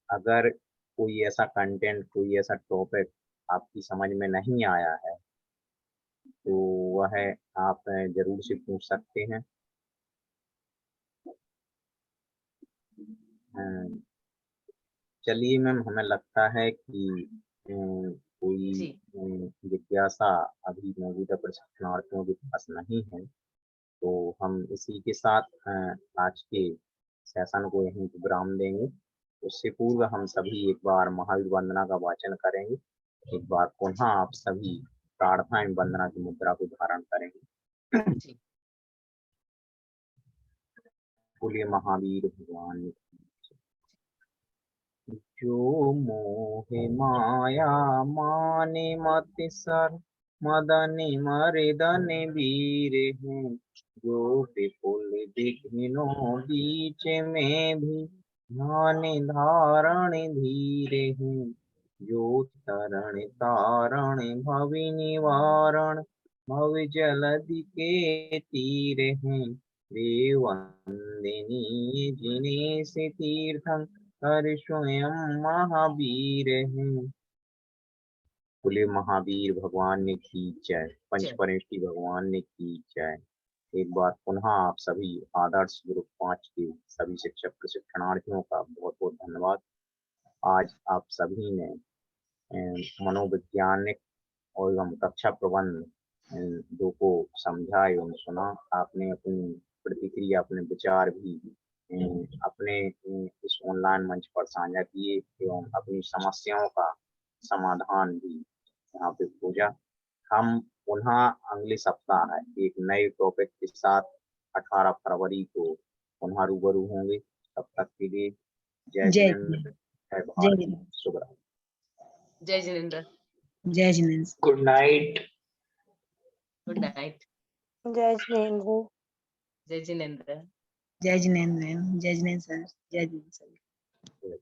अगर कोई ऐसा कंटेंट, कोई ऐसा टॉपिक आपकी समझ में नहीं आया है तो वह आप ज़रूर से पूछ सकते हैं। चलिए मैम, हमें लगता है कि कोई जी। जिज्ञासा अभी मौजूदा प्रशिक्षणार्थियों के पास नहीं है, तो हम इसी के साथ आज के सेशन को यहीं पे विराम देंगे। उससे पूर्व हम सभी एक बार महावीर वंदना का वाचन करेंगे। एक बार पुनः आप सभी प्रार्थना एवं वंदना की मुद्रा को धारण करेंगे। जी। बोलिए महावीर भगवान की। जो मोहे माया माने मति सर मदन मर्दन वीर हैं, जो विपुल विघ्नों बीच में भी ध्यान धारण धीर हैं, जो तरण तारण भव निवारण भव जलधि के तीर हैं, वे वंदनीय जिनेश तीर्थं कर स्वयं महावीर हैं। बोले महावीर भगवान ने की जय, पंचपरेष्ठी भगवान ने की जय। एक बार पुनः आप सभी आदर्श ग्रुप 5 के सभी शिक्षक प्रशिक्षणार्थियों का बहुत बहुत धन्यवाद। आज आप सभी ने मनोवैज्ञानिक और एवं कक्षा प्रबंध दो को समझा एवं सुना। आपने अपनी प्रतिक्रिया, अपने विचार भी अपने इस ऑनलाइन मंच पर साझा किए एवं अपनी समस्याओं का समाधान भी यहाँ पे खोजा। हम पुनः अगले सप्ताह एक नए टॉपिक के साथ 18 फरवरी को पुनः रूबरू होंगे। तब तक के लिए जय जिनेंद्र, जय भारत, शुभ रात्रि। जय जिनेंद्र। जय Jinendra. Good night. Good night. जय जिनेंद्र। जय जिनेंद्र। जय जिनेंद्र। जय जिनेंद्र सर। जय जिनेंद्र सर।